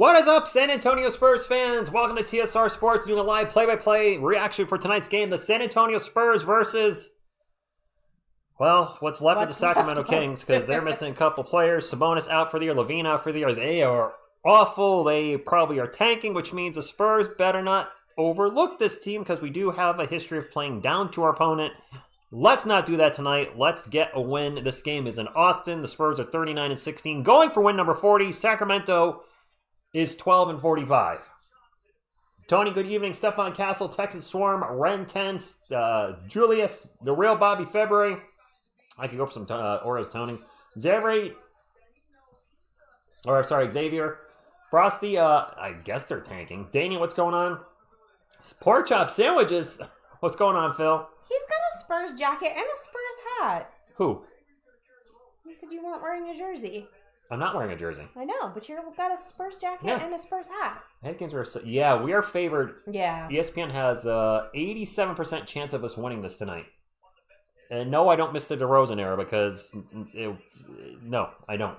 What is up, San Antonio Spurs fans? Welcome to TSR Sports, doing a live play-by-play reaction for tonight's game. The San Antonio Spurs versus, well, what's left of the Sacramento Kings, because they're missing a couple players. Sabonis out for the year, Levine out for the year. They are awful. They probably are tanking, which means the Spurs better not overlook this team, because we do have a history of playing down to our opponent. Let's not do that tonight. Let's get a win. This game is in Austin. The Spurs are 39-16, going for win number 40. Sacramento is 12-45. Tony, good evening. Stefan Castle, Texas Swarm, Ren Tense, Julius, the real Bobby February. I could go for some Oreos, Tony. Xavier. Frosty, I guess they're tanking. Danny, what's going on? Pork chop sandwiches. What's going on, Phil? He's got a Spurs jacket and a Spurs hat. Who? You said you weren't wearing a jersey. I'm not wearing a jersey. I know, but you've got a Spurs jacket and a Spurs hat. Yeah, we are favored. Yeah. ESPN has 87% chance of us winning this tonight. And no, I don't miss the DeRozan era because... no, I don't.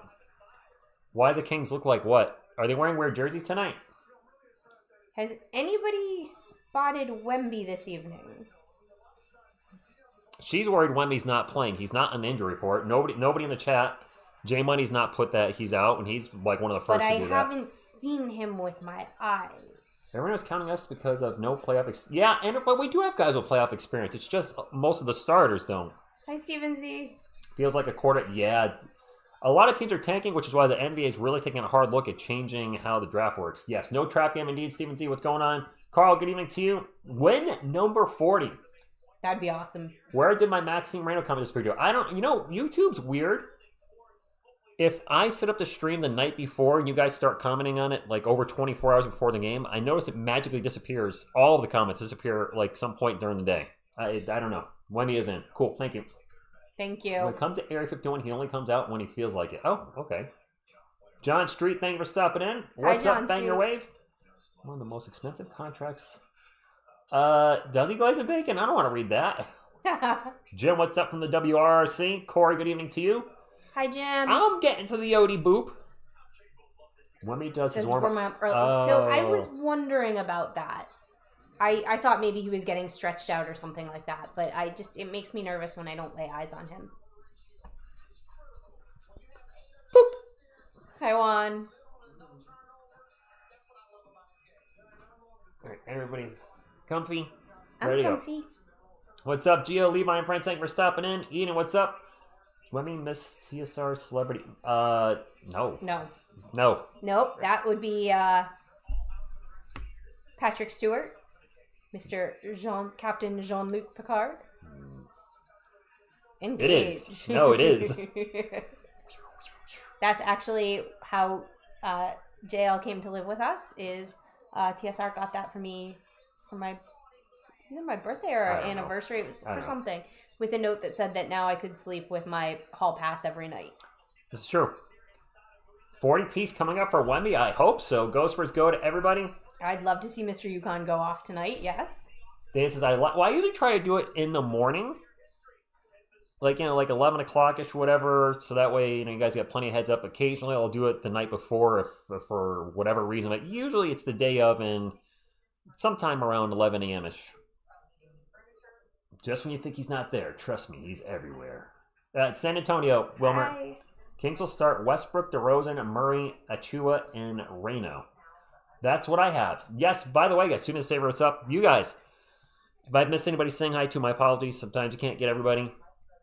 Why the Kings look like what? Are they wearing weird jerseys tonight? Has anybody spotted Wemby this evening? She's worried Wemby's not playing. He's not on the injury report. Nobody in the chat... J Money's not put that he's out, and he's like one of the first to do that. But I haven't seen him with my eyes. Everyone was counting us because of no playoff experience. Yeah, but we do have guys with playoff experience. It's just most of the starters don't. Hi, Steven Z. Feels like a quarter. Yeah. A lot of teams are tanking, which is why the NBA is really taking a hard look at changing how the draft works. Yes, no trap game indeed. Steven Z, what's going on? Carl, good evening to you. Win number 40. That'd be awesome. Where did my Maxime Reno comment disappear to? I don't, YouTube's weird. If I set up the stream the night before and you guys start commenting on it like over 24 hours before the game, I notice it magically disappears. All of the comments disappear like some point during the day. I don't know. Wendy is in. Cool. Thank you. Thank you. When it comes to Area 51, he only comes out when he feels like it. Oh, okay. John Street, thank you for stopping in. What's up, Banger Wave? One of the most expensive contracts. Does he glaze and bacon? I don't want to read that. Jim, what's up from the WRRC? Corey, good evening to you. Hi, Jim. I'm getting to the Odie boop. Wemby does his warm-up. Still, I was wondering about that. I thought maybe he was getting stretched out or something like that, but it makes me nervous when I don't lay eyes on him. Boop. Hi, Juan. All right, everybody's comfy. I'm comfy. Go. What's up, Gio, Levi, and friends? Thank you for stopping in. Ian, what's up? Wemby Miss CSR Celebrity. No. Nope. That would be Patrick Stewart, Captain Jean-Luc Picard. Engaged. It is. No, it is. That's actually how JL came to live with us. Is TSR got that for me for my either my birthday or anniversary. It was for something. With a note that said that now I could sleep with my hall pass every night. This is true. 40-piece coming up for Wemby. I hope so. Go Spurs, go to everybody. I'd love to see Mr. Yukon go off tonight. Yes. Dan says, I usually try to do it in the morning. Like 11 o'clock-ish, whatever. So that way, you guys get plenty of heads up. Occasionally, I'll do it the night before if for whatever reason. But usually, it's the day of and sometime around 11 a.m.-ish. Just when you think he's not there, trust me, he's everywhere. San Antonio, Wilmer. Hi. Kings will start Westbrook, DeRozan, Murray, Achua, and Reno. That's what I have. Yes, by the way, as soon as Saber what's up, you guys, if I've missed anybody saying hi to, my apologies. Sometimes you can't get everybody.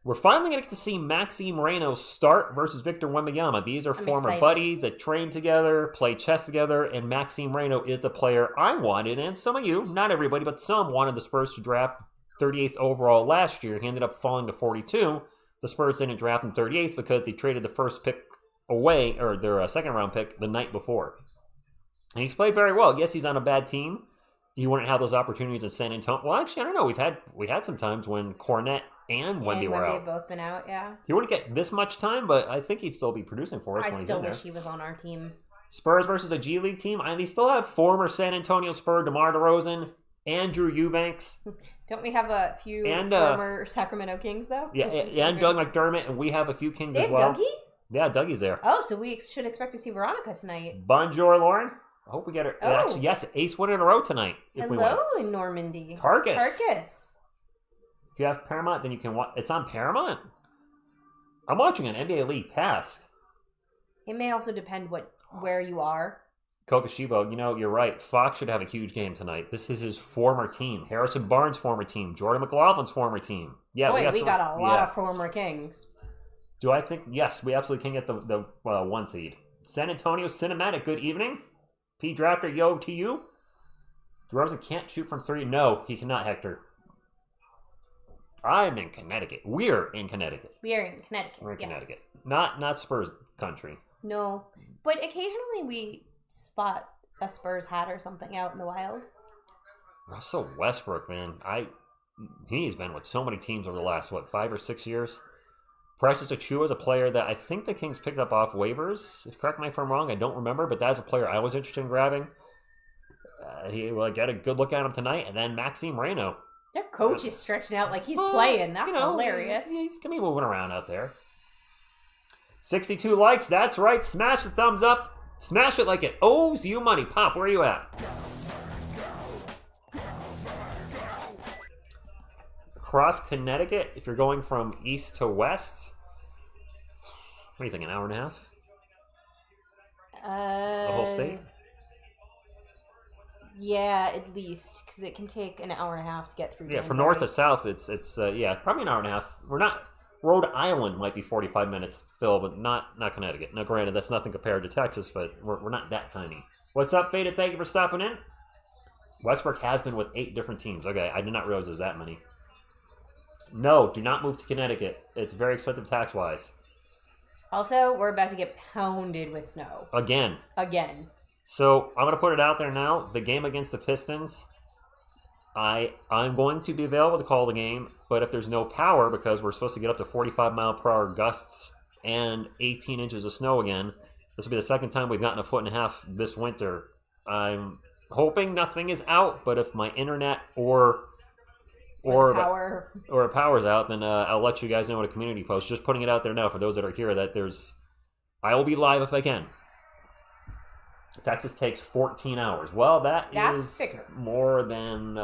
We're finally going to get to see Maxime Reno start versus Victor Wembanyama. These are former buddies that train together, play chess together, and Maxime Reno is the player I wanted, and some of you, not everybody, but some wanted the Spurs to draft 38th overall last year. He ended up falling to 42. The Spurs didn't draft him 38th because they traded the first pick away, or their second-round pick, the night before. And he's played very well. Yes, he's on a bad team. You wouldn't have those opportunities in San Antonio. Well, actually, I don't know. We had some times when Cornette and Wemby were out. They've both been out, yeah. He wouldn't get this much time, but I think he'd still be producing for us when he's in there. I still wish he was on our team. Spurs versus a G League team. They still have former San Antonio Spur DeMar DeRozan, Andrew Eubanks. Don't we have a few former Sacramento Kings, though? Yeah, and Doug McDermott, and we have a few Kings as well. Dougie? Yeah, Dougie's there. Oh, so we should expect to see Veronica tonight. Bonjour, Lauren. I hope we get it. Oh. Actually, yes, ace win in a row tonight. If we win. Hello in Normandy. Tarkus. Tarkus. If you have Paramount, then you can watch. It's on Paramount? I'm watching an NBA League Pass. It may also depend where you are. Kokoshibo, you're right. Fox should have a huge game tonight. This is his former team. Harrison Barnes' former team. Jordan McLaughlin's former team. Yeah, Boy, we got a lot of former Kings. Do I think? Yes, we absolutely can get the 1 seed. San Antonio Cinematic, good evening. P. Drafter, yo to you. DeRozan can't shoot from 3. No, he cannot, Hector. I'm in Connecticut. We're in Connecticut. We're in Connecticut. We're in Connecticut. Not Spurs country. No, but occasionally we spot a Spurs hat or something out in the wild. Russell Westbrook, man. He's been with so many teams over the last, 5 or 6 years. Precious Achiuwa is a player that I think the Kings picked up off waivers. Correct me if I'm wrong, I don't remember, but that's a player I was interested in grabbing. He will get a good look at him tonight. And then Maxime Reyno. Their coach is stretching out like he's playing. That's hilarious. He's going to be moving around out there. 62 likes. That's right. Smash the thumbs up. Smash it like it owes you money. Pop, where are you at? Across Connecticut, if you're going from east to west, what do you think, an hour and a half? The whole state? Yeah, at least, because it can take an hour and a half to get through. Yeah, from north to south, it's probably an hour and a half. We're not. Rhode Island might be 45 minutes, Phil, but not Connecticut. Now, granted, that's nothing compared to Texas, but we're not that tiny. What's up, Faded? Thank you for stopping in. Westbrook has been with 8 different teams. Okay, I did not realize there's that many. No, do not move to Connecticut. It's very expensive tax-wise. Also, we're about to get pounded with snow. Again. So, I'm going to put it out there now. The game against the Pistons, I'm going to be available to call the game, but if there's no power, because we're supposed to get up to 45-mile-per-hour gusts and 18 inches of snow again, this will be the second time we've gotten 1.5 feet this winter. I'm hoping nothing is out, but if my internet or power's out, then I'll let you guys know in a community post. Just putting it out there now for those that are here that I will be live if I can. Texas takes 14 hours. Well, that's is more than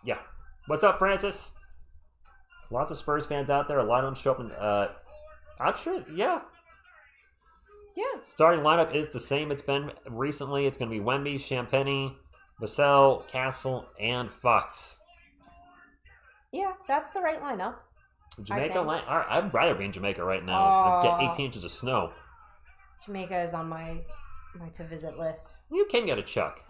yeah. What's up, Francis? Lots of Spurs fans out there. A lot of them show up in I'm sure, yeah. Starting lineup is the same it's been recently. It's going to be Wemby, Champagny, Vassell, Castle, and Fox. Yeah, that's the right lineup. Jamaica, I'd rather be in Jamaica right now. Get 18 inches of snow. Jamaica is on my to-visit list. You can get a Chuck.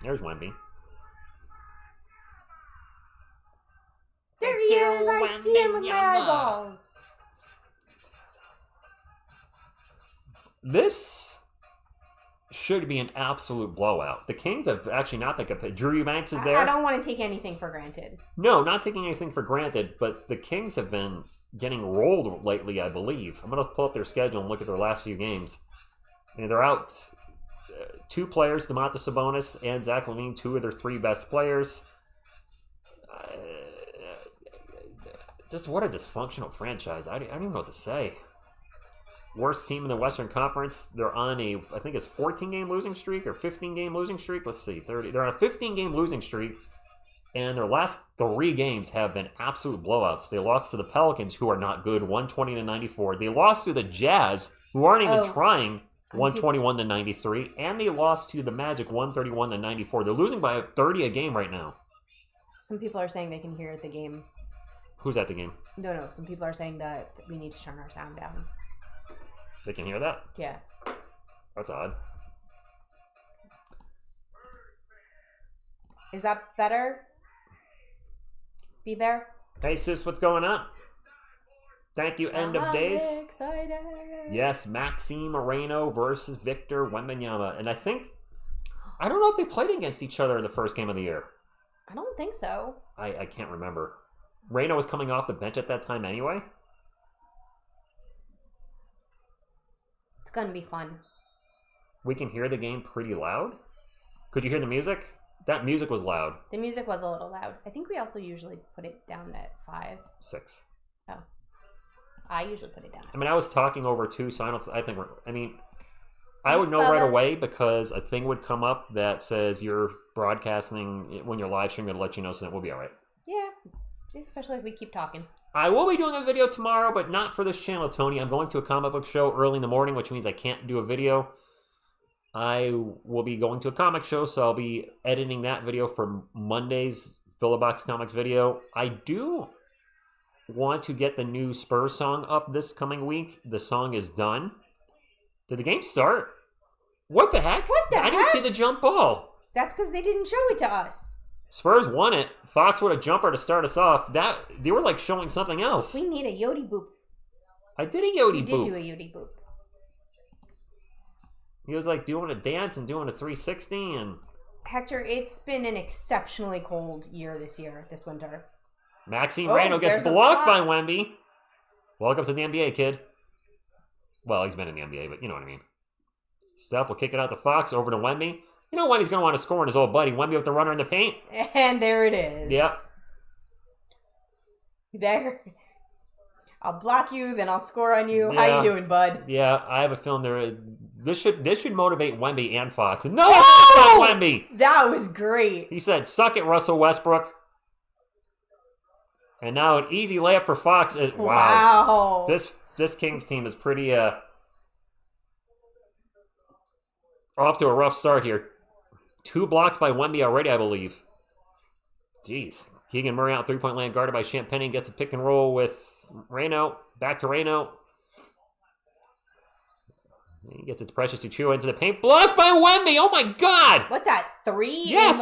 There's Wemby. There he is! I see him with my eyeballs! This should be an absolute blowout. The Kings have actually not been good. Drew Eubanks is there. I don't want to take anything for granted. No, not taking anything for granted, but the Kings have been getting rolled lately, I believe. I'm going to pull up their schedule and look at their last few games. And they're out 2 players, Domantas Sabonis and Zach LaVine, 2 of their 3 best players. Just what a dysfunctional franchise. I don't even know what to say. Worst team in the Western Conference. They're on I think it's 14-game losing streak or 15-game losing streak. Let's see, 30. They're on a 15-game losing streak, and their last 3 games have been absolute blowouts. They lost to the Pelicans, who are not good, 120-94. They lost to the Jazz, who aren't even trying, 121-93, and they lost to the Magic, 131-94. They're losing by 30 a game right now. Some people are saying they can hear the game. Who's at the game? No. Some people are saying that we need to turn our sound down. They can hear that? Yeah. That's odd. Is that better? B-Bear? Hey, sis, what's going on? Thank you, End of Days. Excited. Yes, Maxime Reyno versus Victor Wembanyama. And I don't know if they played against each other in the first game of the year. I don't think so. I can't remember. Reyno was coming off the bench at that time anyway. It's going to be fun. We can hear the game pretty loud. Could you hear the music? That music was loud. The music was a little loud. I think we also usually put it down at 5. 6. Oh. I usually put it down. I mean, I was talking over too, so I would know right away because a thing would come up that says you're broadcasting when you're live streaming to let you know, so that we'll be all right. Yeah, especially if we keep talking. I will be doing a video tomorrow, but not for this channel, Tony. I'm going to a comic book show early in the morning, which means I can't do a video. I will be going to a comic show, so I'll be editing that video for Monday's Philobox Comics video. I do want to get the new Spurs song up this coming week. The song is done. Did the game start? What the heck? I didn't see the jump ball. That's because they didn't show it to us. Spurs won it. Fox with a jumper to start us off. They were like showing something else. We need a Yodi boop. I did a Yodi boop. You did do a Yodi boop. He was like doing a dance and doing a 360 and... Hector, it's been an exceptionally cold year this winter. Maxime Reyno gets blocked by Wemby. Welcome to the NBA, kid. Well, he's been in the NBA, but you know what I mean. Steph will kick it out to Fox, over to Wemby. You know Wemby's going to want to score on his old buddy. Wemby with the runner in the paint. And there it is. Yep. There. I'll block you, then I'll score on you. Yeah. How you doing, bud? Yeah, I have a feeling this should motivate Wemby and Fox. No, it's not Wemby. That was great. He said, "Suck it, Russell Westbrook." And now an easy layup for Fox. Wow. This Kings team is pretty off to a rough start here. 2 blocks by Wemby already, I believe. Jeez. Keegan Murray out 3-point land guarded by Champagnie. Gets a pick and roll with Reyno. Back to Reyno. He gets it to Precious Achiuwa into the paint. Blocked by Wemby. Oh my God. What's that? 3? Yes.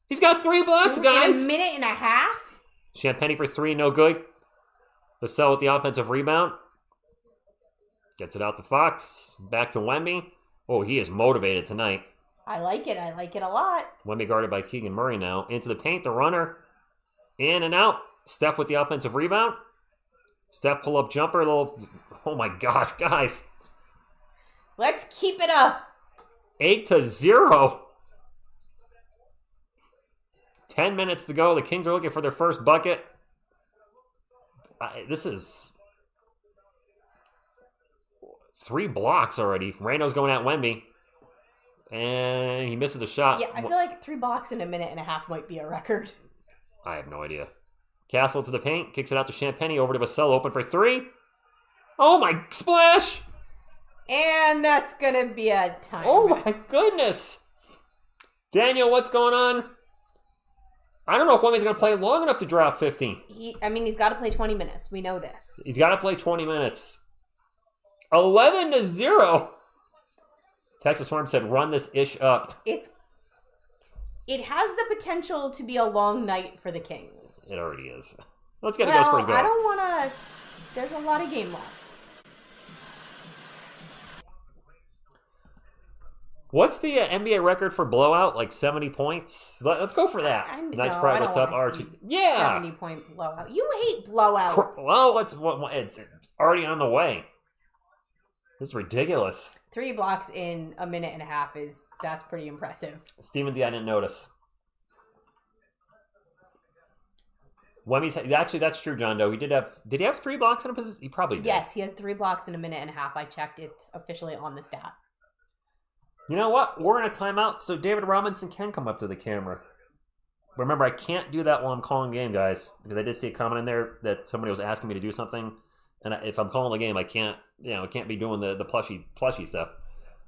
He's got 3 blocks, guys. In a minute and a half? Champagnie for 3, no good. Vassell with the offensive rebound. Gets it out to Fox. Back to Wemby. Oh, he is motivated tonight. I like it. I like it a lot. Wemby guarded by Keegan Murray now. Into the paint, the runner. In and out. Steph with the offensive rebound. Steph pull-up jumper. Oh my gosh, guys. Let's keep it up. 8-0. 10 minutes to go. The Kings are looking for their first bucket. This is 3 blocks already. Reyno's going at Wemby. And he misses a shot. Yeah, I feel like 3 blocks in a minute and a half might be a record. I have no idea. Castle to the paint. Kicks it out to Champagnie. Over to Vassell. Open for 3. Oh my, splash! And that's going to be a time. Oh my goodness. Daniel, what's going on? I don't know if Wemby's going to play long enough to drop 15. He's got to play 20 minutes. We know this. He's got to play 20 minutes. 11-0. Texas Swarm said, run this ish up. It has the potential to be a long night for the Kings. It already is. Let's get a go Spurs go. I don't want to... There's a lot of game left. What's the NBA record for blowout? Like 70 points? Let's go for that. Nice pride. What's up, Archie? Yeah. 70-point blowout. You hate blowouts. Well, it's already on the way. This is ridiculous. 3 blocks in a minute and a half that's pretty impressive. Steven D, I didn't notice. Wemmy's actually, that's true, John Doe. Did he have 3 blocks in a position? He probably did. Yes, he had 3 blocks in a minute and a half. I checked. It's officially on the stat. You know what? We're in a timeout, so David Robinson can come up to the camera. Remember, I can't do that while I'm calling the game, guys. Because I did see a comment in there that somebody was asking me to do something. And if I'm calling the game, I can't be doing the plushy stuff.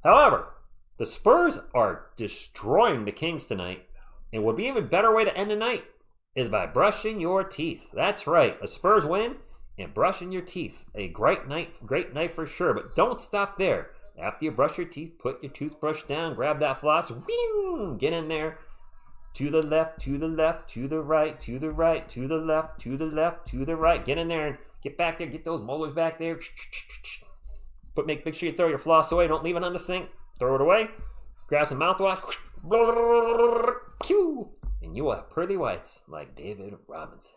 However, the Spurs are destroying the Kings tonight. And what would be an even better way to end the night is by brushing your teeth. That's right. A Spurs win and brushing your teeth. A great night for sure. But don't stop there. After you brush your teeth, put your toothbrush down, grab that floss, whee, get in there. To the left, to the left, to the right, to the right, to the left, to the left, to the right. Get in there and get back there. Get those molars back there. But make sure you throw your floss away. Don't leave it on the sink. Throw it away. Grab some mouthwash. And you will have pearly whites like David Robinson.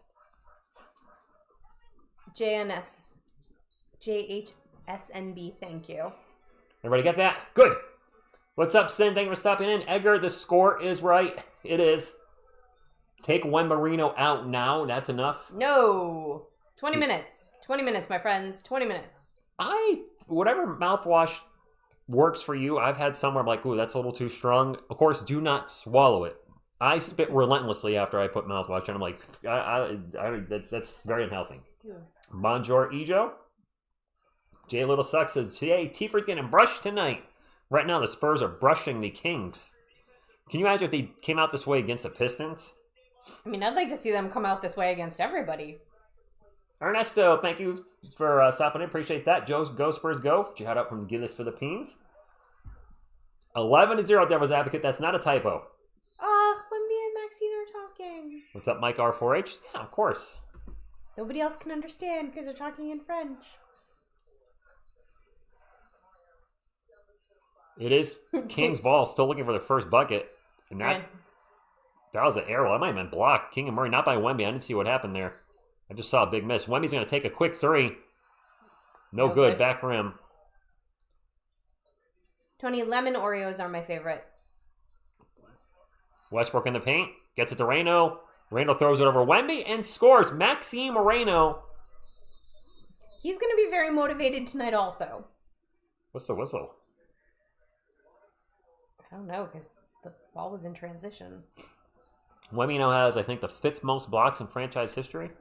JHSNB, thank you. Everybody get that? Good. What's up, Sin? Thank you for stopping in. Edgar, the score is right. It is. Take Wembarino out now. That's enough. No. 20 minutes. 20 minutes, my friends. 20 minutes. Whatever mouthwash works for you. I've had some where I'm like, ooh, that's a little too strong. Of course, do not swallow it. I spit relentlessly after I put mouthwash on. I'm like, that's very unhealthy. Yeah. Bonjour, Ejo. Jay Little Sucks says, hey, Tford's getting brushed tonight. Right now, the Spurs are brushing the Kings. Can you imagine if they came out this way against the Pistons? I mean, I'd like to see them come out this way against everybody. Ernesto, thank you for stopping in. Appreciate that. Joe's Go Spurs Go. Shout out from Guinness Philippines. 11-0 Devil's Advocate. That's not a typo. When me and Maxine are talking. What's up, Mike R4H? Yeah, of course. Nobody else can understand because they're talking in French. It is King's ball. Still looking for the first bucket. And that was an arrow. That might have been blocked. King and Murray, not by Wemby. I didn't see what happened there. I just saw a big miss. Wemby's going to take a quick three. No good. Back rim. Tony, lemon Oreos are my favorite. Westbrook in the paint. Gets it to Reno. Reno throws it over Wemby and scores. Maxime Moreno. He's going to be very motivated tonight also. What's the whistle? I don't know, because the ball was in transition. Wemby now has, I think, the 5th most blocks in franchise history.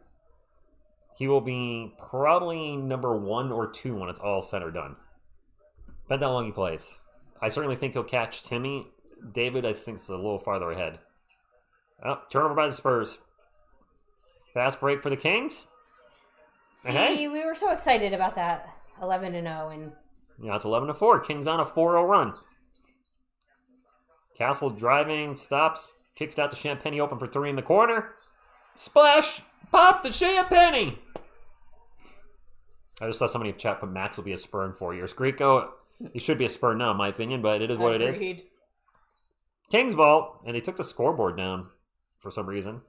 He will be probably number 1 or 2 when it's all said or done. Depends how long he plays. I certainly think he'll catch Timmy. David, I think, is a little farther ahead. Oh, turnover by the Spurs. Fast break for the Kings. See, we were so excited about that 11-0. And yeah, it's 11-4. Kings on a 4-0 run. Castle driving, stops, kicks it out to Champagny, open for 3 in the corner. Splash! Pop the Champagny! I just saw somebody in chat put Max will be a Spur in 4 years. Greco, he should be a Spur now, in my opinion, but it is what it is. Kings ball, and they took the scoreboard down for some reason.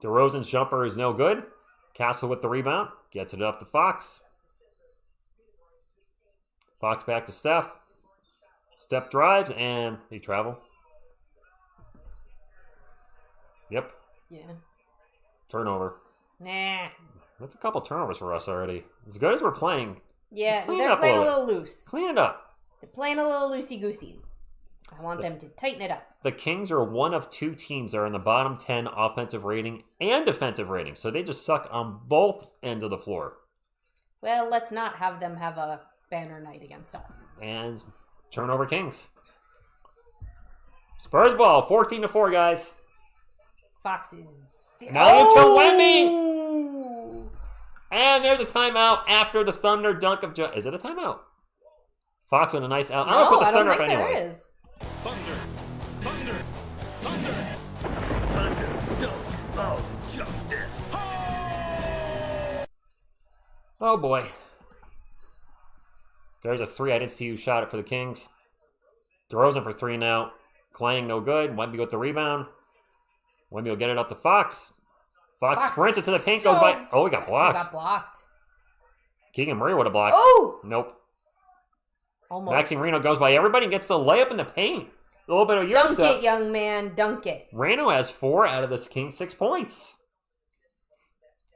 DeRozan's jumper is no good. Castle with the rebound, gets it up to Fox. Fox back to Steph. Steph drives, and they travel. Yep. Yeah. Turnover. Nah. That's a couple turnovers for us already. As good as we're playing. Yeah, they're playing a little loose. Clean it up. They're playing a little loosey-goosey. I want them to tighten it up. The Kings are one of 2 teams that are in the bottom 10 offensive rating and defensive rating. So they just suck on both ends of the floor. Well, let's not have them have a banner night against us. And turnover Kings. Spurs ball, 14-4, guys. Fox is... Now to Wemby! And there's a timeout after the Thunder dunk of... Is it a timeout? Fox with a nice out. I'm going to put the Thunder up anyway. There is. Thunder dunk of justice. Oh boy. There's a 3. I didn't see who shot it for the Kings. DeRozan for 3 now. Clang no good. Wemby with the rebound. Wemby will get it up to Fox. Fox sprints it to the paint, goes by. Oh, he got blocked. He got blocked. Keegan Murray would have blocked. Oh! Nope. Almost. Maxime Reno goes by everybody and gets the layup in the paint. A little bit of your stuff. Dunk it, young man. Dunk it. Reno has 4 out of this Kings 6 points.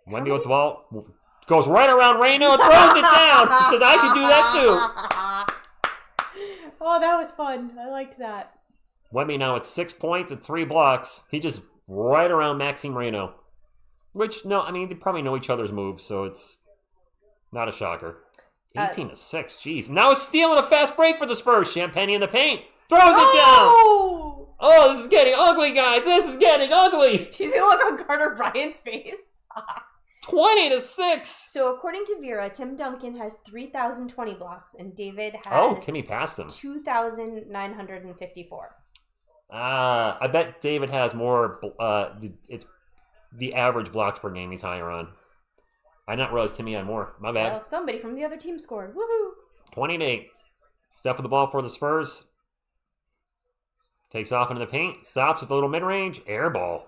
Wemby with the ball. Goes right around Reno and throws it down. He says, I can do that too. Oh, that was fun. I liked that. Wemby now at 6 points and 3 blocks. He just right around Maxime Reno. Which, no, I mean, they probably know each other's moves, so it's not a shocker. 18-6, jeez. Now a steal and a fast break for the Spurs. Champagny in the paint. Throws it down. Oh, this is getting ugly, guys. This is getting ugly. Did you see the look on Carter Bryant's face? 20-6. So according to Vera, Tim Duncan has 3,020 blocks, and David has... Oh, Timmy passed him. 2,954. I bet David has more... it's the average blocks per game he's higher on. I did not realize Timmy had more. My bad. Well, somebody from the other team scored. Woohoo! 20-8. Step with the ball for the Spurs. Takes off into the paint. Stops at the little mid-range. Air ball.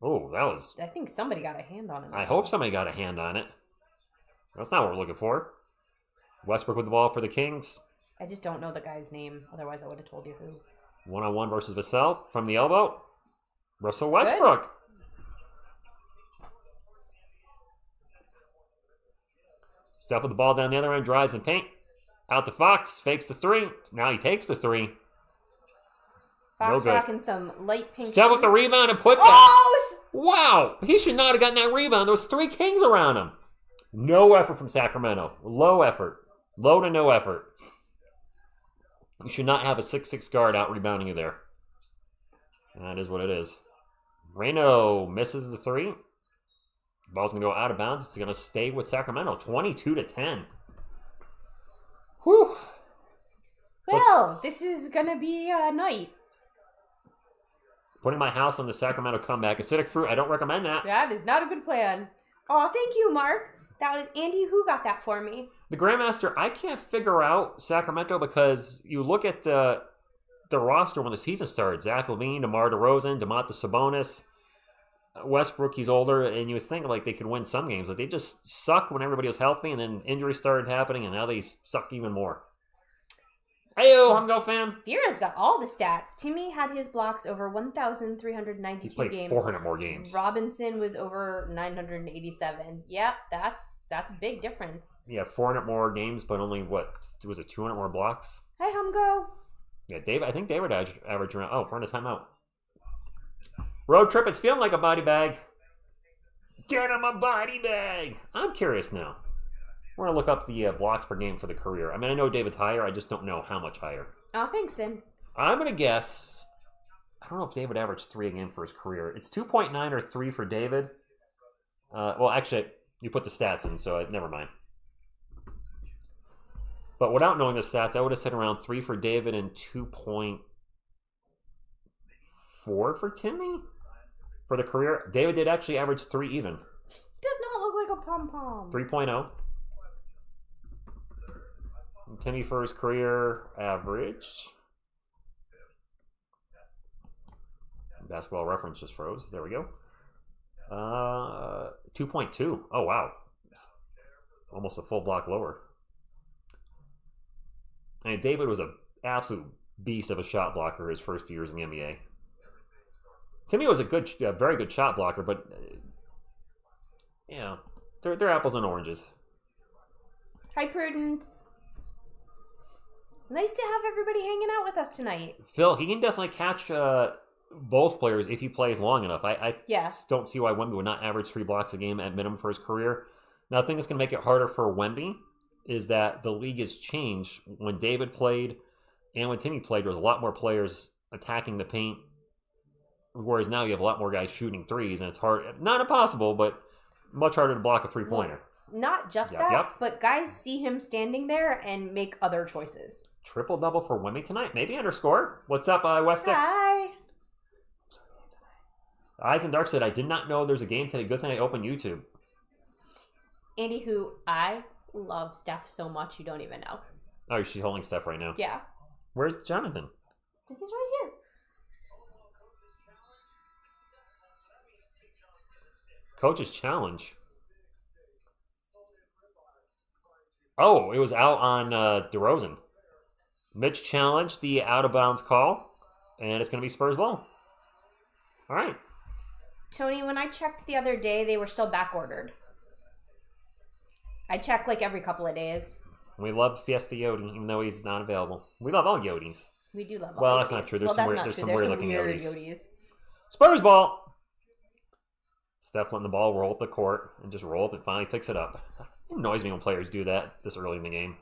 Oh, that was... I think somebody got a hand on it. I hope somebody got a hand on it. That's not what we're looking for. Westbrook with the ball for the Kings. I just don't know the guy's name. Otherwise, I would have told you who. 1-on-1 versus Vassell from the elbow. Russell Westbrook. Steph with the ball down the other end, drives in paint. Out to Fox, fakes the three. Now he takes the three. Fox no rocking some light pink Steph with the shoes. rebound and putback. Oh! Wow, he should not have gotten that rebound. There was 3 Kings around him. No effort from Sacramento. Low effort. Low to no effort. You should not have a 6'6 guard out rebounding you there. And that is what it is. Reno misses the three. Ball's going to go out of bounds. It's going to stay with Sacramento. 22-10. Whew. Well, this is going to be a night. Putting my house on the Sacramento comeback. Acidic fruit, I don't recommend that. That is not a good plan. Oh, thank you, Mark. That was Andy who got that for me. The Grandmaster, I can't figure out Sacramento because you look at the roster when the season started. Zach LaVine, DeMar DeRozan, DeMontis Sabonis, Westbrook, he's older, and you would think like they could win some games. Like they just sucked when everybody was healthy, and then injuries started happening, and now they suck even more. Hey-o, I'm Go fan. Vera's got all the stats. Timmy had his blocks over 1,392 He played games. 400 more games. Robinson was over 987. Yep, that's a big difference. Yeah, 400 more games, but only, what, was it 200 more blocks? Hey, Humgo. Yeah, I think David averaged around, we're in a timeout. Road trip, it's feeling like a body bag. Get him a body bag. I'm curious now. We're going to look up the blocks per game for the career. I mean, I know David's higher. I just don't know how much higher. Oh, thanks, Sin. I'm going to guess, I don't know if David averaged 3 a game for his career. It's 2.9 or 3 for David. Well, actually, you put the stats in, so never mind. But without knowing the stats, I would have said around 3 for David and 2.4 for Timmy for the career. David did actually average 3 even. Did not look like a pom-pom. 3.0. Timmy for his career average. Basketball Reference just froze. There we go. 2.2. Oh, wow. Almost a full block lower. And David was an absolute beast of a shot blocker his first few years in the NBA. Timmy was a very good shot blocker, but yeah, they're apples and oranges. Hi, Prudence. Nice to have everybody hanging out with us tonight. Phil, he can definitely catch both players if he plays long enough. I don't see why Wemby would not average 3 blocks a game at minimum for his career. Now, the thing that's going to make it harder for Wemby is that the league has changed. When David played and when Timmy played, there was a lot more players attacking the paint, whereas now you have a lot more guys shooting threes, and it's hard, not impossible, but much harder to block a three-pointer. Well, not just but guys see him standing there and make other choices. Triple-double for Wemby tonight. Maybe underscore. What's up, West X? Hi. Eyes and Dark said, I did not know there's a game today. Good thing I opened YouTube. Andy, who I love Steph so much, you don't even know. Oh, she's holding Steph right now. Yeah. Where's Jonathan? He's right here. Coach's challenge. Oh, it was out on DeRozan. Mitch challenged the out-of-bounds call, and it's going to be Spurs ball. All right. Tony, when I checked the other day, they were still back-ordered. I check like every couple of days. We love Fiesta Yodi, even though he's not available. We love all Yodis. We do love all Well, Yodis. that's not true. There's some weird-looking Yodis. Spurs ball! Steph letting the ball roll up the court and just roll up and finally picks it up. It annoys me when players do that this early in the game.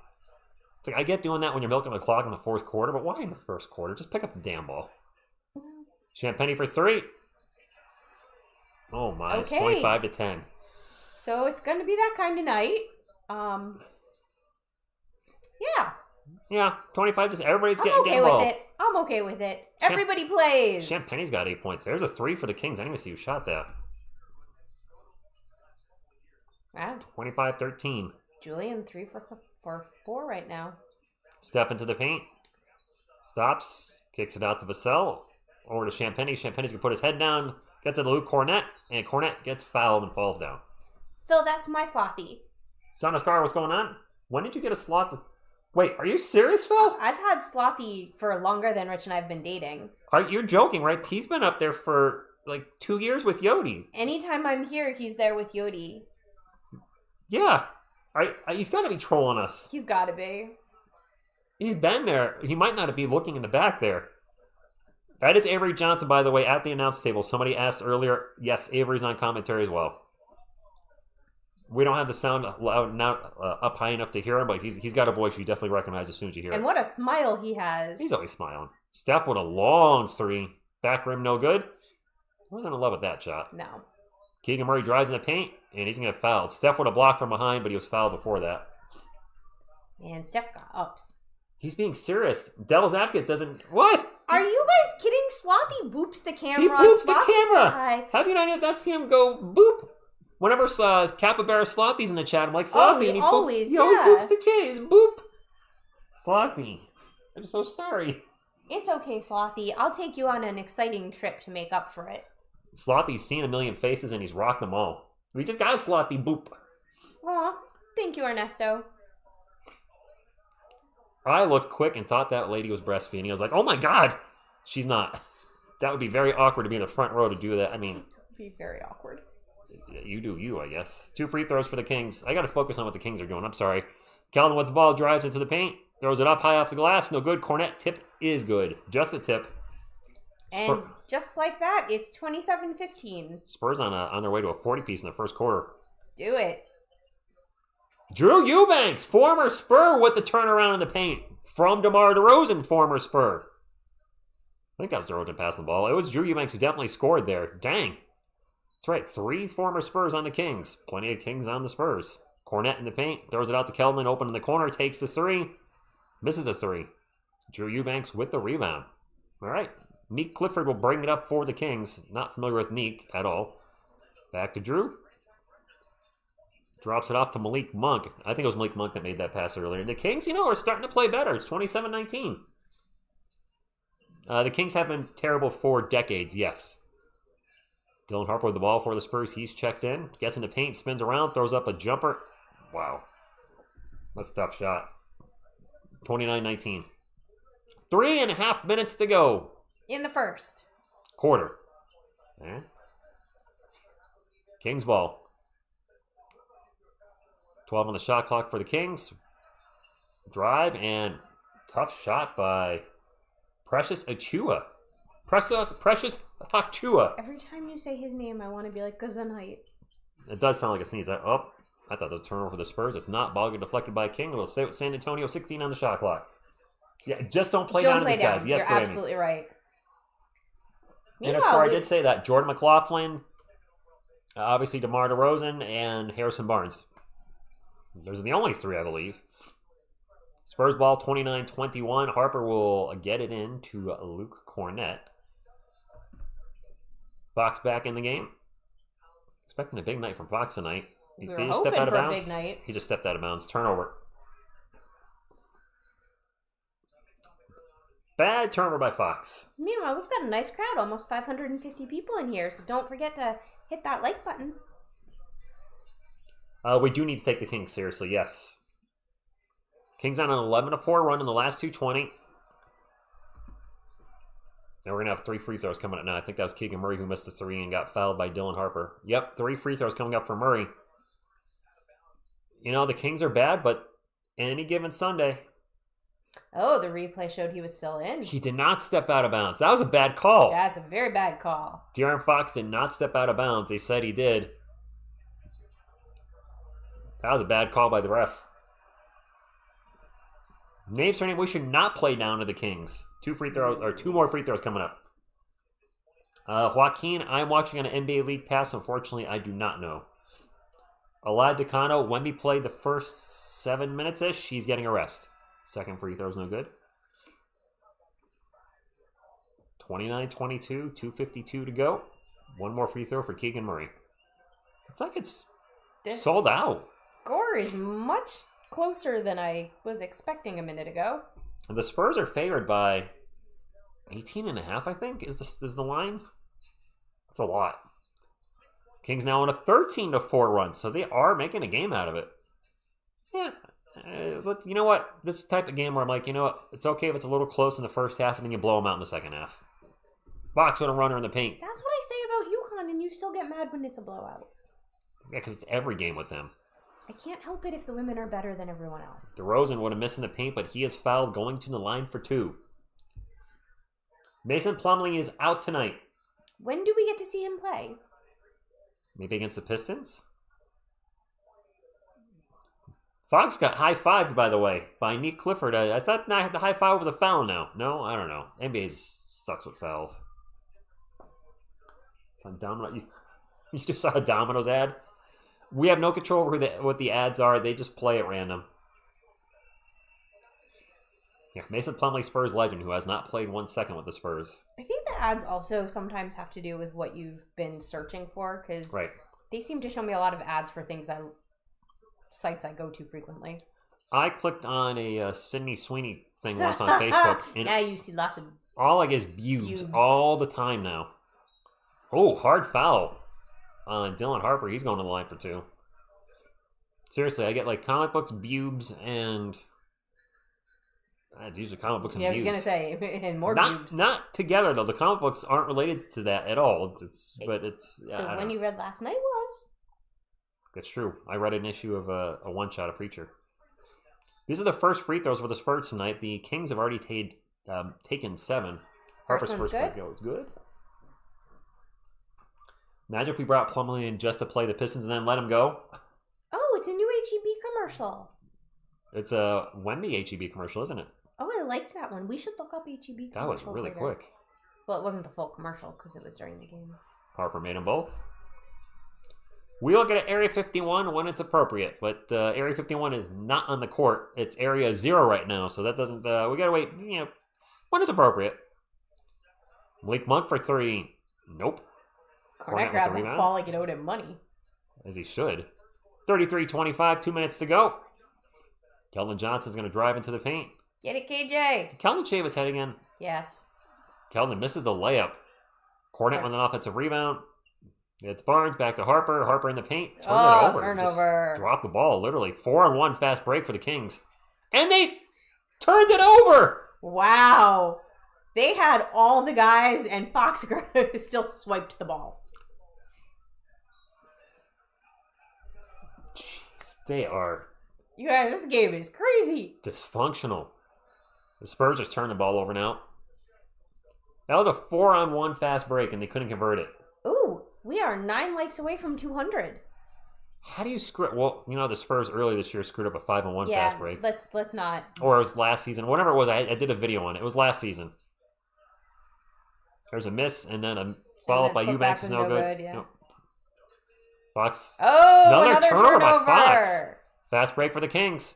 It's like, I get doing that when you're milking the clock in the fourth quarter, but why in the first quarter? Just pick up the damn ball. Champagne for 3. Oh my, It's 25-10. So it's going to be that kind of night. Yeah. Yeah, 25. Everybody's getting involved. I'm okay with it. Everybody plays. Champagne's got 8 points. There's a 3 for the Kings. I didn't even see who shot that. Wow. 25-13. Julian 3 for 4 right now. Steph into the paint. Stops. Kicks it out to Vassell. Over to Champagne. Champagne's going to put his head down. Gets it to Luke Cornett. And Cornett gets fouled and falls down. Phil, that's my slothy. Sonoscar, what's going on? When did you get a slot? Wait, are you serious, Phil? I've had slothy for longer than Rich and I've been dating. You're joking, right? He's been up there for like 2 years with Yodi. Anytime I'm here, he's there with Yodi. Yeah. He's got to be trolling us. He's got to be. He's been there. He might not be looking in the back there. That is Avery Johnson, by the way, at the announce table. Somebody asked earlier. Yes, Avery's on commentary as well. We don't have the sound loud now up high enough to hear him, but he's got a voice you definitely recognize as soon as you hear it. And what a smile he has. He's always smiling. Steph with a long three. Back rim, no good. I wasn't in love with that shot. No. Keegan Murray drives in the paint, and he's going to get fouled. Steph would have blocked from behind, but he was fouled before that. And Steph got ups. He's being serious. Devil's advocate doesn't... What? Are you guys kidding? Slothy boops the camera. He boops the Slothy camera. says hi. Have you not seen him go boop? Whenever Capybara Slothy's in the chat, I'm like, Slothy. He always, he boops the case. Boop. Slothy. I'm so sorry. It's okay, Slothy. I'll take you on an exciting trip to make up for it. Slothy's seen a million faces, and he's rocked them all. We just got a Slothy boop. Aw, thank you, Ernesto. I looked quick and thought that lady was breastfeeding. I was like, oh my God. She's not. That would be very awkward to be in the front row to do that. I mean... It'd be very awkward. You do you, I guess. 2 free throws for the Kings. I got to focus on what the Kings are doing. I'm sorry. Keldon with the ball drives into the paint. Throws it up high off the glass. No good. Cornette tip is good. Just a tip. And just like that, it's 27-15. Spurs on their way to a 40-piece in the first quarter. Do it. Drew Eubanks, former Spur, with the turnaround in the paint. From DeMar DeRozan, former Spur. I think that was DeRozan passing the ball. It was Drew Eubanks who definitely scored there. Dang. That's right. 3 former Spurs on the Kings. Plenty of Kings on the Spurs. Cornette in the paint. Throws it out to Keldon. Open in the corner. Takes the 3. Misses the 3. Drew Eubanks with the rebound. All right. Neek Clifford will bring it up for the Kings. Not familiar with Neek at all. Back to Drew. Drops it off to Malik Monk. I think it was Malik Monk that made that pass earlier. The Kings, are starting to play better. It's 27-19. The Kings have been terrible for decades, yes. Dylan Harper with the ball for the Spurs. He's checked in. Gets in the paint, spins around, throws up a jumper. Wow. That's a tough shot. 29-19. 3.5 minutes to go. In the first. Quarter. Okay. Kings ball. 12 on the shot clock for the Kings. Drive and tough shot by Precious Achiuwa. Precious Achiuwa. Every time you say his name, I want to be like Gesundheit. It does sound like a sneeze. I thought that was a turnover for the Spurs. It's not. Ball get deflected by King. It'll stay with San Antonio. 16 on the shot clock. Yeah, just don't play down to these guys. Yes, you're absolutely right. And as far I did say that, Jordan McLaughlin, obviously DeMar DeRozan, and Harrison Barnes. Those are the only 3, I believe. Spurs ball 29-21. Harper will get it in to Luke Cornette. Fox back in the game. Expecting a big night from Fox tonight. We were hoping for a big night. He just stepped out of bounds. Turnover. Bad turnover by Fox. Meanwhile, we've got a nice crowd. Almost 550 people in here. So don't forget to hit that like button. We do need to take the Kings seriously, yes. Kings on an 11-4 run in the last 2:20. Now we're going to have 3 free throws coming up now. I think that was Keegan Murray who missed the 3 and got fouled by Dylan Harper. Yep, 3 free throws coming up for Murray. The Kings are bad, but any given Sunday... Oh, the replay showed he was still in. He did not step out of bounds. That was a bad call. That's a very bad call. De'Aaron Fox did not step out of bounds. They said he did. That was a bad call by the ref. Name surname. We should not play down to the Kings. 2 more free throws coming up. Joaquin, I'm watching on an NBA League Pass. Unfortunately, I do not know. Alad Decano, Wemby played the first 7 minutes-ish. He's getting a rest. Second free throw's no good. 29-22, 2:52 to go. 1 more free throw for Keegan Murray. It's like it's sold out. Score is much closer than I was expecting a minute ago. And the Spurs are favored by 18.5, I think, is the line. That's a lot. Kings now on a 13-4 run, so they are making a game out of it. Yeah. But you know what? This type of game where I'm like, it's okay if it's a little close in the first half and then you blow them out in the second half. Fox with a runner in the paint. That's what I say about UConn, and you still get mad when it's a blowout. Yeah, because it's every game with them. I can't help it if the women are better than everyone else. DeRozan would have missed in the paint, but he is fouled going to the line for 2. Mason Plumlee is out tonight. When do we get to see him play? Maybe against the Pistons? Fox got high-fived, by the way, by Nick Clifford. I thought the high five was a foul now. No? I don't know. NBA sucks with fouls. You just saw a Domino's ad? We have no control over what the ads are. They just play at random. Yeah, Mason Plumlee, Spurs legend, who has not played 1 second with the Spurs. I think the ads also sometimes have to do with what you've been searching for, because they seem to show me a lot of ads for sites I go to frequently. I clicked on a Sydney Sweeney thing once on Facebook. And now you see lots of... All I get is bubes all the time now. Oh, hard foul on Dylan Harper. He's going to the line for 2. Seriously, I get like comic books, bubes, and... These are comic books and bubes. I was going to say, and more bubes. Not together, though. The comic books aren't related to that at all. The one you read last night was. That's true. I read an issue of a one-shot, a Preacher. These are the first free throws for the Spurs tonight. The Kings have already taken 7. Harper's first free throw is good. Imagine if we brought Plumlee in just to play the Pistons and then let him go. Oh, it's a new HEB commercial. It's a Wemby HEB commercial, isn't it? Oh, I liked that one. We should look up HEB commercials. That was really quick. Well, it wasn't the full commercial because it was during the game. Harper made them both. We look at Area 51 when it's appropriate, but Area 51 is not on the court. It's Area 0 right now, so that doesn't... we gotta wait, when it's appropriate. Malik Monk for 3. Nope. Cornette grabbed the ball like it owed him money. As he should. 33-25, 2 minutes to go. Keldon Johnson's going to drive into the paint. Get it, KJ. Did Keldon shave his head again? Yes. Keldon misses the layup. Cornette with an offensive rebound. It's Barnes, back to Harper. Harper in the paint. It over. Turnover. Just dropped the ball, literally. 4-on-1 fast break for the Kings. And they turned it over! Wow. They had all the guys, and Fox still swiped the ball. They are... You guys, this game is crazy. Dysfunctional. The Spurs just turned the ball over now. That was a 4-on-1 fast break, and they couldn't convert it. Ooh, we are 9 likes away from 200. How do you screw... Well, the Spurs earlier this year screwed up a 5-on-1 fast break. Let's not. Or it was last season. Whatever it was, I did a video on it. It was last season. There's a miss, and then a follow-up by Eubanks is no good. Yeah. Nope. Fox. Oh, another turnover by Fox. Fast break for the Kings.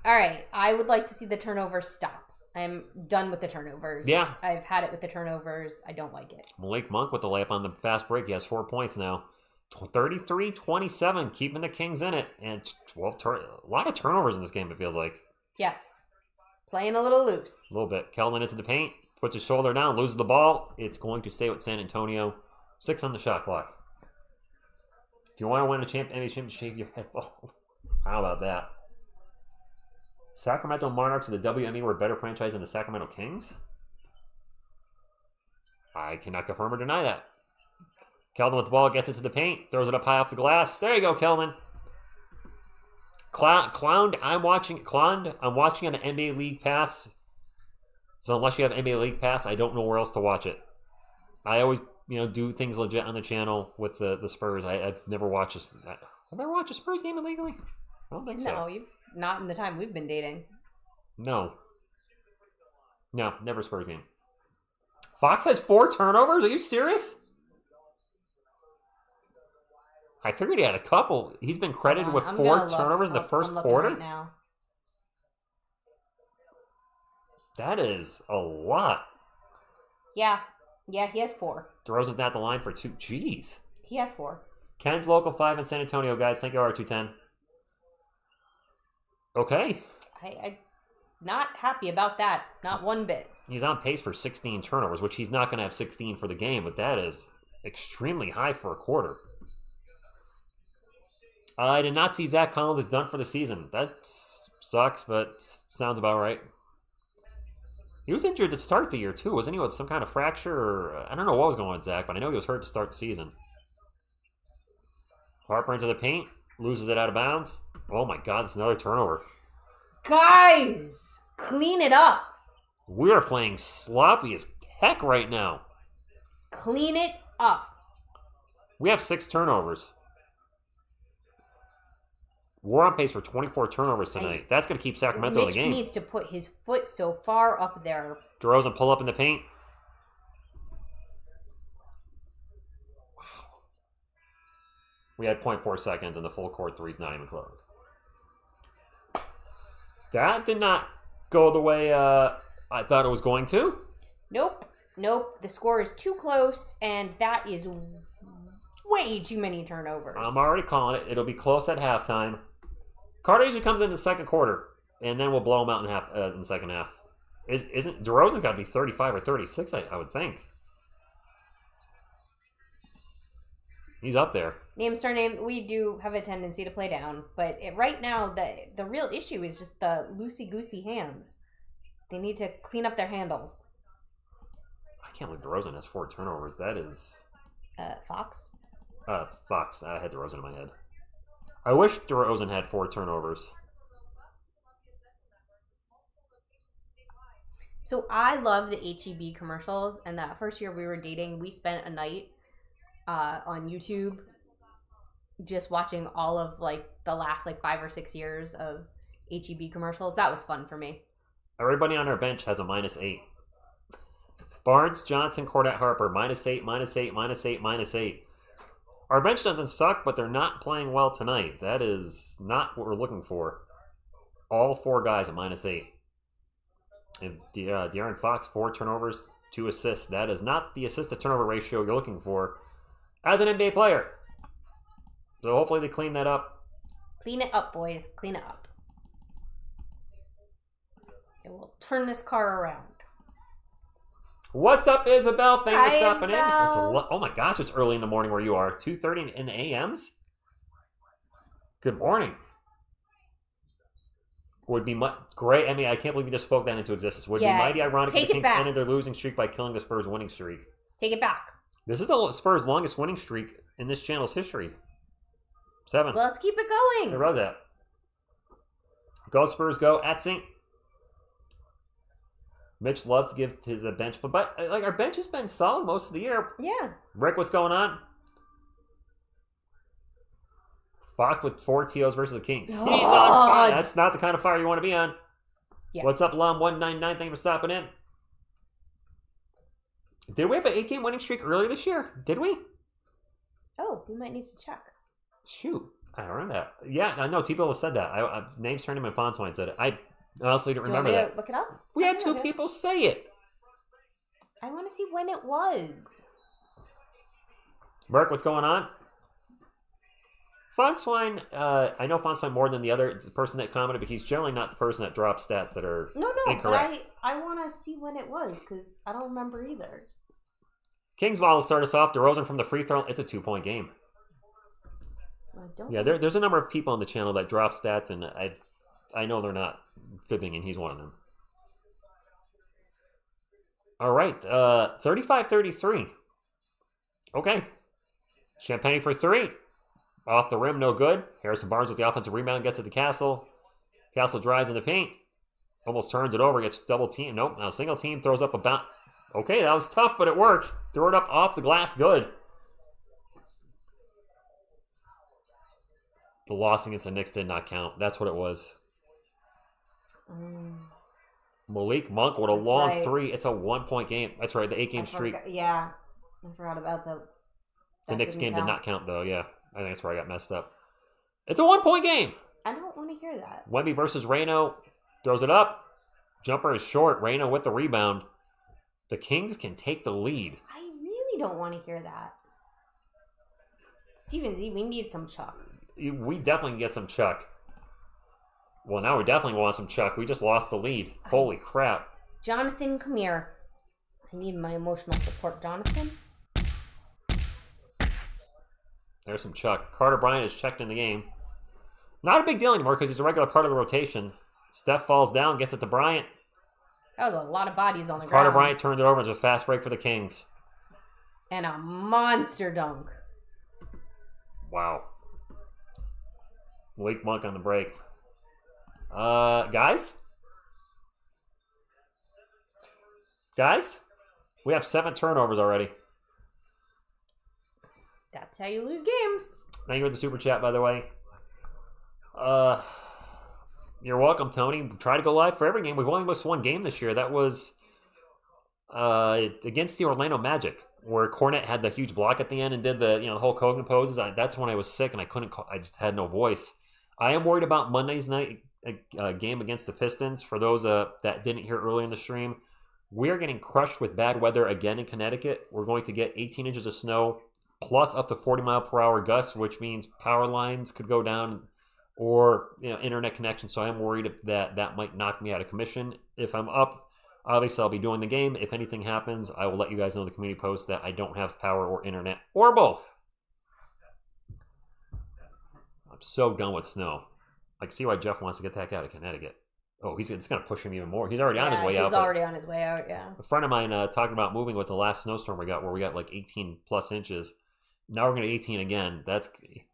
All right. I would like to see the turnovers stop. I'm done with the turnovers. Yeah. I've had it with the turnovers. I don't like it. Malik Monk with the layup on the fast break. He has 4 points now. 33-27, keeping the Kings in it. And 12 a lot of turnovers in this game, it feels like. Yes. Playing a little loose. A little bit. Keldon into the paint. Puts his shoulder down. Loses the ball. It's going to stay with San Antonio. 6 on the shot clock. If you want to win a NBA championship, shave your head bald. How about that? Sacramento Monarchs of the WNBA were a better franchise than the Sacramento Kings? I cannot confirm or deny that. Keldon with the ball, gets into the paint, throws it up high off the glass. There you go, Keldon. Clowned, I'm watching on an NBA League Pass. So unless you have NBA League Pass, I don't know where else to watch it. I always, do things legit on the channel with the Spurs. I've never watched have I ever watched a Spurs game illegally? I don't think so. No, you've not in the time we've been dating. No, never Spurs game. Fox has 4 turnovers? Are you serious? I figured he had a couple. He's been credited with 4 turnovers in the first quarter. Right now. That is a lot. Yeah, he has 4. Throws it down the line for 2. Jeez. He has 4. Ken's Local 5 in San Antonio, guys. Thank you, R210. Okay. I'm not happy about that. Not one bit. He's on pace for 16 turnovers, which he's not going to have 16 for the game, but that is extremely high for a quarter. I did not see Zach Collins is done for the season. That sucks, but sounds about right. He was injured to start the year, too, wasn't he? With some kind of fracture, or I don't know what was going on with Zach, but I know he was hurt to start the season. Harper into the paint. Loses it out of bounds. Oh my God, it's another turnover. Guys, clean it up. We are playing sloppy as heck right now. Clean it up. We have 6 turnovers. We're on pace for 24 turnovers tonight. That's going to keep Sacramento in the game. Mitch needs to put his foot so far up there. DeRozan pull up in the paint. Wow. We had 0.4 seconds and the full court three's not even close. That did not go the way I thought it was going to. Nope. The score is too close, and that is way too many turnovers. I'm already calling it. It'll be close at halftime. Carter usually comes in the second quarter, and then we'll blow him out in the second half. Isn't DeRozan got to be 35 or 36? I would think. He's up there. Name, surname. We do have a tendency to play down, but right now the real issue is just the loosey-goosey hands. They need to clean up their handles. I can't believe DeRozan has 4 turnovers. That is... Fox? Fox. I had DeRozan in my head. I wish DeRozan had 4 turnovers. So I love the HEB commercials, and that first year we were dating, we spent a night on YouTube just watching all of the last 5 or 6 years of HEB commercials. That was fun for me. Everybody on our bench has a -8. Barnes, Johnson, Cornette, Harper, -8, -8, -8, -8. Our bench doesn't suck, but they're not playing well tonight. That is not what we're looking for. All 4 guys at -8. And De'Aaron Fox, 4 turnovers, 2 assists. That is not the assist-to-turnover ratio you're looking for as an NBA player. So hopefully they clean that up. Clean it up, boys. Clean it up. It will turn this car around. What's up, Isabel? Thanks for stopping in. Isabel. Oh my gosh, it's early in the morning where you are. 2:30 in the AMs? Good morning. Would be great. I mean, I can't believe you just spoke that into existence. Would be mighty ironic if the Kings ended their losing streak by killing the Spurs' winning streak. Take it back. This is the Spurs' longest winning streak in this channel's history. 7. Well, let's keep it going. I wrote that. Go Spurs, go. At St. Mitch loves to give to the bench, but our bench has been solid most of the year. Yeah. Rick, what's going on? Fox with 4 TOs versus the Kings. He's on fire. That's not the kind of fire you want to be on. Yeah. What's up, Lum199? Thank you for stopping in. Did we have an 8-game winning streak earlier this year? Did we? Oh, we might need to check. Shoot. I don't remember that. Yeah, I know. T-Bill said that. Names turned him in Fontswine said it. I honestly don't remember that. Look it up? We had 2 people say it. I want to see when it was. Burke, what's going on? Fontswine, I know Fontswine more than the other person that commented, but he's generally not the person that drops stats that are incorrect. But I want to see when it was, because I don't remember either. Kings ball will start us off. DeRozan from the free throw. It's a 2-point game. There's a number of people on the channel that drop stats, and I know they're not fibbing, and he's one of them. All right, 35-33. Okay. Champagne for 3. Off the rim, no good. Harrison Barnes with the offensive rebound, gets it to Castle. Castle drives in the paint. Almost turns it over, gets double team. Nope, now single team, throws up a bounce. Okay, that was tough, but it worked. Throw it up off the glass, good. The loss against the Knicks did not count. That's what it was. Malik Monk with a long 3. It's a 1-point game. That's right, the 8-game streak. Yeah, I forgot about the Knicks game did not count, though, yeah. I think that's where I got messed up. It's a 1-point game. I don't want to hear that. Wemby versus Reno. Throws it up. Jumper is short. Reno with the rebound. The Kings can take the lead. I really don't want to hear that. Steven Z, we need some Chuck. We definitely can get some Chuck. Well, now we definitely want some Chuck. We just lost the lead. Holy crap. Jonathan, come here. I need my emotional support, Jonathan. There's some Chuck. Carter Bryant is checked in the game. Not a big deal anymore because he's a regular part of the rotation. Steph falls down, gets it to Bryant. That was a lot of bodies on the ground. Carter Bryant turned it over. It's a fast break for the Kings. And a monster dunk. Wow. Malik Monk on the break. Guys? Guys? We have 7 turnovers already. That's how you lose games. Thank you for the super chat, by the way. You're welcome, Tony. Try to go live for every game. We've only missed 1 game this year. That was against the Orlando Magic, where Cornette had the huge block at the end and did the Hulk Hogan poses. That's when I was sick and I just had no voice. I am worried about Monday's night game against the Pistons. For those that didn't hear earlier in the stream, we are getting crushed with bad weather again in Connecticut. We're going to get 18 inches of snow plus up to 40-mile-per-hour gusts, which means power lines could go down or internet connection. So I'm worried that might knock me out of commission. If I'm up, obviously I'll be doing the game. If anything happens, I will let you guys know in the community post that I don't have power or internet or both. I'm so done with snow. I can see why Jeff wants to get the heck out of Connecticut. Oh, it's going to push him even more. He's already on his way out. He's already on his way out, yeah. A friend of mine talking about moving with the last snowstorm we got, where we got like 18 plus inches. Now we're going to 18 again.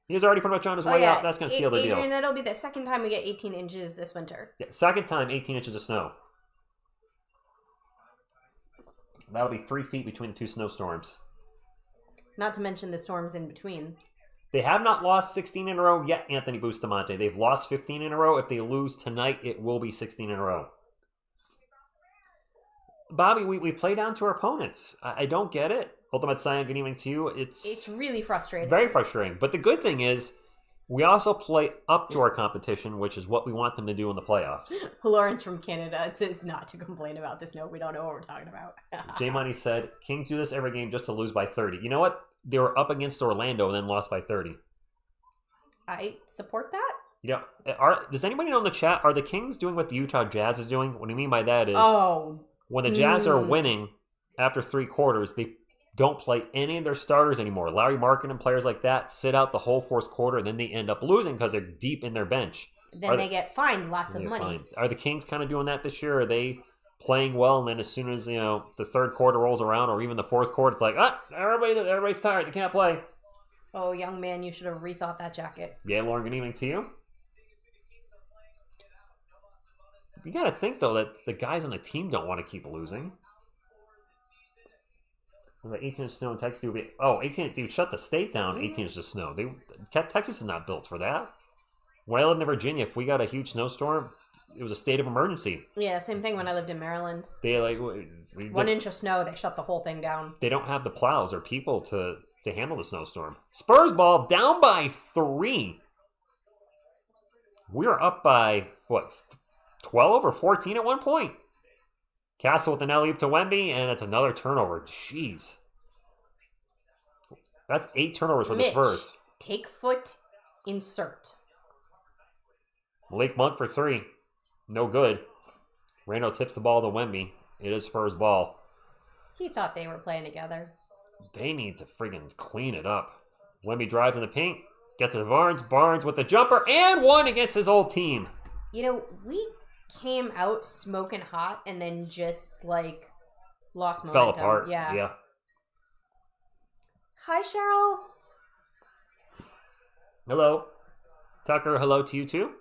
He's already pretty much on his way out. That's going to seal the deal. Adrian, that'll be the second time we get 18 inches this winter. Yeah, second time, 18 inches of snow. That'll be 3 feet between the 2 snowstorms. Not to mention the storms in between. They have not lost 16 in a row yet, Anthony Bustamante. They've lost 15 in a row. If they lose tonight, it will be 16 in a row. Bobby, we play down to our opponents. I don't get it. Ultimate Scion, good evening to you. It's really frustrating. Very frustrating. But the good thing is, we also play up to our competition, which is what we want them to do in the playoffs. Lawrence from Canada says not to complain about this. No, we don't know what we're talking about. J Money said, Kings do this every game just to lose by 30. You know what? They were up against Orlando and then lost by 30. I support that. Does anybody know in the chat, are the Kings doing what the Utah Jazz is doing? What I mean by that is, when the Jazz are winning after 3 quarters, they don't play any of their starters anymore. Larry Markin and players like that sit out the whole 4th quarter, and then they end up losing because they're deep in their bench. Then they get fined lots of money. Fined. Are the Kings kind of doing that this year? Are they playing well, and then as soon as the 3rd quarter rolls around, or even the 4th quarter, it's like, everybody's tired, they can't play. Oh, young man, you should have rethought that jacket. Yeah, Lauren, good evening to you. You got to think though that the guys on the team don't want to keep losing. The 18 inches of snow in Texas would be 18. Dude, shut the state down. 18 inches of snow. Texas is not built for that. When I lived in Virginia, if we got a huge snowstorm, it was a state of emergency. Yeah, same thing when I lived in Maryland. They 1 inch of snow, they shut the whole thing down. They don't have the plows or people to handle the snowstorm. Spurs ball down by 3. We are up by 12 or 14 at one point. Castle with an alley-oop to Wemby, and it's another turnover. Jeez. That's 8 turnovers for the Spurs. Take foot, insert. Malik Monk for 3. No good. Reno tips the ball to Wemby. It is Spurs ball. He thought they were playing together. They need to friggin' clean it up. Wemby drives in the paint. Gets to Barnes. Barnes with the jumper. And 1 against his old team. We came out smoking hot and then just lost momentum. Fell apart. Yeah. Hi, Cheryl. Hello. Tucker, hello to you too.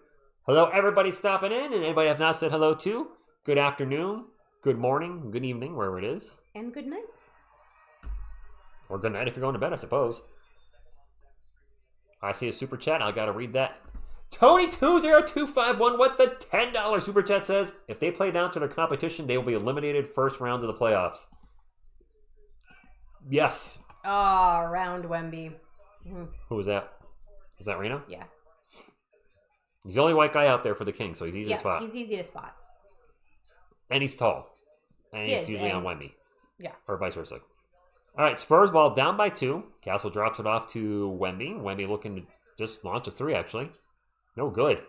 Hello, everybody stopping in, and anybody I have not said hello to, good afternoon, good morning, good evening, wherever it is. And good night. Or good night if you're going to bed, I suppose. I see a super chat. I got to read that. Tony20251, what the $10 super chat says, if they play down to their competition, they will be eliminated first round of the playoffs. Yes. Round Wemby. Who was that? Was that Reno? Yeah. He's the only white guy out there for the Kings, so he's easy to spot. He's easy to spot. And he's tall. And he's usually on Wemby. Yeah. Or vice versa. All right, Spurs ball down by 2. Castle drops it off to Wemby. Wemby looking to just launch a 3, actually. No good.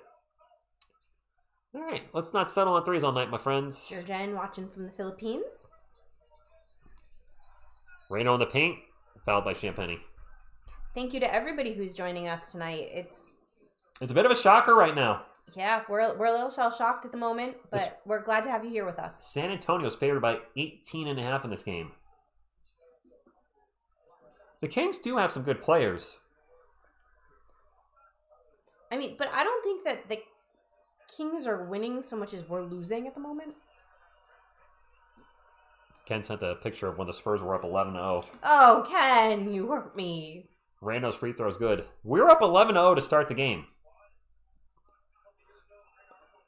All right, let's not settle on 3s all night, my friends. Your Jen watching from the Philippines. Reno in the paint, fouled by Champagny. Thank you to everybody who's joining us tonight. It's a bit of a shocker right now. Yeah, we're a little shell-shocked at the moment, but we're glad to have you here with us. San Antonio's favored by 18.5 in this game. The Kings do have some good players. I mean, but I don't think that the Kings are winning so much as we're losing at the moment. Ken sent a picture of when the Spurs were up 11-0. Oh, Ken, you hurt me. Randall's free throw is good. We were up 11-0 to start the game.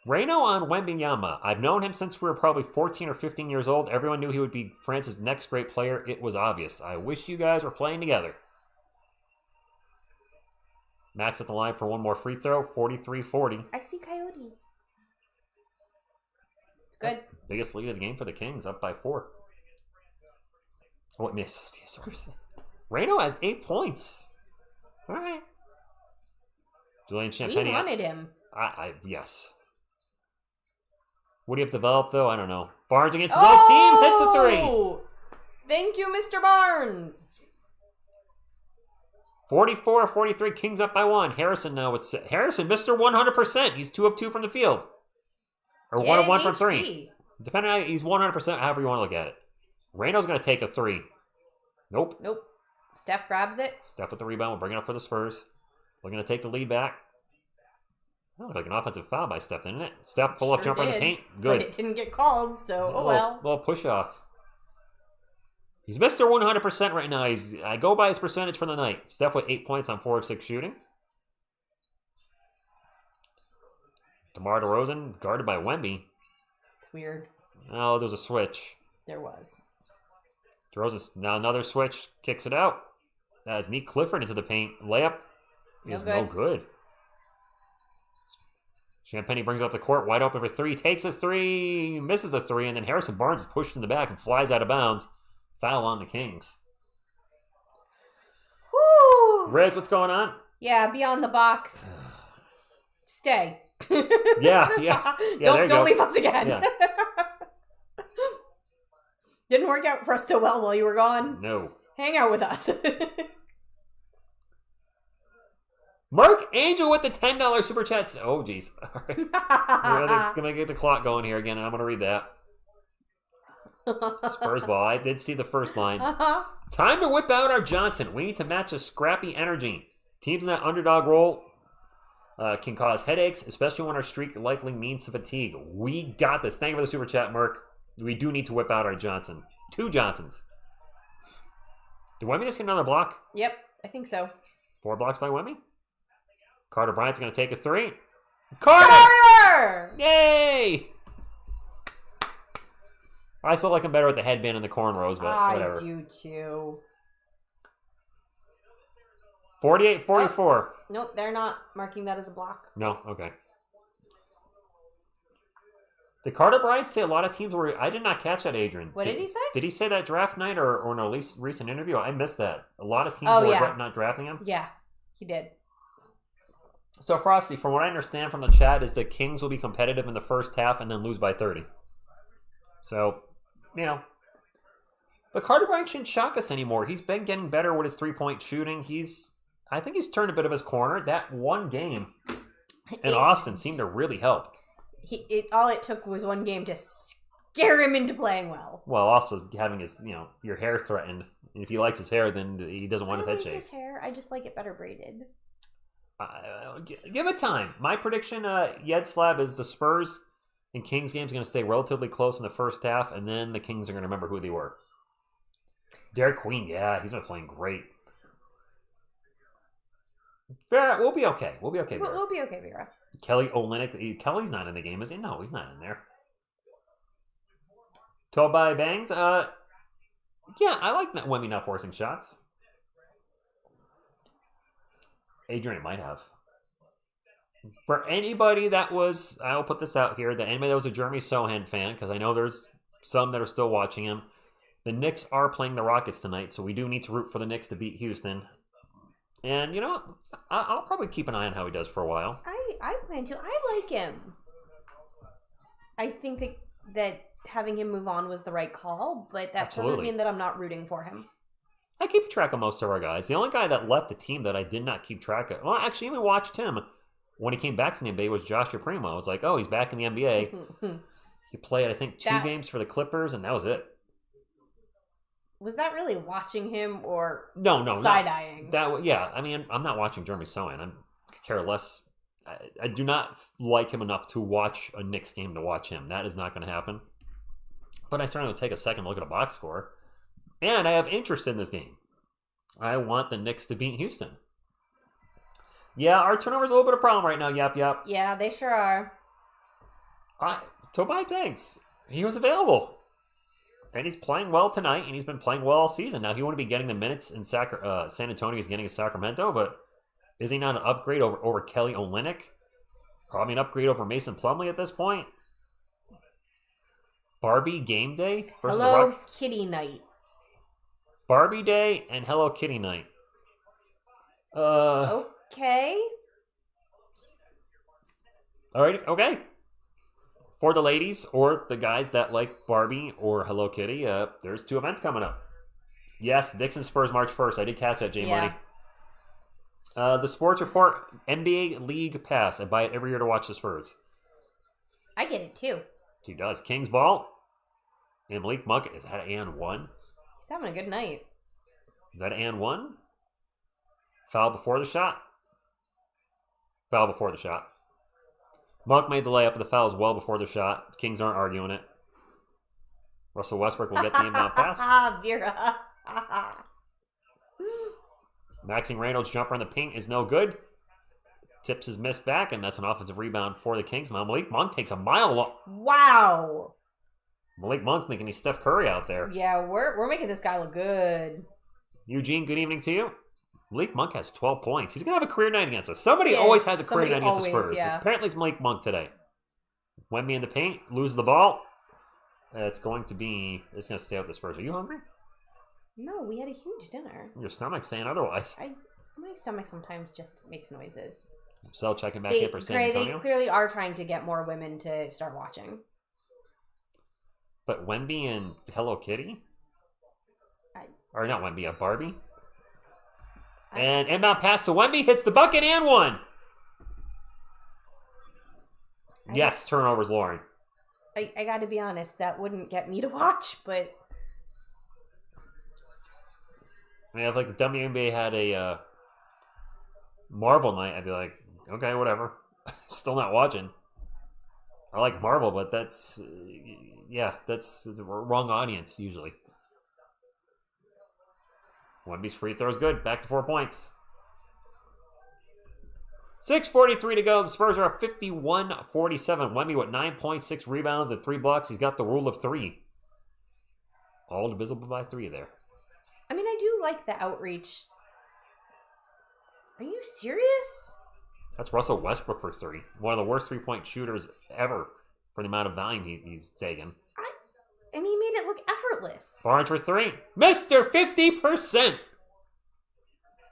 Reno on Wembanyama. I've known him since we were probably 14 or 15 years old. Everyone knew he would be France's next great player. It was obvious. I wish you guys were playing together. Max at the line for one more free throw. 43-40. I see Coyote. It's good. That's the biggest lead of the game for the Kings, up by 4. Oh, it misses. Reno has 8 points. All right. Julian Champagny. We wanted him. Yes. What do you have developed, though? I don't know. Barnes against his own team hits a 3. Thank you, Mr. Barnes. 44-43, Kings up by 1. Harrison now with Harrison, Mr. 100%. He's 2 of 2 from the field. Or 1 of 1 from 3. Depending on he's 100%, however you want to look at it. Reno's going to take a 3. Nope. Steph grabs it. Steph with the rebound. We'll bring it up for the Spurs. We're going to take the lead back. That looked like an offensive foul by Steph, didn't it? Steph, pull-up jumper in the paint. Good. But it didn't get called, so oh well. Well, push-off. He's Mr. 100% right now. I go by his percentage for the night. Steph with 8 points on 4 of 6 shooting. DeMar DeRozan guarded by Wemby. It's weird. Oh, there's a switch. There was. DeRozan, now another switch. Kicks it out. That is Neat Clifford into the paint. Layup is no good. Champagny brings up the court, wide open for 3, takes a 3, misses a 3, and then Harrison Barnes is pushed in the back and flies out of bounds. Foul on the Kings. Woo! Riz, what's going on? Yeah, beyond the box. Stay. Yeah. Don't leave us again. Yeah. Didn't work out for us so well while you were gone. No. Hang out with us. Mark Angel with the $10 super chats. Oh, geez. All right. We're going to get the clock going here again, and I'm going to read that. Spurs ball. I did see the first line. Time to whip out our Johnson. We need to match a scrappy energy. Teams in that underdog role can cause headaches, especially when our streak likely means fatigue. We got this. Thank you for the super chat, Merc. We do need to whip out our Johnson. 2 Johnsons. Did Wemby just get another block? Yep, I think so. 4 blocks by Wemby. Carter Bryant's going to take a 3. Carter! Yay! I still like him better with the headband and the cornrows, but whatever. I do too. 48-44. Oh, nope, they're not marking that as a block. No, okay. Did Carter Bryant say a lot of teams were... I did not catch that, Adrian. What did he say? Did he say that draft night or in a recent interview? I missed that. A lot of teams were not drafting him? Yeah, he did. So, Frosty, from what I understand from the chat, is the Kings will be competitive in the first half and then lose by 30. So, you know. But Carter Bryant shouldn't shock us anymore. He's been getting better with his three-point shooting. I think he's turned a bit of his corner. That one game in Austin seemed to really help. All it took was one game to scare him into playing well. Well, also having his, your hair threatened. And if he likes his hair, then he doesn't want his head shaved. I like his hair. I just like it better braided. Give it time. My prediction, Slab, is the Spurs and Kings games going to stay relatively close in the first half, and then the Kings are going to remember who they were. Derek Queen, he's been playing great. Vera, we'll be okay. We'll be okay, Vera. We'll be okay, Vera. Kelly Olynyk. Kelly's not in the game, is he? No, he's not in there. Toby Bangs. I like Wemby not forcing shots. Adrian might have. For anybody that was, I'll put this out here, that anybody that was a Jeremy Sohan fan, because I know there's some that are still watching him, the Knicks are playing the Rockets tonight, so we do need to root for the Knicks to beat Houston. And, I'll probably keep an eye on how he does for a while. I plan to. I like him. I think that having him move on was the right call, but that doesn't mean that I'm not rooting for him. I keep track of most of our guys. The only guy that left the team that I did not keep track of, well, actually, even watched him when he came back to the NBA, was Joshua Primo. I was like, oh, he's back in the NBA. He played, I think, 2 games for the Clippers, and that was it. Was that really watching him or no side-eyeing? I'm not watching Jeremy Sohan. I care less I do not like him enough to watch a Knicks game to watch him. That is not going to happen. But I certainly will take a second look at a box score. And I have interest in this game. I want the Knicks to beat Houston. Yeah, our turnover's a little bit of a problem right now. Yep. Yeah, they sure are. Tobias, thanks. He was available. And he's playing well tonight, and he's been playing well all season. Now, he wouldn't be getting the minutes in San Antonio he's getting in Sacramento, but is he not an upgrade over Kelly Olynyk? Probably an upgrade over Mason Plumlee at this point. Barbie game day versus Hello Kitty night. Barbie day and Hello Kitty night. Okay. All right, okay. For the ladies or the guys that like Barbie or Hello Kitty, there's 2 events coming up. Yes, Dixon Spurs March 1st. I did catch that, J Money. The Sports Report NBA League Pass. I buy it every year to watch the Spurs. I get it too. He does. Kings ball. And Malik Monk, is that and 1? He's having a good night. Is that and 1? Foul before the shot. Foul before the shot. Monk made the layup, but the foul is well before the shot. Kings aren't arguing it. Russell Westbrook will get the inbound pass. Vera. Maxine Reynolds' jumper in the paint is no good. Tips his miss back, and that's an offensive rebound for the Kings. Now Malik Monk takes a mile long. Wow. Malik Monk thinking he's Steph Curry out there. Yeah, we're making this guy look good. Eugene, good evening to you. Malik Monk has 12 points. He's going to have a career night against us. Somebody always has a career night against the Spurs. Yeah. Apparently it's Malik Monk today. Wemby in the paint, loses the ball. It's going to stay out the Spurs. Are you hungry? No, we had a huge dinner. Your stomach's saying otherwise. My stomach sometimes just makes noises. So checking back in for San Antonio. They clearly are trying to get more women to start watching. But Wemby and Hello Kitty? Or not Wemby, Barbie? And inbound pass to Wemby, hits the bucket and 1. Yes, turnovers, Lauren. I got to be honest, that wouldn't get me to watch, but... I mean, if like the WNBA had a Marvel night, I'd be like, okay, whatever. Still not watching. I like Marvel, but that's the wrong audience usually. Wemby's free throw is good. Back to 4 points. 6:43 to go. The Spurs are up 51-47. Wemby with 9 points, 6 rebounds, and 3 blocks. He's got the rule of 3. All divisible by 3 there. I mean, I do like the outreach. Are you serious? That's Russell Westbrook for 3. One of the worst 3-point shooters ever for the amount of volume he's taken. I mean, he made it look effortless. Barnes for 3. Mr. 50%.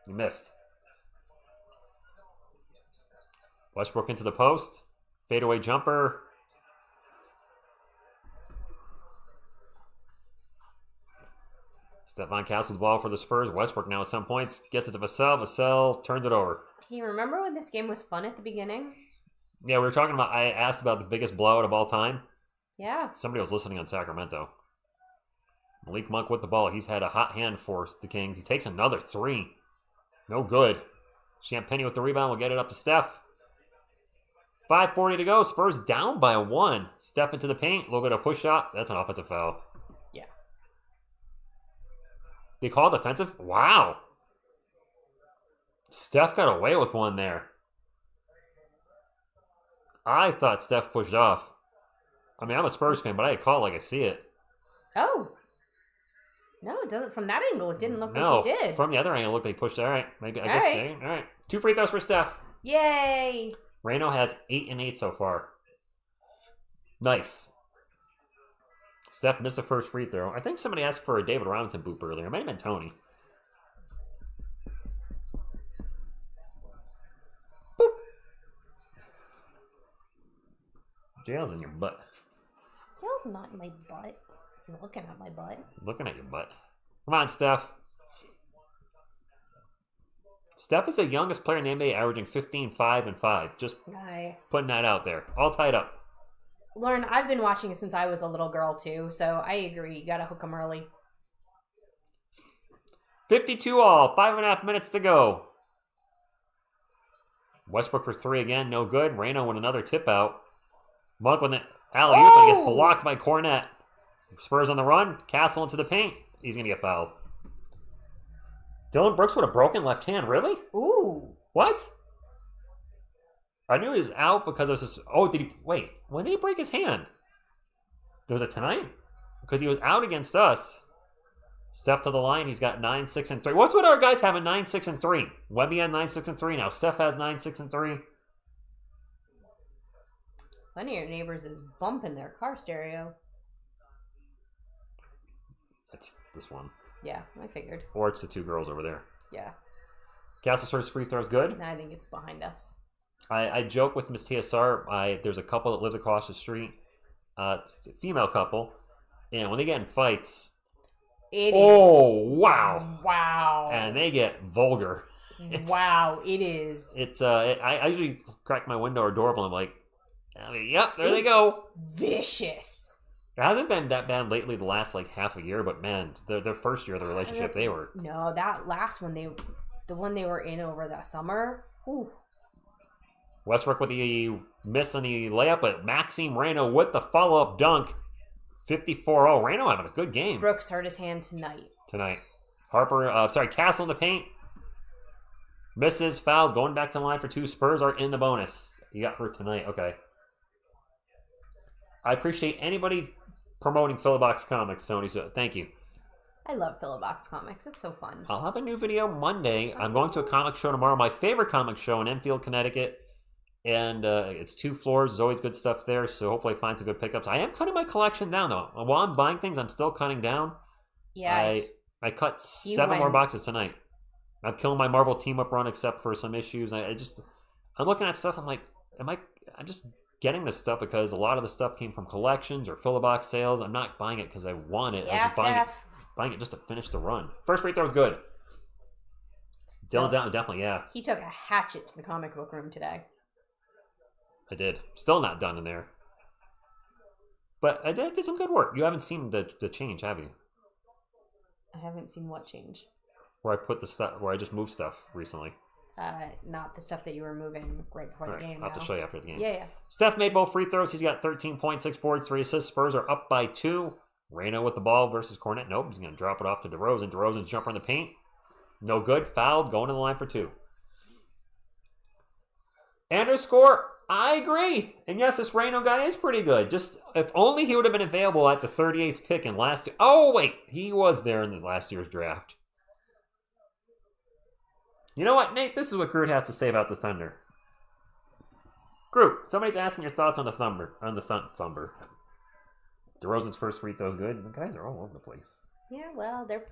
You missed. Westbrook into the post. Fadeaway jumper. Stephon Castle's ball for the Spurs. Westbrook now at some points gets it to Vassell. Vassell turns it over. Hey, remember when this game was fun at the beginning? Yeah, we were talking about, I asked about the biggest blowout of all time. Yeah. Somebody was listening on Sacramento. Malik Monk with the ball. He's had a hot hand for the Kings. He takes another 3. No good. Champagnie with the rebound will get it up to Steph. 5:40 to go. Spurs down by 1. Steph into the paint. A little bit of push shot. That's an offensive foul. Yeah. They called offensive? Wow. Steph got away with one there. I thought Steph pushed off. I mean, I'm a Spurs fan, but I call it like I see it. Oh. No, it doesn't. From that angle, it didn't look like he did. From the other angle, it looked like he pushed. All right. Maybe, I all guess. right. All right. 2 free throws for Steph. Yay. Reno has 8 and 8 so far. Nice. Steph missed the first free throw. I think somebody asked for a David Robinson boop earlier. It might have been Tony. Boop. Jail's in your butt. Jail's not in my butt. He's looking at my butt. Looking at your butt. Come on, Steph. Steph is the youngest player in the NBA, averaging 15, 5, and 5. Just nice. Putting that out there. All tied up. Lauren, I've been watching since I was a little girl, too, so I agree. You gotta hook them early. 52 all. 5.5 minutes to go. Westbrook for 3 again, no good. Reno with another tip out. Monk with an alley-oop and gets blocked by Cornette. Spurs on the run. Castle into the paint. He's going to get fouled. Dylan Brooks with a broken left hand. Really? Ooh. What? I knew he was out because it was just... Oh, did he... Wait. When did he break his hand? Was it tonight? Because he was out against us. Steph to the line. He's got 9, 6, and 3. What's with our guys having 9, 6, and 3? Wemby had 9, 6, and 3. Now Steph has 9, 6, and 3. One of your neighbors is bumping their car stereo. It's this one. Yeah, I figured. Or it's the 2 girls over there. Yeah. Castle Spurs free throws good. And I think it's behind us. I joke with Miss TSR. There's a couple that lives across the street. Female couple. And when they get in fights... Wow. Wow. And they get vulgar. Wow, it is. I usually crack my window or doorbell and I'm like, yep, there they go. Vicious. It hasn't been that bad lately the last half a year, but man, their first year of the relationship, they were... No, that last one, the one they were in over that summer, ooh. Westbrook with the miss on the layup, but Maxime Reno with the follow-up dunk. 54-0. Reno having a good game. Brooks hurt his hand tonight. Castle in the paint. Misses, fouled, going back to the line for 2. Spurs are in the bonus. He got hurt tonight. Okay. I appreciate anybody promoting Philobox Comics, Sony, so thank you. I love Philobox Comics. It's so fun. I'll have a new video Monday. I'm going to a comic show tomorrow, my favorite comic show in Enfield, Connecticut. And it's 2 floors. There's always good stuff there, so hopefully I find some good pickups. I am cutting my collection down, though. While I'm buying things, I'm still cutting down. Yeah. I cut 7 more boxes tonight. I'm killing my Marvel team-up run except for some issues. I'm looking at stuff, I'm like, I'm just getting this stuff because a lot of the stuff came from collections or Philobox sales. I'm not buying it because I want it. Yeah, I was just buying it just to finish the run. First free throw was good. Dylan's out, definitely, yeah. He took a hatchet to the comic book room today. I did. Still not done in there. But I did some good work. You haven't seen the change, have you? I haven't seen what change. Where I put the stuff, where I just moved stuff recently. Not the stuff that you were moving right before the game. I'll have to show you after the game. Yeah. Steph made both free throws. He's got 13.6 boards, 3 assists. Spurs are up by 2. Reno with the ball versus Cornette. Nope, he's going to drop it off to DeRozan. DeRozan's jumper in the paint. No good. Fouled. Going to the line for 2. Underscore. I agree. And yes, this Reno guy is pretty good. Just if only he would have been available at the 38th pick in last year. Oh, wait. He was there in the last year's draft. You know what, Nate? This is what Groot has to say about the Thunder. Groot, somebody's asking your thoughts on the Thunder. Thunder. DeRozan's first free throw is good. The guys are all over the place. Yeah, well, they're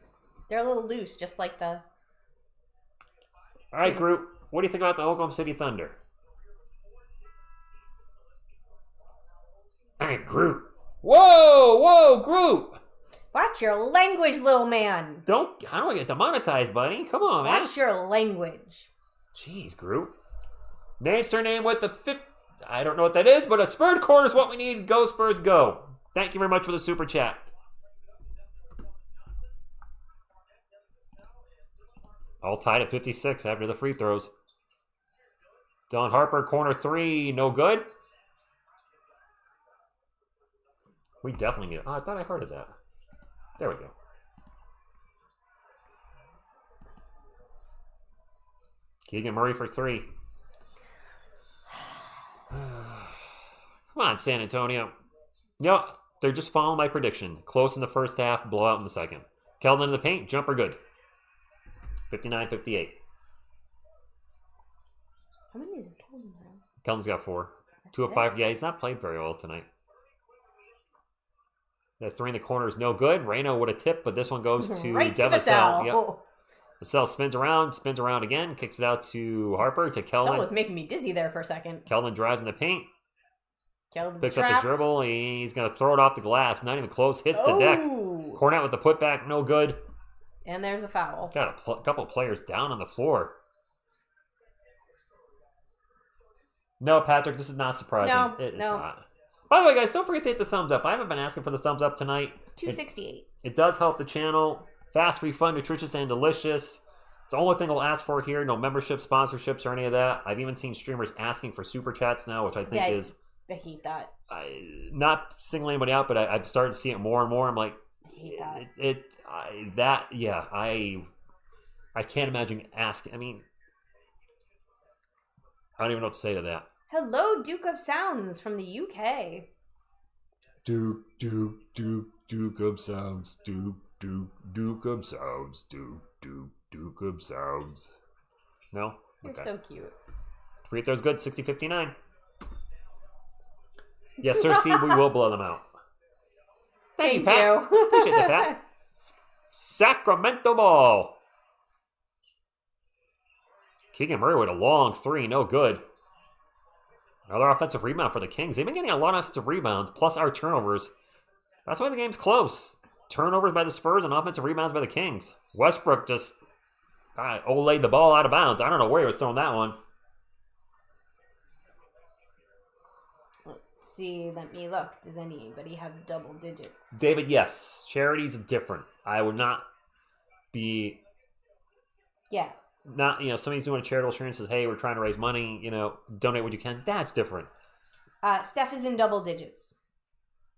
a little loose, just like the... All right, Groot. What do you think about the Oklahoma City Thunder? Hey, Groot. Whoa, Groot. Watch your language, little man. I don't want to get demonetized, buddy. Come on, man. Watch your language. Jeez, Groot. Name, surname with the fifth. I don't know what that is, but a Spurred quarter is what we need. Go, Spurs, go. Thank you very much for the super chat. All tied at 56 after the free throws. Don Harper, corner 3, no good. We definitely need it. Oh, I thought I heard of that. There we go. Keegan Murray for 3. Come on, San Antonio. No, they're just following my prediction. Close in the first half, blowout in the second. Keldon in the paint, jumper good. 59-58. How many does Keldon have? Keldon's got 4. 2 of 5. Yeah, he's not played very well tonight. That 3 in the corner is no good. Reno would have tipped, but this one goes to right Devasel. Yep. Vassell spins around again, kicks it out to Harper, to Keldon. Vassell was making me dizzy there for a second. Keldon drives in the paint. Keldon's Picks trapped. up his dribble. He's going to throw it off the glass. Not even close. Hits the deck. Cornette with the putback. No good. And there's a foul. Got a couple players down on the floor. No, Patrick, this is not surprising. No, It is no. not. By the way, guys, don't forget to hit the thumbs up. I haven't been asking for the thumbs up tonight. 268. It does help the channel. Fast, free, fun, nutritious, and delicious. It's the only thing I'll ask for here. No membership, sponsorships, or any of that. I've even seen streamers asking for super chats now, which I think is... I hate that. Not singling anybody out, but I've started to see it more and more. I'm like... I hate that. I can't imagine asking. I mean... I don't even know what to say to that. Hello, Duke of Sounds from the UK. Duke of Sounds. Duke of Sounds. Duke of Sounds. No? You're Okay. so cute. Free throw's good. 60-59. Yes, sir, Steve. We will blow them out. Thank you, Pat. Appreciate that, Pat. Sacramento ball. Keegan Murray with a long three. No good. Another offensive rebound for the Kings. They've been getting a lot of offensive rebounds, plus our turnovers. That's why the game's close. Turnovers by the Spurs and offensive rebounds by the Kings. Westbrook just laid the ball out of bounds. I don't know where he was throwing that one. Let's see. Let me look. Does anybody have double digits? David, yes. Charity's different. I would not be... Yeah. Not, somebody's doing a charitable stream and says, hey, we're trying to raise money, donate what you can. That's different. Steph is in double digits.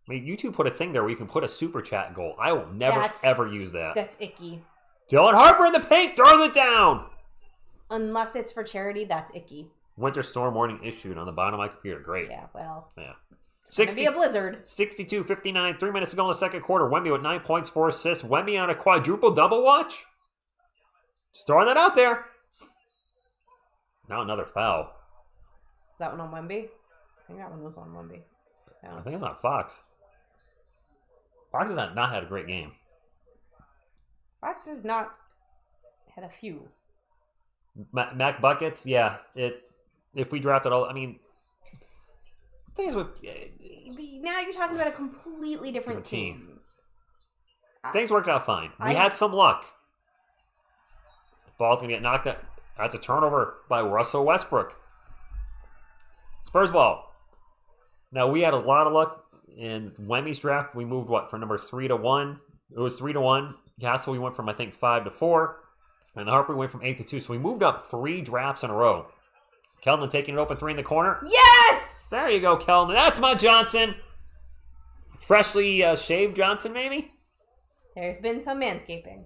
I mean, you two put a thing there where you can put a super chat goal. I will never, ever use that. That's icky. Dylan Harper in the paint throws it down. Unless it's for charity, that's icky. Winter storm warning issued on the bottom of my computer. Great. Yeah, well. Yeah. It's going to be a blizzard. 62-59, 3 minutes to go in the second quarter. Wemby with 9 points, 4 assists. Wemby on a quadruple double watch. Just throwing that out there. Now another foul. Is that one on Wemby? I think that one was on Wemby. Yeah. I think it's on Fox. Fox has not had a great game. Fox has not had a few. Mac Buckets, yeah. If we drafted all, I mean, things with now you're talking about a completely different team. Things worked out fine. We had some luck. Ball's gonna get knocked out. That's a turnover by Russell Westbrook. Spurs ball. Now we had a lot of luck in Wemmy's draft. We moved for number 3 to 1. It was 3 to 1. Castle we went from I think 5 to 4, and Harper went from 8 to 2. So we moved up 3 drafts in a row. Keldon taking an open 3 in the corner. Yes! There you go, Keldon. That's my Johnson. Freshly shaved Johnson, maybe? There's been some manscaping.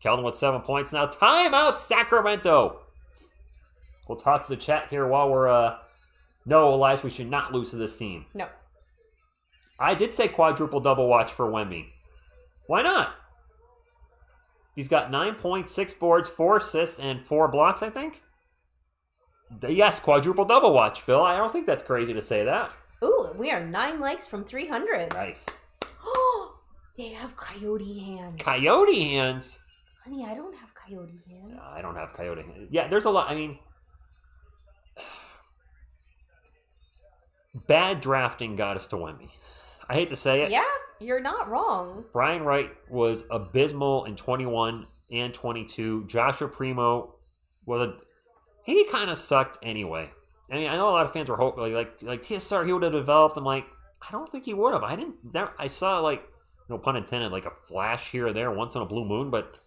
Keldon with 7 points now. Timeout, Sacramento. We'll talk to the chat here while we're... No, Elias, we should not lose to this team. No. I did say quadruple double watch for Wemby. Why not? He's got 9 points, 6 boards, 4 assists, and 4 blocks, I think. Yes, quadruple double watch, Phil. I don't think that's crazy to say that. Ooh, we are 9 likes from 300. Nice. Oh, they have coyote hands. Coyote hands? Honey, I don't have coyote hands. I don't have coyote hands. Yeah, there's a lot. I mean, bad drafting got us to Wemby. I hate to say it. Yeah, you're not wrong. Brian Wright was abysmal in 21 and 22. Joshua Primo he kind of sucked anyway. I mean, I know a lot of fans were hoping like TSR, he would have developed. I'm like, I don't think he would have. I saw no pun intended, like a flash here or there once in a blue moon, but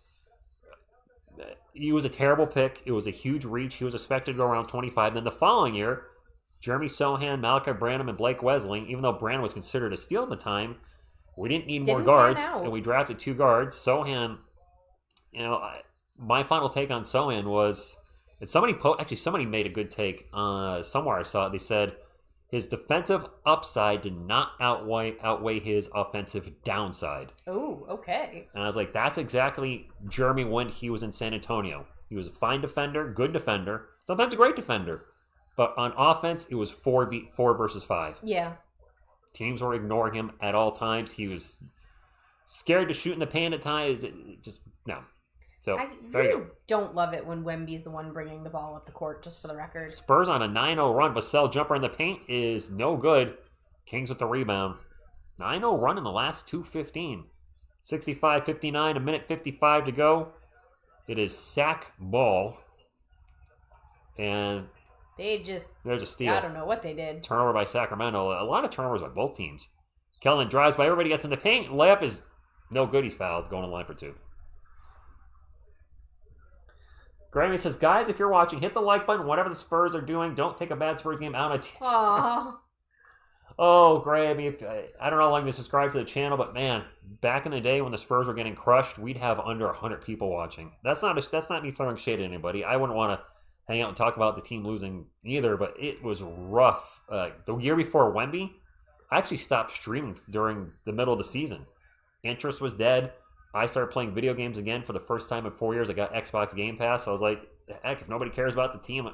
he was a terrible pick. It was a huge reach. He was expected to go around 25. Then the following year, Jeremy Sohan, Malachi Branham, and Blake Wesley, even though Branham was considered a steal at the time, we didn't need more guards, and we drafted 2 guards. Sohan, my final take on Sohan was, and somebody made a good take somewhere I saw it. They said his defensive upside did not outweigh his offensive downside. Oh, okay. And I was like, that's exactly Jeremy when he was in San Antonio. He was a fine defender, good defender, sometimes a great defender. But on offense, it was 4 versus 5. Yeah. Teams were ignoring him at all times. He was scared to shoot in the paint at times. No. So, I really don't love it when Wemby's the one bringing the ball up the court, just for the record. Spurs on a 9-0 run. Vassell jumper in the paint is no good. Kings with the rebound. 9-0 run in the last 2:15. 65-59, a minute 55 to go. It is sack ball. And there's a steal. I don't know what they did. Turnover by Sacramento. A lot of turnovers by both teams. Keldon drives by. Everybody gets in the paint. Layup is no good. He's fouled. Going to line for 2. Grammy says, guys, if you're watching, hit the like button. Whatever the Spurs are doing, don't take a bad Spurs game out on TSR. Aww. Oh, Grammy, I don't know how long you subscribe to the channel, but man, back in the day when the Spurs were getting crushed, we'd have under 100 people watching. That's not me throwing shade at anybody. I wouldn't want to hang out and talk about the team losing either, but it was rough. The year before Wemby, I actually stopped streaming during the middle of the season. Interest was dead. I started playing video games again for the first time in 4 years. I got Xbox Game Pass. So I was like, heck, if nobody cares about the team,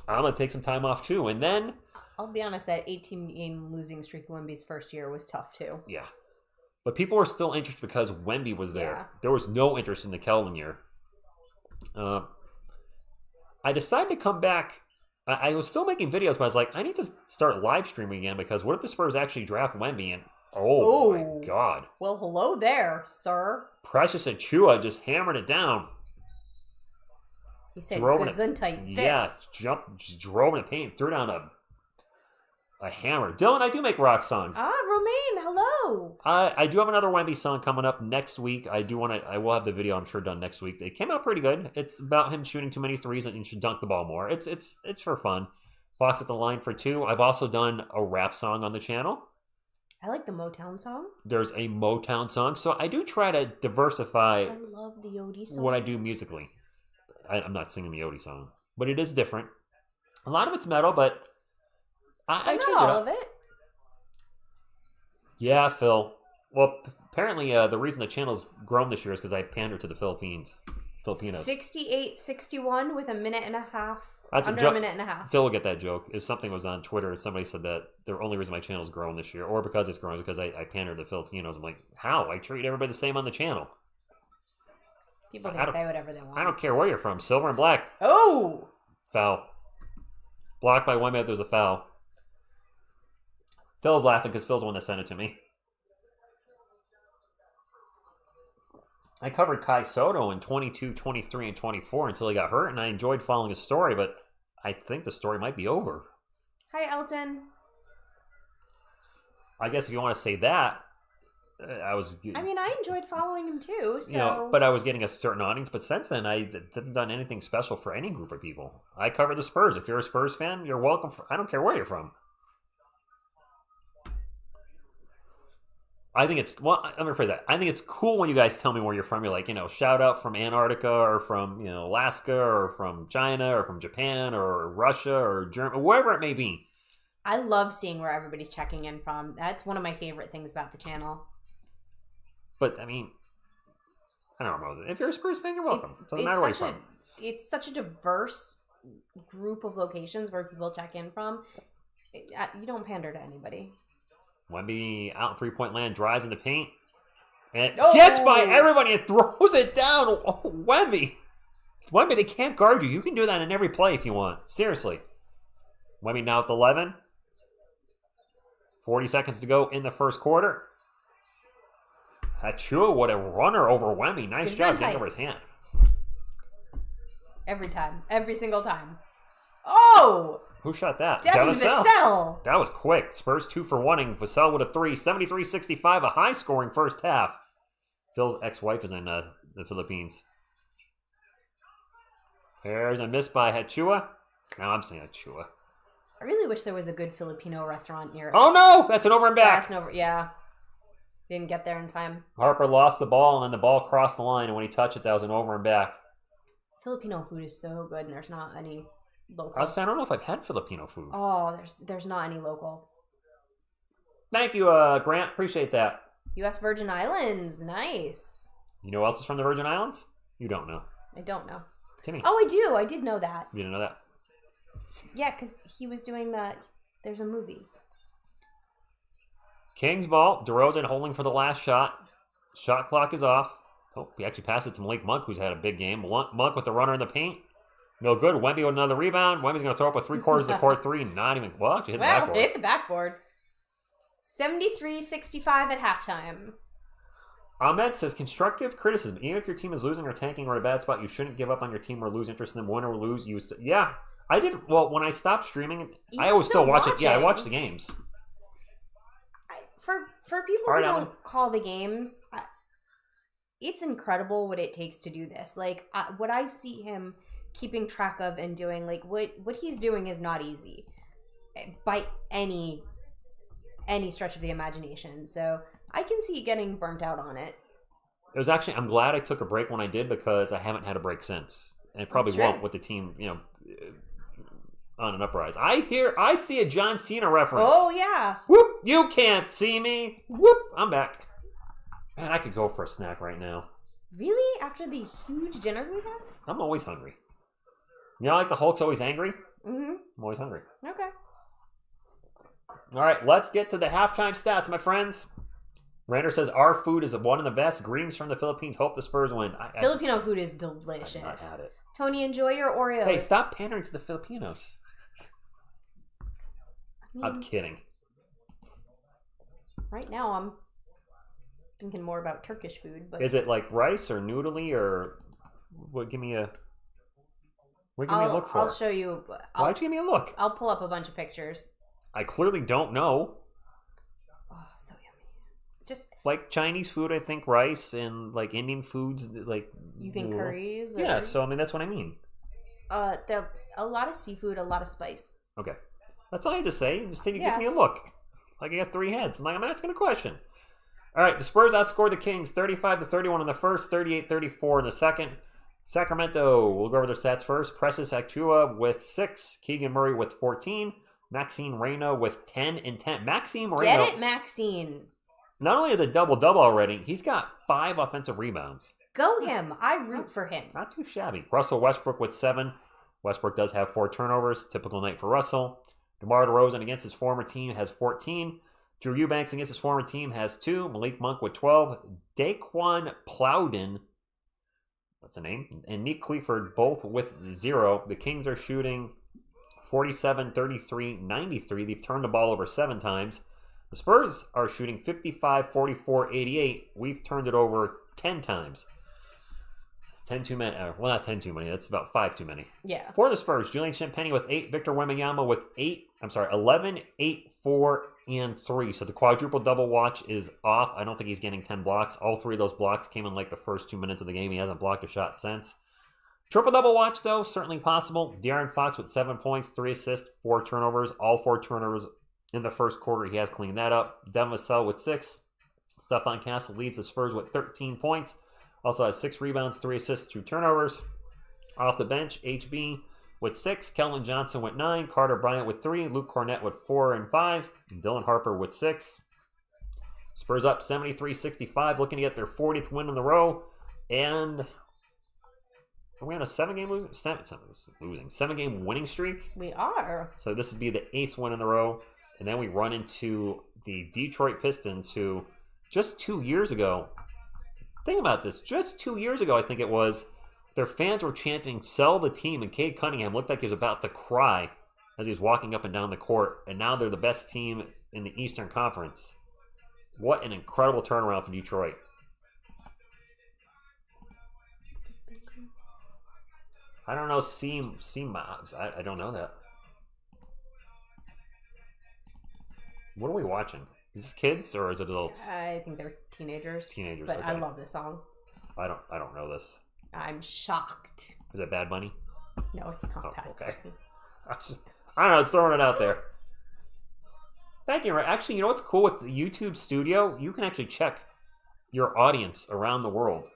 I'm going to take some time off too. And then... I'll be honest, that 18-game losing streak Wemby's first year was tough too. Yeah. But people were still interested because Wemby was there. Yeah. There was no interest in the Keldon year. I decided to come back. I was still making videos, but I was like, I need to start live streaming again because what if the Spurs actually draft Wemby? And my God. Well, hello there, sir. Precious Achua just hammered it down. He said, Gesundheit, yeah, just drove in the paint, threw down a hammer. Dylan, I do make rock songs. Romaine, hello. I do have another Wemby song coming up next week. I will have the video, I'm sure, done next week. It came out pretty good. It's about him shooting too many threes and should dunk the ball more. It's for fun. Fox at the line for 2. I've also done a rap song on the channel. I like the Motown song. There's a Motown song. So I do try to diversify I love the Odie song. what I do musically. I'm not singing the Odie song, but it is different. A lot of it's metal, but I change not it all up. of it. Yeah, Phil. Well, apparently the reason the channel's grown this year is because I pandered to the Filipinos. 68-61 with a minute and a half. That's under a minute and a half. Phil will get that joke. If something was on Twitter, somebody said that the only reason my channel's grown this year, or because it's grown, is because I pandered to the Filipinos. I'm like, how? I treat everybody the same on the channel. People can say whatever they want. I don't care where you're from. Silver and black. Oh! Foul. Blocked by Wemby. There's a foul. Phil's laughing because Phil's the one that sent it to me. I covered Kai Soto in 22, 23, and 24 until he got hurt, and I enjoyed following his story, but I think the story might be over. Hi, Elton. I guess if you want to say that, I enjoyed following him too, so... You know, but I was getting a certain audience, but since then, I haven't done anything special for any group of people. I cover the Spurs. If you're a Spurs fan, you're welcome. I don't care where you're from. I think it's, well, let me rephrase that. I think it's cool when you guys tell me where you're from. You're like, shout out from Antarctica or from, Alaska or from China or from Japan or Russia or Germany, wherever it may be. I love seeing where everybody's checking in from. That's one of my favorite things about the channel. But, I don't know. If you're a Spurs fan, you're welcome. Doesn't matter where you're from. It's such a diverse group of locations where people check in from. You don't pander to anybody. Wemby out in three-point land, drives in the paint, and gets by everybody and throws it down. Oh, Wemby, they can't guard you. You can do that in every play if you want. Seriously. Wemby now at 11. 40 seconds to go in the first quarter. Achua, what a runner over Wemby. Nice job getting over his hand. Every time. Every single time. Oh! Who shot that? Devin Vassell. That was quick. Spurs 2 for 1. Vassell with a 3. 73-65, a high-scoring first half. Phil's ex-wife is in the Philippines. There's a miss by Achua. Now I'm saying Achua. I really wish there was a good Filipino restaurant near. Oh no! That's an over and back. Yeah. Didn't get there in time. Harper lost the ball, and then the ball crossed the line, and when he touched it, that was an over and back. Filipino food is so good, and there's not any local. I don't know if I've had Filipino food. Oh, there's not any local. Thank you, Grant. Appreciate that. U.S. Virgin Islands. Nice. You know who else is from the Virgin Islands? You don't know. I don't know. Timmy. Oh, I do. I did know that. You didn't know that? Yeah, because he was doing that. There's a movie. Kings ball. DeRozan holding for the last shot. Shot clock is off. Oh, he actually passed it to Malik Monk, who's had a big game. Monk with the runner in the paint. No good. Wemby with another rebound. Wemby's going to throw up a three-quarters of the court three. Not even... Well, actually hit the backboard. Hit the backboard. 73-65 at halftime. Ahmed says, constructive criticism. Even if your team is losing or tanking or a bad spot, you shouldn't give up on your team or lose interest in them. Win or lose, yeah. I did... Well, when I stopped streaming, I always still watch it. Yeah, I watch the games. For people who don't call the games... it's incredible what it takes to do this. Like, what I see him keeping track of and doing, like, what he's doing is not easy by any stretch of the imagination. So I can see getting burnt out on it. It was actually, I'm glad I took a break when I did because I haven't had a break since. And it probably won't with the team, on an uprise. I see a John Cena reference. Oh, yeah. Whoop, you can't see me. Whoop, I'm back. Man, I could go for a snack right now. Really? After the huge dinner we had? I'm always hungry. You know, like the Hulk's always angry? Mm-hmm. I'm always hungry. Okay. All right, let's get to the halftime stats, my friends. Rander says, our food is one of the best. Greetings from the Philippines. Hope the Spurs win. Filipino food is delicious. I've not had it. Tony, enjoy your Oreos. Hey, stop pandering to the Filipinos. I'm kidding. Right now, I'm thinking more about Turkish food. But is it like rice or noodly or what? Give me a look for. I'll show you. Why'd you give me a look? I'll pull up a bunch of pictures. I clearly don't know. Oh, so yummy. Just like Chinese food, I think rice, and like Indian foods, like you think curries? Yeah, so I mean that's what I mean. That's a lot of seafood, a lot of spice. Okay, that's all I had to say. Just take give me a look. Like I got 3 heads. I'm asking a question. All right, the Spurs outscored the Kings 35-31 in the first, 38-34 in the second. Sacramento, we'll go over their stats first. Precious Achiuwa with 6, Keegan Murray with 14, Maxime Reynaud with 10 and 10. Maxime Reynaud. Get it, Maxine. Not only is a double-double already, he's got 5 offensive rebounds. Go him. I root for him. Not too shabby. Russell Westbrook with 7. Westbrook does have 4 turnovers. Typical night for Russell. DeMar DeRozan against his former team has 14. Drew Eubanks against his former team has 2. Malik Monk with 12. Daquan Plowden, that's a name, and Nick Clifford both with 0. The Kings are shooting 47, 33, 93. They've turned the ball over 7 times. The Spurs are shooting 55, 44, 88. We've turned it over 10 times. 10 too many. Well, not 10 too many. That's about 5 too many. Yeah. For the Spurs, Julian Champagny with 8. Victor Wembanyama with 11, 8, 4, and 3. So the quadruple double watch is off. I don't think he's getting 10 blocks. All 3 of those blocks came in like the first 2 minutes of the game. He hasn't blocked a shot since. Triple double watch, though, certainly possible. De'Aaron Fox with 7 points, 3 assists, 4 turnovers. All 4 turnovers in the first quarter. He has cleaned that up. Devin Vassell with 6. Stephon Castle leads the Spurs with 13 points. Also has 6 rebounds, 3 assists, 2 turnovers. Off the bench, HB with 6. Kelvin Johnson with 9. Carter Bryant with 3. Luke Cornett with 4 and 5. And Dylan Harper with 6. Spurs up 73-65, looking to get their 40th win in a row. And are we on a 7-game losing 7-game winning streak? We are. So this would be the 8th win in a row. And then we run into the Detroit Pistons, who just 2 years ago, think about this, just 2 years ago, I think it was, their fans were chanting, sell the team, and Cade Cunningham looked like he was about to cry as he was walking up and down the court, and now they're the best team in the Eastern Conference. What an incredible turnaround for Detroit. I don't know, Seam Mobs. I don't know that. What are we watching? Is this kids or is it adults? I think they're teenagers. Teenagers, but okay. I love this song. I don't know this. I'm shocked. Is it Bad Bunny? No, it's not Bad okay. Bunny. I don't know, it's throwing it out there. Thank you. Actually, you know what's cool with the YouTube Studio? You can actually check your audience around the world.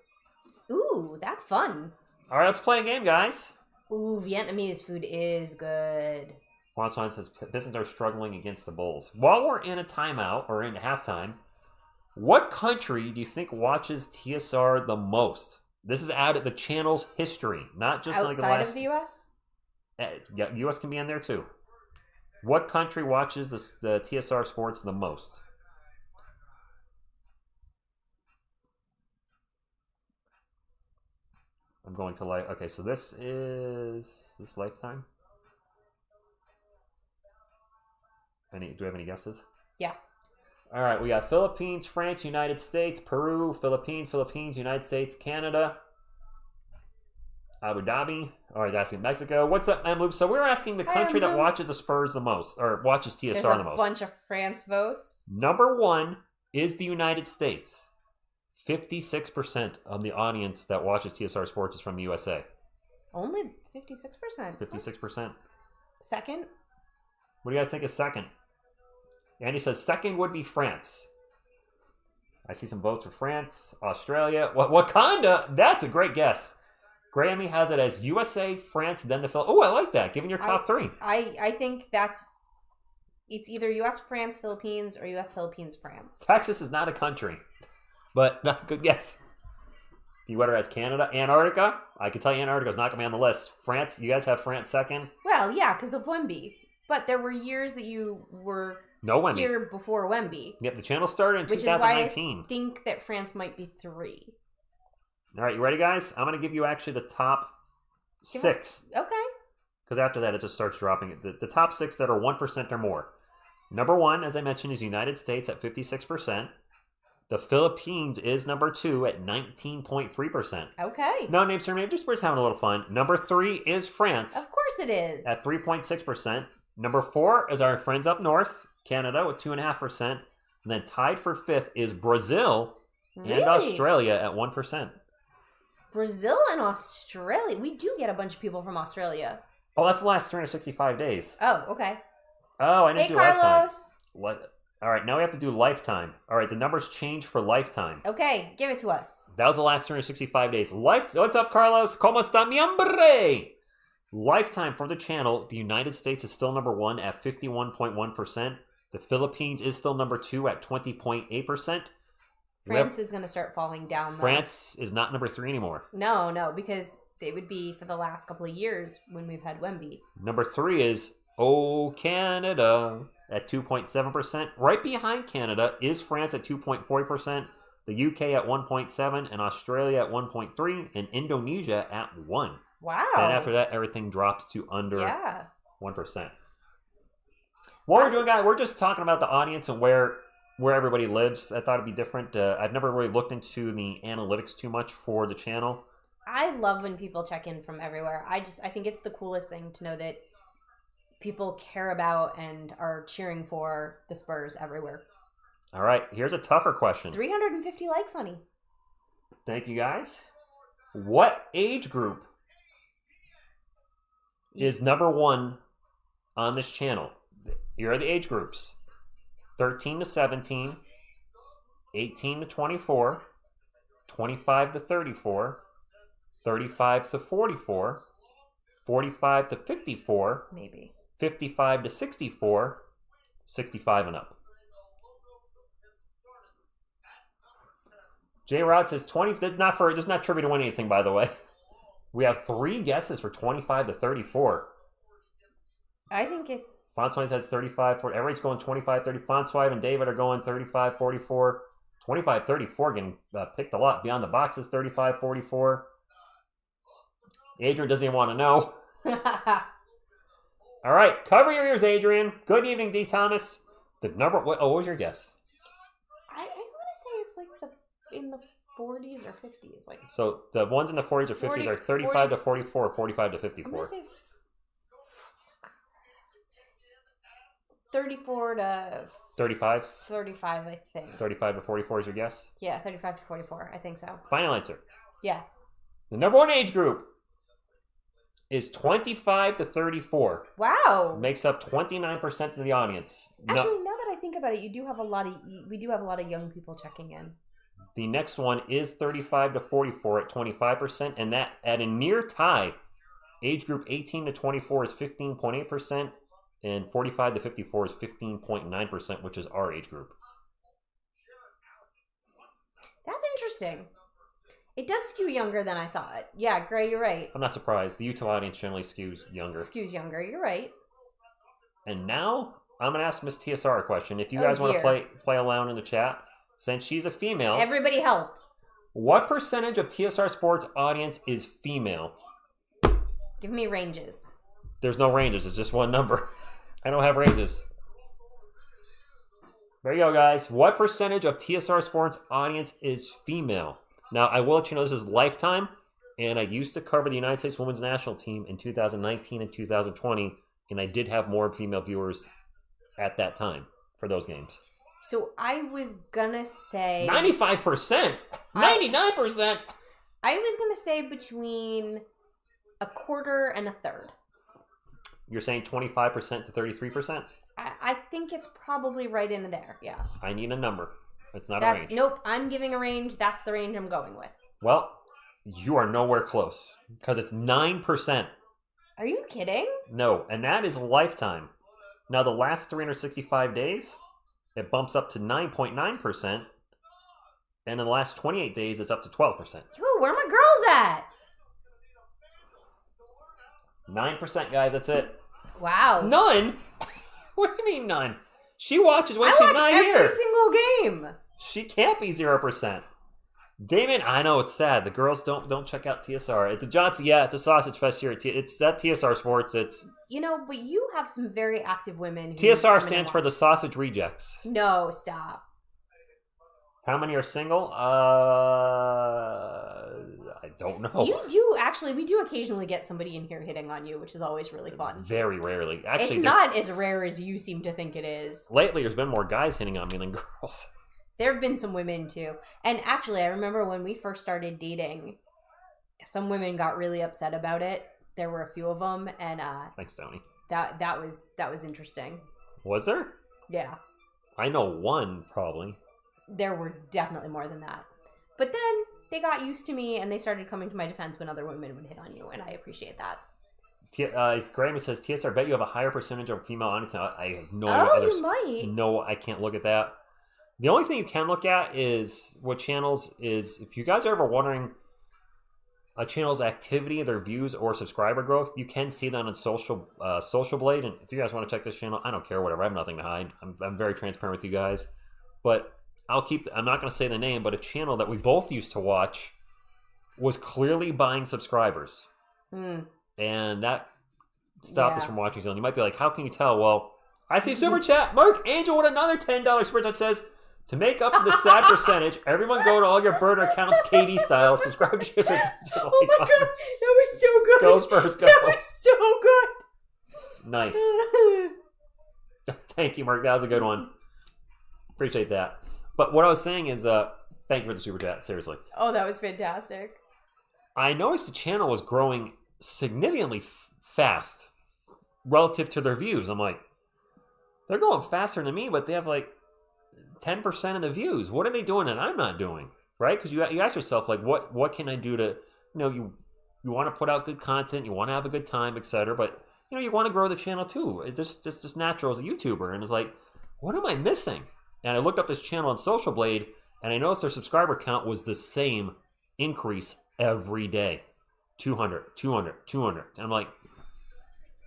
Ooh, that's fun. All right, let's play a game, guys. Ooh, Vietnamese food is good. Juan Swan says Pistons are struggling against the Bulls. While we're in a timeout or in halftime, what country do you think watches TSR the most? This is out of the channel's history, not just outside like the last. Of the U.S. Yeah, U.S. can be in there too. What country watches the TSR Sports the most? I'm going to okay, so this is Lifetime. Do we have any guesses? Yeah. All right, we got Philippines, France, United States, Peru, Philippines, United States, Canada, Abu Dhabi. Oh, he's asking Mexico. What's up, Emloop? So we're asking the country that watches the Spurs the most, or watches TSR the most. There's a bunch of France votes. Number 1 is the United States. 56% of the audience that watches TSR Sports is from the USA. Only 56%. 56%. Second? What do you guys think is second? Andy says second would be France. I see some votes for France, Australia, Wakanda. That's a great guess. Grammy has it as USA, France, then the Philippines. Oh, I like that. Giving your top three. I think it's either US, France, Philippines, or US, Philippines, France. Texas is not a country, but not good guess. Wetter has Canada, Antarctica. I can tell you Antarctica is not going to be on the list. France, you guys have France second? Well, yeah, because of Wemby. But there were years that you were here before Wemby. Yep, the channel started in 2019. Which is why I think that France might be 3. All right, you ready, guys? I'm going to give you actually the top 6. Okay. Because after that, it just starts dropping. The top 6 that are 1% or more. Number 1, as I mentioned, is United States at 56%. The Philippines is number 2 at 19.3%. Okay. No name, surname, just we're just having a little fun. Number 3 is France. Of course it is. At 3.6%. Number 4 is our friends up north, Canada, with 2.5%. And then tied for 5th is Brazil and Australia at 1%. Brazil and Australia. We do get a bunch of people from Australia. Oh, that's the last 365 days. Oh, okay. Oh, I didn't do Carlos. lifetime. What? All right, now we have to do lifetime. All right, the numbers change for lifetime. Okay, give it to us. That was the last 365 days. What's up, Carlos? ¿Cómo está mi hombre? Lifetime for the channel, the United States is still number 1 at 51.1%. The Philippines is still number 2 at 20.8%. France is going to start falling down, though. France is not number 3 anymore. No, because they would be for the last couple of years when we've had Wemby. Number 3 is Canada at 2.7%. Right behind Canada is France at 2.4%, the UK at 1.7%, and Australia at 1.3%, and Indonesia at 1%. Wow. And after that, everything drops to under 1%. What we're doing, guys, we're just talking about the audience and where everybody lives. I thought it'd be different. I've never really looked into the analytics too much for the channel. I love when people check in from everywhere. I think it's the coolest thing to know that people care about and are cheering for the Spurs everywhere. All right, here's a tougher question. 350 likes, honey. Thank you, guys. What age group is number 1 on this channel? Here are the age groups. 13 to 17, 18 to 24, 25 to 34, 35 to 44, 45 to 54, maybe 55 to 64, 65 and up. J Rod says 20. That's not trivia to win anything, by the way. We have 3 guesses for 25 to 34. I think it's... Fonswine has 35. Everybody's going 25, 30. Fonswine and David are going 35, 44. 25, 34 getting picked a lot. Beyond the boxes, 35, 44. Adrian doesn't even want to know. All right, cover your ears, Adrian. Good evening, D. Thomas. The number... what was your guess? I want to say it's like in the 40s or 50s. Like. So the ones in the 40s or 50s are 35 to 44, 45 to 54. I'm going to say 34 to 35? 35, I think. 35 to 44 is your guess? Yeah, 35 to 44. I think so. Final answer. Yeah. The number 1 age group is 25 to 34. Wow. Makes up 29% of the audience. Actually, now that I think about it, we do have a lot of young people checking in. The next one is 35 to 44 at 25%, and that at a near tie, age group 18 to 24 is 15.8%. And 45 to 54 is 15.9%, which is our age group. That's interesting. It does skew younger than I thought. Yeah, Gray, you're right. I'm not surprised. The Utah audience generally skews younger. You're right. And now, I'm going to ask Miss TSR a question. If you guys want to play along in the chat, since she's a female... Everybody help. What percentage of TSR Sports audience is female? Give me ranges. There's no ranges. It's just one number. I don't have ranges. There you go, guys. What percentage of TSR Sports audience is female? Now, I will let you know this is lifetime, and I used to cover the United States Women's National Team in 2019 and 2020, and I did have more female viewers at that time for those games. So I was gonna say 95%, 99%. I was gonna say between a quarter and a third. You're saying 25% to 33%? I think it's probably right in there. Yeah. I need a number. It's not a range. Nope. I'm giving a range. That's the range I'm going with. Well, you are nowhere close because it's 9%. Are you kidding? No, and that is a lifetime. Now, the last 365 days, it bumps up to 9.9%, and in the last 28 days, it's up to 12%. Yo, where are my girls at? 9%, guys, that's it. Wow. None? What do you mean none? She watches when she's not here. I watch every single game. She can't be 0%. Damon, I know it's sad. The girls don't check out TSR. It's a Johnson. Yeah, it's a sausage fest here. It's at TSR Sports. It's but you have some very active women. TSR stands for the Sausage Rejects. No, stop. How many are single? I don't know. We do occasionally get somebody in here hitting on you, which is always really fun. Very rarely. Actually, it's not as rare as you seem to think it is. Lately, there's been more guys hitting on me than girls. There have been some women too. And actually, I remember when we first started dating, some women got really upset about it. There were a few of them, and thanks, Tony. That was interesting. Was there? Yeah. I know one, probably. There were definitely more than that. But then they got used to me, and they started coming to my defense when other women would hit on you, and I appreciate that. Graham says, TSR, I bet you have a higher percentage of female audience now. I have no idea. You might. No, I can't look at that. The only thing you can look at is what channels is, if you guys are ever wondering a channel's activity, their views, or subscriber growth, you can see that on Social Blade. And if you guys want to check this channel, I don't care, whatever. I have nothing to hide. I'm very transparent with you guys. But I'm not going to say the name, but a channel that we both used to watch was clearly buying subscribers. And that stopped us from watching. You might be like, how can you tell? Well, I see Super Chat. Mark Angel with another $10 Super Chat says, to make up for the sad percentage, everyone go to all your burner accounts, KD style. Subscribe to your Oh my god, that was so good. Go Spurs, go. That was so good. Nice. Thank you, Mark. That was a good one. Appreciate that. But what I was saying is, thank you for the Super Chat, seriously. Oh, that was fantastic. I noticed the channel was growing significantly fast relative to their views. I'm like, they're going faster than me, but they have like 10% of the views. What are they doing that I'm not doing? Right? Because you ask yourself, like, what can I do to, you want to put out good content, you want to have a good time, etc. But, you want to grow the channel too. It's just natural as a YouTuber. And it's like, what am I missing? And I looked up this channel on Social Blade, and I noticed their subscriber count was the same increase every day. 200, 200, 200. And I'm like,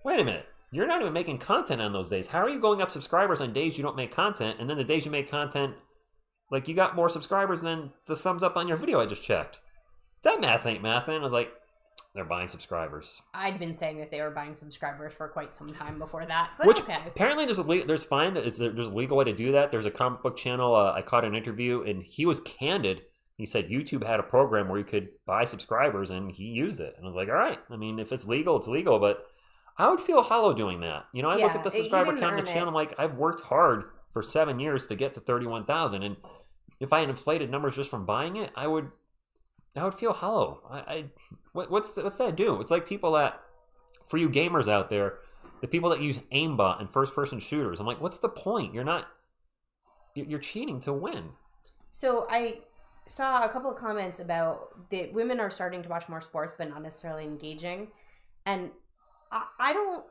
wait a minute. You're not even making content on those days. How are you going up subscribers on days you don't make content, and then the days you make content, like, you got more subscribers than the thumbs up on your video I just checked? That math ain't mathin'. I was like, they're buying subscribers. I'd been saying that they were buying subscribers for quite some time before that. But which okay. Apparently there's a legal way to do that. There's a comic book channel. I caught an interview, and he was candid. He said YouTube had a program where you could buy subscribers, and he used it. And I was like, all right. I mean, if it's legal, it's legal. But I would feel hollow doing that. I look at the subscriber count on the channel. I'm like, I've worked hard for 7 years to get to 31,000, and if I had inflated numbers just from buying it, I would feel hollow. What's that do? It's like people that, for you gamers out there, the people that use aimbot and first-person shooters. I'm like, what's the point? You're cheating to win. So I saw a couple of comments about that women are starting to watch more sports, but not necessarily engaging. And I don't.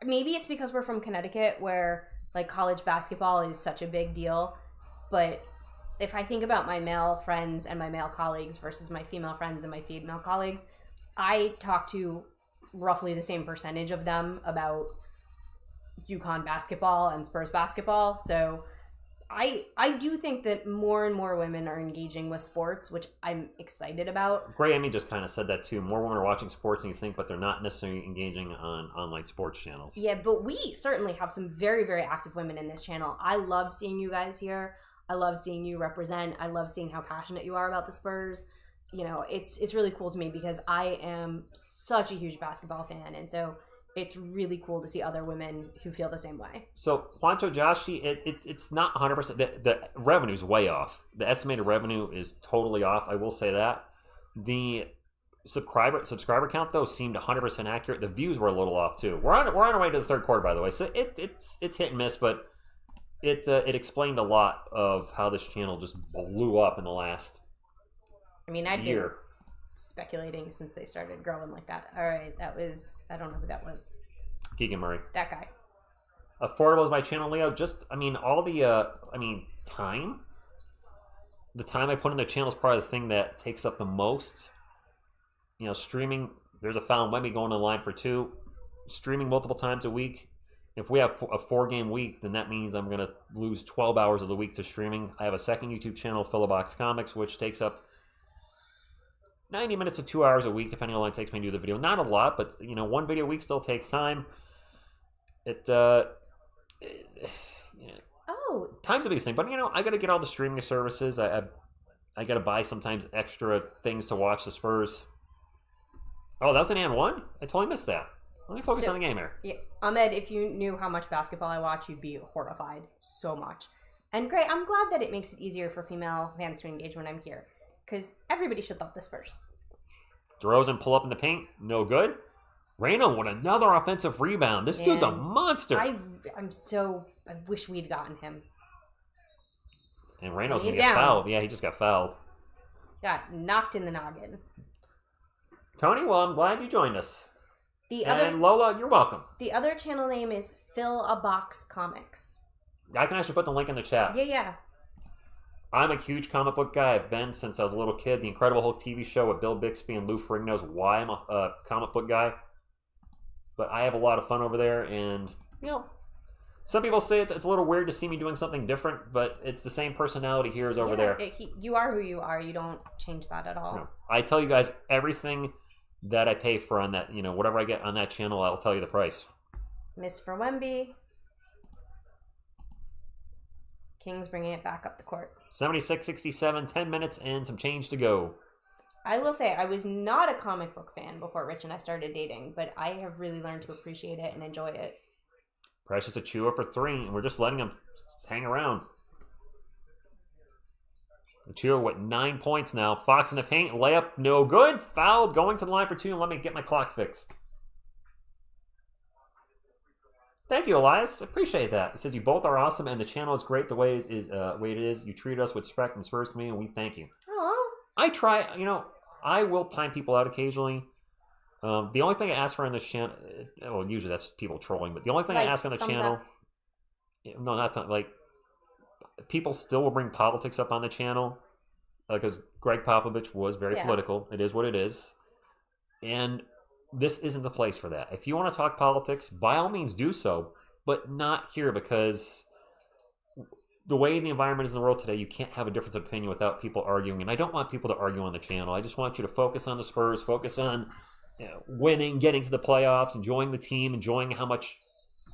Maybe it's because we're from Connecticut, where like college basketball is such a big deal, but if I think about my male friends and my male colleagues versus my female friends and my female colleagues, I talk to roughly the same percentage of them about UConn basketball and Spurs basketball. So I do think that more and more women are engaging with sports, which I'm excited about. Gray Emmy just kind of said that too. More women are watching sports than you think, but they're not necessarily engaging on online sports channels. Yeah, but we certainly have some very, very active women in this channel. I love seeing you guys here. I love seeing you represent. I love seeing how passionate you are about the Spurs. It's really cool to me because I am such a huge basketball fan. And so it's really cool to see other women who feel the same way. So Juancho Joshi, it's not 100%. The revenue's way off. The estimated revenue is totally off. I will say that. The subscriber count though seemed 100% accurate. The views were a little off too. We're on our way to the third quarter, by the way. So it's hit and miss, but it explained a lot of how this channel just blew up in the last I'd year. been speculating since they started growing like that. All right, that was, I don't know who that was. Keegan Murray. That guy. Affordable is my channel, Leo. Just, all the, time. The time I put in the channel is probably the thing that takes up the most. Streaming. There's a Fallon Wemby going on the line for 2. Streaming multiple times a week. If we have a 4-game week, then that means I'm going to lose 12 hours of the week to streaming. I have a second YouTube channel, Philobox Comics, which takes up 90 minutes to 2 hours a week, depending on how long it takes me to do the video. Not a lot, but, one video a week still takes time. Time's the biggest thing. But, I got to get all the streaming services. I got to buy sometimes extra things to watch the Spurs. Oh, that was an and 1? I totally missed that. Let me focus on the game here. Yeah, Ahmed, if you knew how much basketball I watch, you'd be horrified so much. And great, I'm glad that it makes it easier for female fans to engage when I'm here. Because everybody should love the Spurs. DeRozan pull up in the paint. No good. Reyno with another offensive rebound. This dude's a monster. I wish we'd gotten him. And Reyno's going to get fouled. Yeah, he just got fouled. Got knocked in the noggin. Tony, well, I'm glad you joined us. And Lola, you're welcome. The other channel name is Fill a Box Comics. I can actually put the link in the chat. Yeah. I'm a huge comic book guy. I've been since I was a little kid. The Incredible Hulk TV show with Bill Bixby and Lou Ferrigno knows why I'm a comic book guy. But I have a lot of fun over there, and, some people say it's a little weird to see me doing something different, but it's the same personality here as over there. You are who you are. You don't change that at all. No. I tell you guys everything that I pay for on that, whatever I get on that channel, I'll tell you the price. Miss for Wemby. Kings bringing it back up the court. 76-67, 10 minutes and some change to go. I will say, I was not a comic book fan before Rich and I started dating, but I have really learned to appreciate it and enjoy it. Precious Achiuwa for 3, and we're just letting him hang around. Achiuwa with 9 points now. Fox in the paint, layup, no good. Foul, going to the line for 2, and let me get my clock fixed. Thank you, Elias. Appreciate that. He says, you both are awesome, and the channel is great the way it is. You treat us with respect and Spurs community, and we thank you. Aww. I try, I will time people out occasionally. The only thing I ask for on this channel, well, usually that's people trolling, but the only thing I ask on the channel, no, not that, people still will bring politics up on the channel, because Greg Popovich was very political. It is what it is. And this isn't the place for that. If you want to talk politics, by all means do so, but not here, because the way the environment is in the world today, you can't have a difference of opinion without people arguing. And I don't want people to argue on the channel. I just want you to focus on the Spurs, focus on winning, getting to the playoffs, enjoying the team, enjoying how much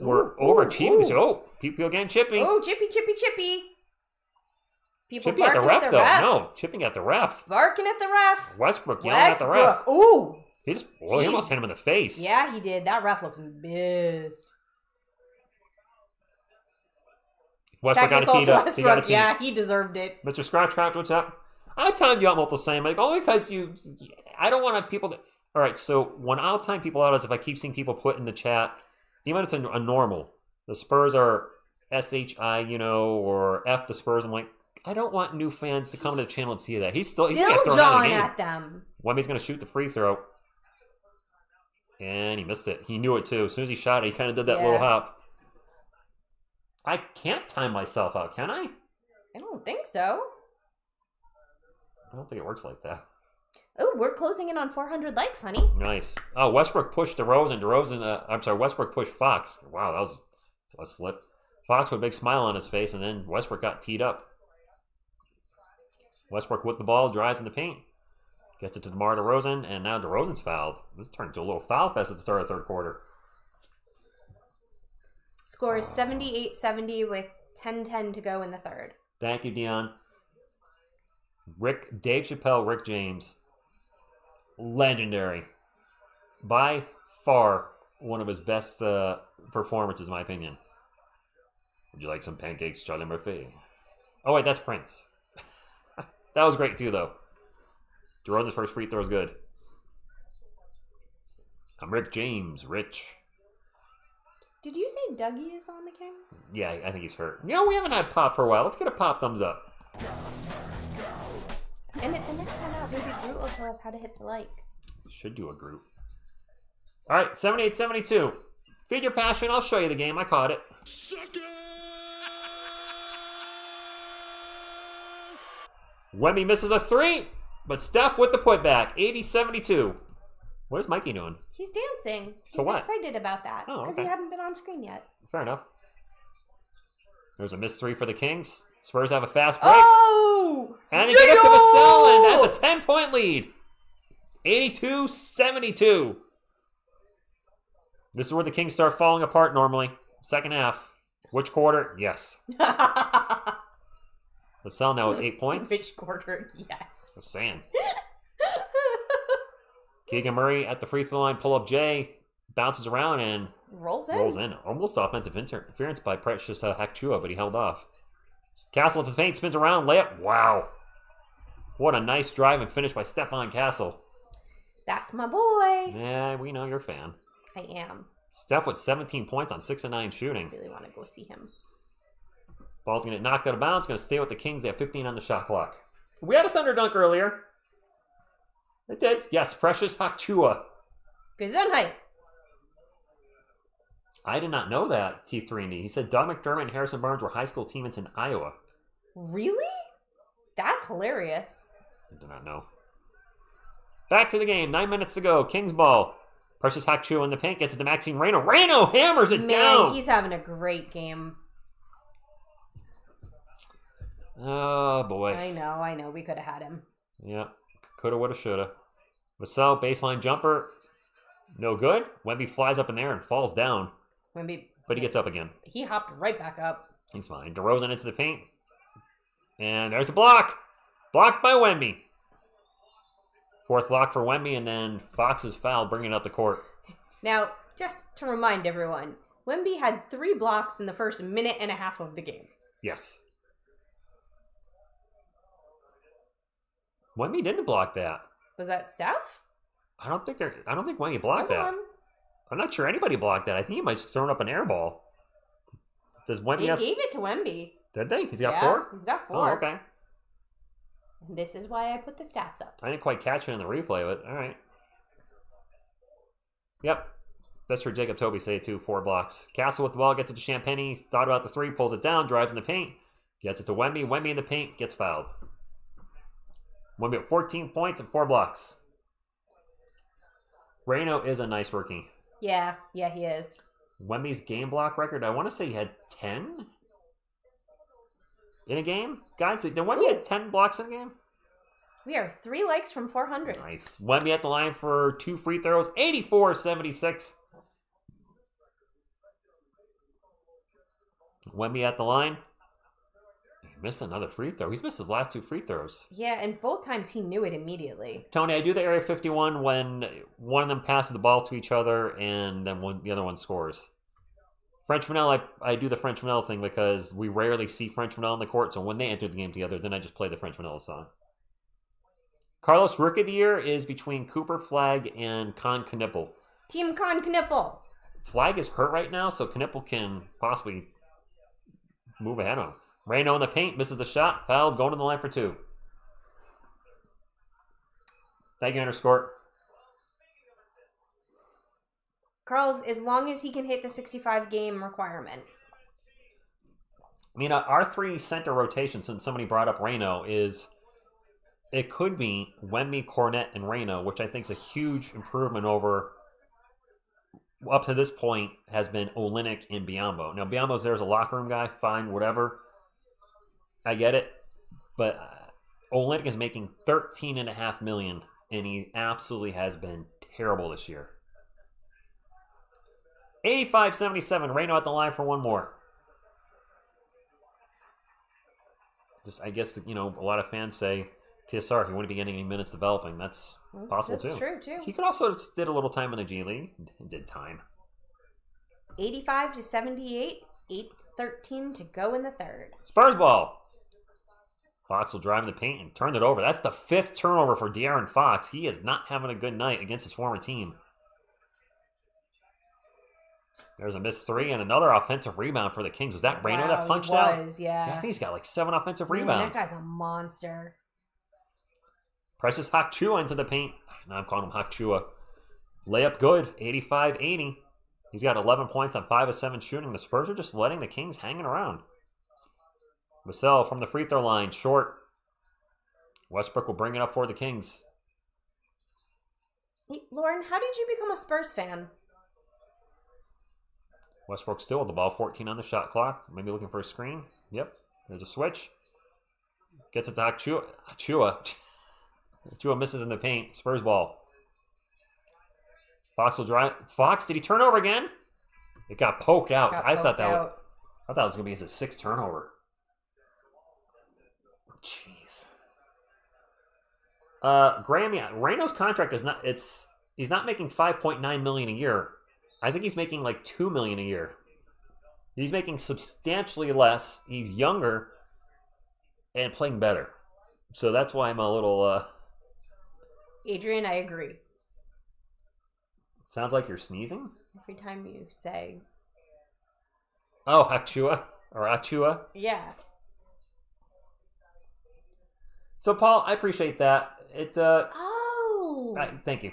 we're overachieving. So, people getting chippy. Oh, chippy. People chippy at the ref, though. No, chipping at the ref. Barking at the ref. Westbrook yelling at the ref. Ooh. He almost hit him in the face. Yeah, he did. That ref looks pissed. Westbrook got a teed up. He got a tee. Yeah, he deserved it. Mr. Scratchcraft, what's up? I've timed you out multiple times. Only because I don't want people to... All right, so when I'll time people out is if I keep seeing people put in the chat, even if it's a normal, the Spurs are SHI, or F the Spurs. I'm like, I don't want new fans to come to the channel and see that. He's still jawing at them. Wemby's going to shoot the free throw. And he missed it. He knew it, too. As soon as he shot it, he kind of did that little hop. I can't time myself out, can I? I don't think so. I don't think it works like that. Oh, we're closing in on 400 likes, honey. Nice. Oh, Westbrook pushed DeRozan. Westbrook pushed Fox. Wow, that was a slip. Fox with a big smile on his face, and then Westbrook got teed up. Westbrook with the ball, drives in the paint. Gets it to DeMar DeRozan, and now DeRozan's fouled. This turned into a little foul fest at the start of the third quarter. Score is 78-70 with 10-10 to go in the third. Thank you, Dion. Dave Chappelle, Rick James. Legendary. By far one of his best performances, in my opinion. Would you like some pancakes, Charlie Murphy? Oh, wait, that's Prince. That was great, too, though. DeRozan's first free throw is good. I'm Rick James. Rich. Did you say Dougie is on the Kings? Yeah, I think he's hurt. You know, we haven't had Pop for a while. Let's get a Pop thumbs up. And the next time out, maybe Groot will tell us how to hit the like. Should do a group. All right, 78-72. Feed your passion. I'll show you the game. I caught it. Wemby misses a three, but Steph with the putback. 80-72. What is Mikey doing? He's dancing. To He's what? excited about that Oh, because okay. he hadn't been on screen yet. Fair enough. There's a missed three for the Kings. Spurs have a fast break. Oh! And he gets it to Vassell, and that's a 10-point lead. 82-72. This is where the Kings start falling apart normally. Second half. Which quarter? Yes. Vassell now with 8 points. Which quarter? Yes. Just saying. Keegan Murray at the free throw line. Pull up Jay. Bounces around and rolls in. Almost offensive interference by Precious Hakchua, but he held off. Castle into the paint. Spins around. Layup. Wow. What a nice drive and finish by Stephon Castle. That's my boy. Yeah, we know you're a fan. I am. Steph with 17 points on 6 of 9 shooting. I really want to go see him. Ball's going to get knocked out of bounds. Going to stay with the Kings. They have 15 on the shot clock. We had a Thunder dunk earlier. It did. Yes, Precious Hakchua. Gesundheit. I did not know that, T3&D. He said Doug McDermott and Harrison Barnes were high school teammates in Iowa. Really? That's hilarious. I did not know. Back to the game. 9 minutes to go. Kings ball. Precious Hakchua in the paint. Gets it to Maxime Reyno. Reyno hammers it down. Man, he's having a great game. Oh, boy. I know. We could have had him. Yeah. Coulda, woulda, shoulda. Vassell, baseline jumper. No good. Wemby flies up in there and falls down. But he gets up again. He hopped right back up. He's fine. DeRozan into the paint. And there's a block. Blocked by Wemby. Fourth block for Wemby, and then Fox is fouled, bringing up the court. Now, just to remind everyone, Wemby had 3 blocks in the first minute and a half of the game. Yes. Wemby didn't block that. Was that Steph? I don't think Wemby blocked Hold that. on. I'm not sure anybody blocked that. I think he might have just thrown up an air ball. Does Wemby They have... gave it to Wemby. Did they? He's got 4? He's got 4. Oh, okay. And this is why I put the stats up. I didn't quite catch it in the replay, but all right. Yep. That's for Jacob Toby, say it too. 4 blocks. Castle with the ball, gets it to Champagny. Thought about the 3, pulls it down, drives in the paint. Gets it to Wemby. Wemby in the paint, gets fouled. Wemby at 14 points and 4 blocks. Reyno is a nice rookie. Yeah, he is. Wemby's game block record, I want to say he had 10 in a game. Guys, did Wemby had 10 blocks in a game? We are 3 likes from 400. Nice. Wemby at the line for 2 free throws. 84-76. Wemby at the line. He missed another free throw. He's missed his last 2 free throws. Yeah, and both times he knew it immediately. Tony, I do the Area 51 when one of them passes the ball to each other and then the other one scores. French Vanilla, I do the French Vanilla thing because we rarely see French Vanilla on the court, so when they enter the game together, then I just play the French Vanilla song. Carlos Rookie of the Year is between Cooper Flagg and Con Knipple. Team Con Knipple. Flagg is hurt right now, so Knipple can possibly move ahead of him. Reyno in the paint, misses the shot, fouled, going to the line for 2. Thank you, Underscore. Carl's, as long as he can hit the 65 game requirement. I mean, our 3 center rotation, since somebody brought up Reyno, is it could be Wemby, Cornette, and Reyno, which I think is a huge improvement over up to this point has been Olynyk and Biyombo. Now, Biyombo's there as a locker room guy, fine, whatever. I get it. But Olynyk is making $13.5 million, and he absolutely has been terrible this year. 85-77, Reyno at the line for 1 more. Just, I guess, a lot of fans say TSR, he wouldn't be getting any minutes developing. That's possible, That's too. true, too. He could also did a little time in the G League. Did time. 85-78. 8:13 to go in the third. Spurs ball. Fox will drive in the paint and turn it over. That's the 5th turnover for De'Aaron Fox. He is not having a good night against his former team. There's a missed 3 and another offensive rebound for the Kings. Was that Reno that punched out? Yeah. I think he's got like 7 offensive Man, rebounds. that guy's a monster. Presses Hakchua into the paint. Now I'm calling him Hakchua. Layup good, 85-80. He's got 11 points on 5 of 7 shooting. The Spurs are just letting the Kings hanging around. Vassell from the free throw line, short. Westbrook will bring it up for the Kings. Hey, Lauren, how did you become a Spurs fan? Westbrook still with the ball, 14 on the shot clock. Maybe looking for a screen. Yep, there's a switch. Gets it to Hakchua. Hakchua misses in the paint. Spurs ball. Fox will drive. Fox, did he turn over again? It got poked out. I thought it was going to be his 6th turnover. Jeez. Graham, yeah, Reno's contract is not. He's not making $5.9 million a year. I think he's making like $2 million a year. He's making substantially less. He's younger and playing better. So that's why I'm a little. Adrian, I agree. Sounds like you're sneezing? Every time you say. Oh, Hakchua or Achua. Yeah. So, Paul, I appreciate that. Thank you.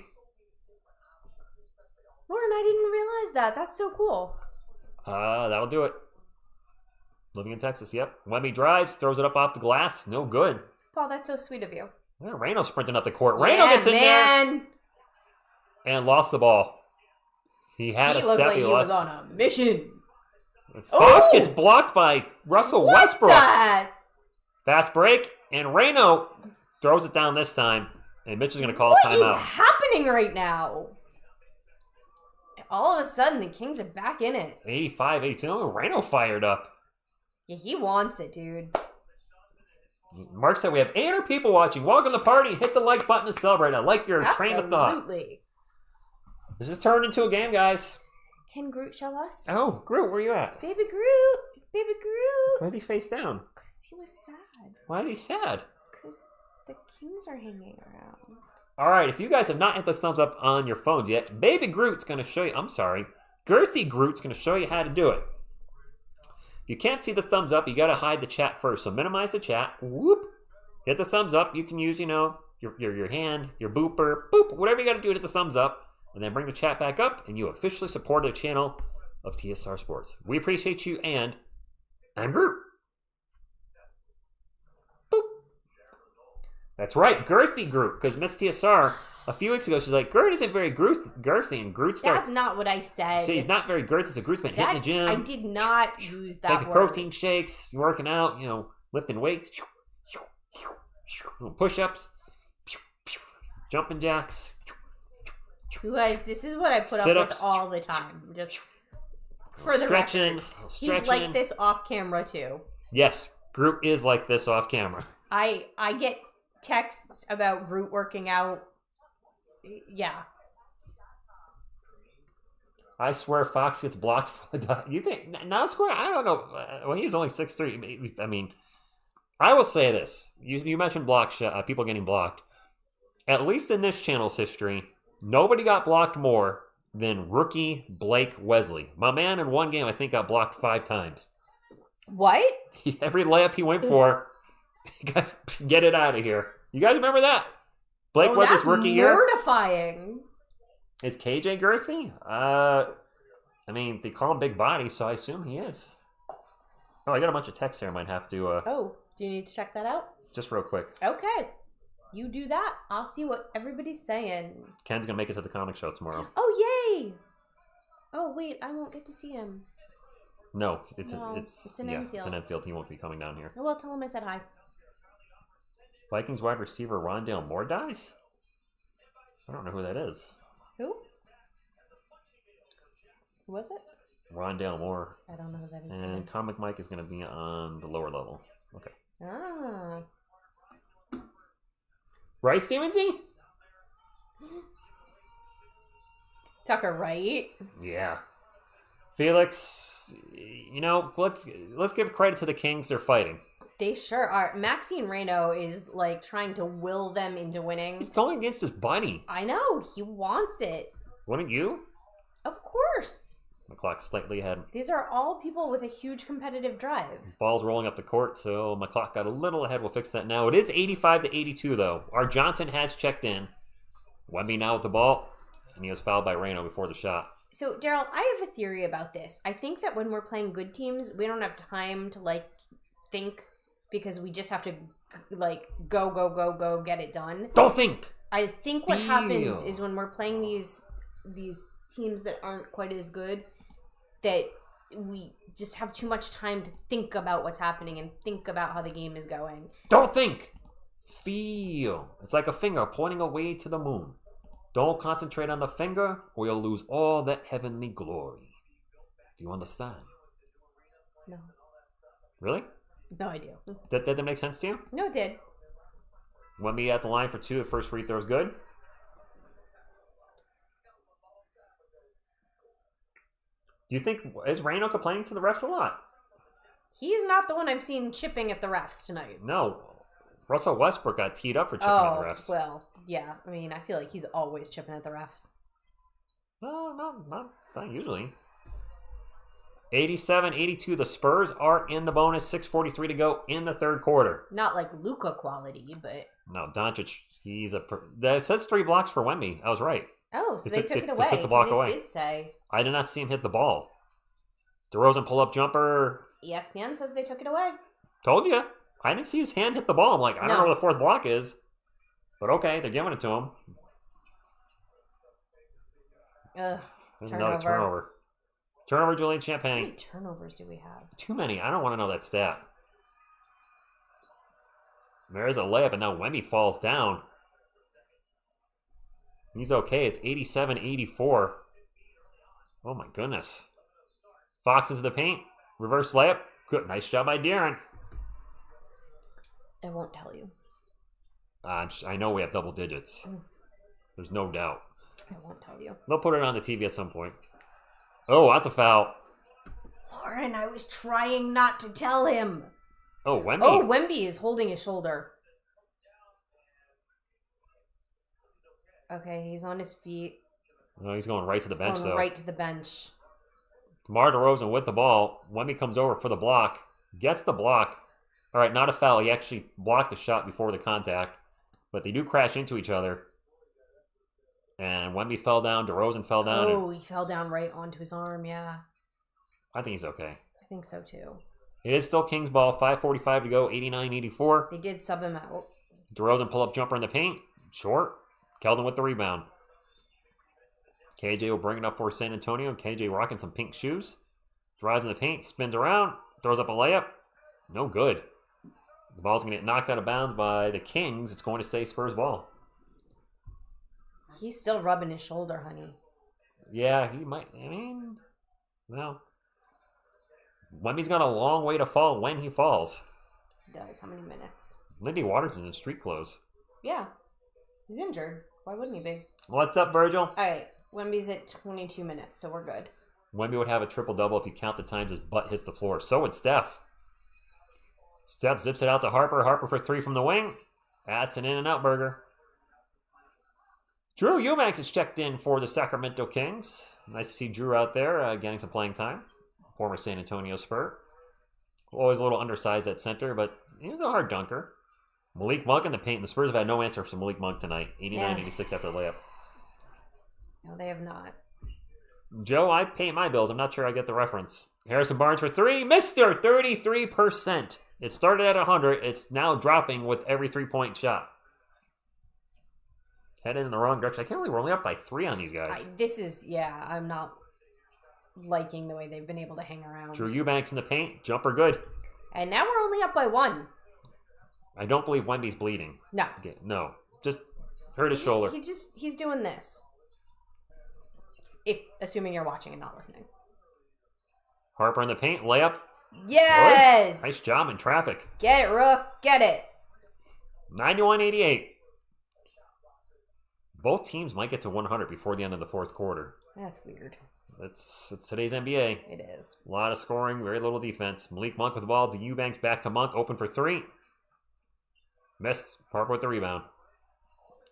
Lauren, I didn't realize that. That's so cool. That'll do it. Living in Texas, yep. Wemby drives, throws it up off the glass. No good. Paul, that's so sweet of you. Yeah, Reno sprinting up the court. Reno gets in there and lost the ball. He had a step. Like he was on a mission. Fox gets blocked by Russell Westbrook. That? Fast break, and Reno throws it down this time, and Mitch is going to call a timeout. What is happening right now? All of a sudden, the Kings are back in it. 85-82. Reno fired up. Yeah, he wants it, dude. Mark said we have 800 people watching. Welcome to the party. Hit the like button to celebrate. I like your train of thought. Absolutely. This is turned into a game, guys. Can Groot show us? Oh, Groot, where you at? Baby Groot. Baby Groot. Why is he face down? Because he was sad. Why is he sad? Because the Kings are hanging around. All right, if you guys have not hit the thumbs up on your phones yet, Baby Groot's going to show you. I'm sorry. Girthy Groot's going to show you how to do it. If you can't see the thumbs up, you got to hide the chat first. So minimize the chat. Whoop. Hit the thumbs up. You can use, your hand, your booper, boop, whatever you got to do to hit the thumbs up. And then bring the chat back up, and you officially support the channel of TSR Sports. We appreciate you, and I'm Groot. Boop. That's right, Girthy Groot, because Miss TSR, a few weeks ago, she's like, Groot isn't very girthy, and Groot started... That's not what I said. See, he's not very girthy, so Groot's been hitting the gym. I did not use that taking word. Protein shakes, working out, lifting weights, push-ups, jumping jacks. You guys, this is what I put up with all the time. Just for the stretching. He's like this off camera too. Yes, Groot is like this off camera. I get texts about Groot working out. Yeah. I swear Fox gets blocked for the... You think... Now, Square, I don't know. Well, he's only 6'3". I mean, I will say this. You mentioned people getting blocked. At least in this channel's history... Nobody got blocked more than rookie Blake Wesley. My man in one game, I think, got blocked 5 times. What? Every layup he went for, get it out of here. You guys remember that? Blake Wesley's rookie year? Mortifying. Is KJ girthy? I mean, they call him big body, so I assume he is. Oh, I got a bunch of texts here I might have to... do you need to check that out? Just real quick. Okay. You do that. I'll see what everybody's saying. Ken's going to make it to the comic show tomorrow. Oh, yay! Oh, wait. I won't get to see him. No, it's an infield. It's an infield. He won't be coming down here. Oh, well, tell him I said hi. Vikings wide receiver Rondale Moore dies? I don't know who that is. Who? Who was it? Rondale Moore. I don't know who that is. And Comic Mike is going to be on the lower level. Okay. Ah. Right, Stevenson? Tucker, right? Yeah. Felix, let's give credit to the Kings. They're fighting. They sure are. Maxine Reno is like trying to will them into winning. He's going against his buddy. I know. He wants it. Wouldn't you? Of course. The clock's slightly ahead. These are all people with a huge competitive drive. Ball's rolling up the court, so my clock got a little ahead. We'll fix that now. It is 85-82, though. Our Johnson has checked in. Wemby now with the ball, and he was fouled by Reno before the shot. So, Daryl, I have a theory about this. I think that when we're playing good teams, we don't have time to, think because we just have to, go, get it done. Don't think! I think what happens is when we're playing these teams that aren't quite as good, that we just have too much time to think about what's happening and think about how the game is going. Don't think! Feel. It's like a finger pointing away to the moon. Don't concentrate on the finger or you'll lose all that heavenly glory. Do you understand? No. Really? No, I do. Did that make sense to you? No, it did. Wemby at the line for 2. The first free throw is good. Do you think, is Reno complaining to the refs a lot? He's not the one I'm seeing chipping at the refs tonight. No. Russell Westbrook got teed up for chipping at the refs. Well, yeah. I mean, I feel like he's always chipping at the refs. No, not usually. 87-82. The Spurs are in the bonus. 6:43 to go in the third quarter. Not like Luka quality, but... No, Doncic, it says 3 blocks for Wemby. I was right. Oh, so they took it away. They took the block away. It did say. I did not see him hit the ball. DeRozan pull-up jumper. ESPN says they took it away. Told you. I didn't see his hand hit the ball. I'm like, I don't know where the fourth block is. But okay, they're giving it to him. Ugh, There's another turnover. Turnover, Julian Champagne. How many turnovers do we have? Too many. I don't want to know that stat. There's a layup, and now Wemby falls down. He's okay. It's 87-84. Oh, my goodness. Fox into the paint. Reverse layup. Good. Nice job by Darren. I won't tell you. I know we have double digits. There's no doubt. I won't tell you. They'll put it on the TV at some point. Oh, that's a foul. Lauren, I was trying not to tell him. Oh, Wemby. Oh, Wemby is holding his shoulder. Okay, he's on his feet. No, he's going right to the bench, though. Right to the bench. DeMar DeRozan with the ball. Wemby comes over for the block. Gets the block. All right, not a foul. He actually blocked the shot before the contact. But they do crash into each other. And Wemby fell down. DeRozan fell down. Oh, he fell down right onto his arm, yeah. I think he's okay. I think so, too. It is still Kings ball. 5:45 to go. 89-84. They did sub him out. DeRozan pull-up jumper in the paint. Short. Keldon with the rebound. KJ will bring it up for San Antonio. KJ rocking some pink shoes. Drives in the paint. Spins around. Throws up a layup. No good. The ball's going to get knocked out of bounds by the Kings. It's going to stay Spurs ball. He's still rubbing his shoulder, honey. Yeah, he might. I mean, well, Wemby's got a long way to fall when he falls. He does. How many minutes? Lindy Waters is in street clothes. Yeah. He's injured. Why wouldn't he be? What's up, Virgil? All right. Wemby's at 22 minutes, so we're good. Wemby would have a triple-double if you count the times his butt hits the floor. So would Steph. Steph zips it out to Harper. Harper for 3 from the wing. That's an in-and-out burger. Drew Eubanks is checked in for the Sacramento Kings. Nice to see Drew out there getting some playing time. Former San Antonio Spur. Always a little undersized at center, but he was a hard dunker. Malik Monk in the paint. The Spurs have had no answer for Malik Monk tonight. 89-86 after the layup. No, they have not. Joe, I pay my bills. I'm not sure I get the reference. Harrison Barnes for 3. Mr. 33%. It started at 100. It's now dropping with every 3-point shot. Headed in the wrong direction. I can't believe we're only up by 3 on these guys. I'm not liking the way they've been able to hang around. Drew Eubanks in the paint. Jumper good. And now we're only up by 1. I don't believe Wemby's bleeding. No. Okay, no. Just hurt his shoulder. He's doing this. Assuming you're watching and not listening. Harper in the paint. Layup. Yes! Good. Nice job in traffic. Get it, Rook. Get it. 91-88. Both teams might get to 100 before the end of the fourth quarter. That's weird. It's today's NBA. It is. A lot of scoring, very little defense. Malik Monk with the ball to Eubanks, back to Monk, open for three. Missed. Parker with the rebound.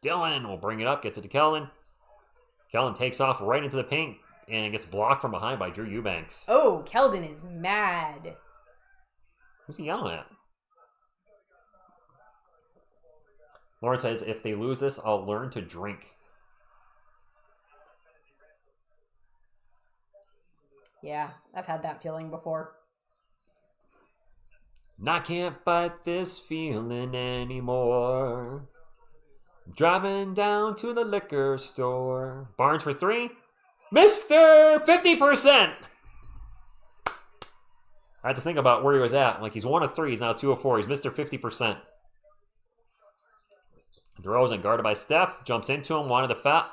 Dillon will bring it up, gets it to Kellen. Kellen takes off right into the paint and gets blocked from behind by Drew Eubanks. Oh, Keldon is mad. Who's he yelling at? Lauren says, if they lose this, I'll learn to drink. Yeah, I've had that feeling before. I can't fight this feeling anymore. Driving down to the liquor store. Barnes for three. Mr. 50%! I had to think about where he was at. Like, he's 1 of 3. He's now 2 of 4. He's Mr. 50%. DeRozan guarded by Steph. Jumps into him. Wanted the foul.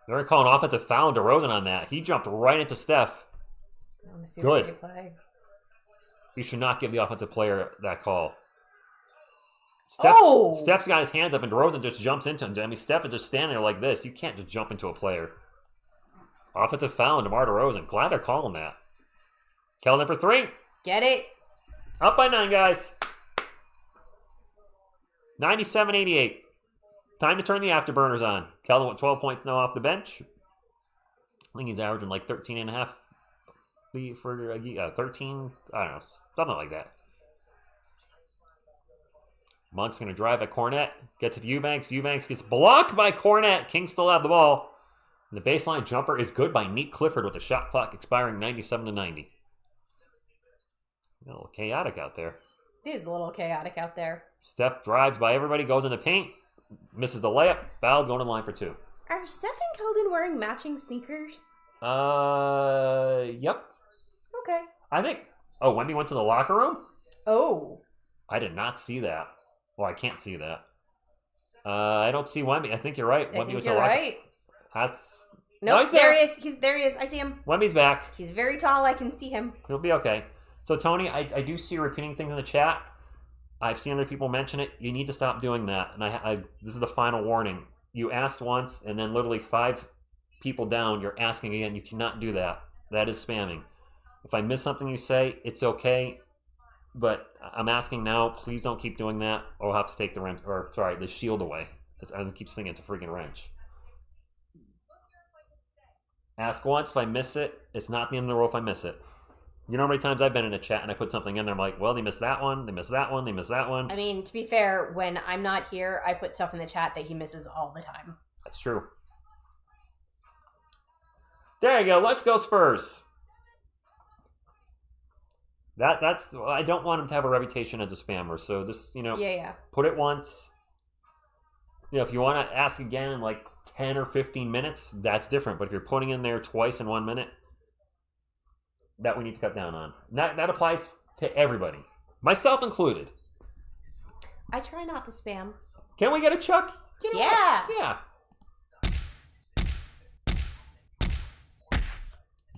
They're going to call an offensive foul on DeRozan on that. He jumped right into Steph. I want to see Good. the replay. You should not give the offensive player that call. Steph's got his hands up and DeRozan just jumps into him. I mean, Steph is just standing there like this. You can't just jump into a player. Offensive foul on DeMar DeRozan. Glad they're calling that. Keldon for three. Get it? Up by 9, guys. 97-88. Time to turn the afterburners on. Keldon with 12 points now off the bench. I think he's averaging like 13 and a half for 13. I don't know. Something like that. Monk's going to drive at Cornette. Gets it to Eubanks. Eubanks gets blocked by Cornette. Kings still have the ball. And the baseline jumper is good by Neat Clifford with the shot clock expiring 97-90. A little chaotic out there. It is a little chaotic out there. Steph drives by everybody, goes in the paint, misses the layup, foul, going to the line for 2. Are Steph and Keldon wearing matching sneakers? Yep. Okay. I think. Oh, Wemby went to the locker room? Oh. I did not see that. Well, I can't see that. I don't see Wemby. I think you're right. I think you're right. That's. Nope, there he is. There he is. I see him. Wemby's back. He's very tall. I can see him. He'll be okay. So, Tony, I do see you repeating things in the chat. I've seen other people mention it. You need to stop doing that. And this is the final warning. You asked once, and then literally 5 people down, you're asking again. You cannot do that. That is spamming. If I miss something you say, it's okay. But I'm asking now, please don't keep doing that, or I'll have to take the shield away. I keep thinking it's a freaking wrench. Ask once. If I miss it, it's not the end of the world if I miss it. You know how many times I've been in a chat and I put something in there, I'm like, well, they missed that one, they missed that one, they missed that one. I mean, to be fair, when I'm not here, I put stuff in the chat that he misses all the time. That's true. There you go. Let's go Spurs. That's. I don't want him to have a reputation as a spammer. So just Yeah. Put it once. If you want to ask again in like 10 or 15 minutes, that's different. But if you're putting in there twice in 1 minute, that we need to cut down on. That applies to everybody, myself included. I try not to spam. Can we get a Chuck? Yeah. Yeah.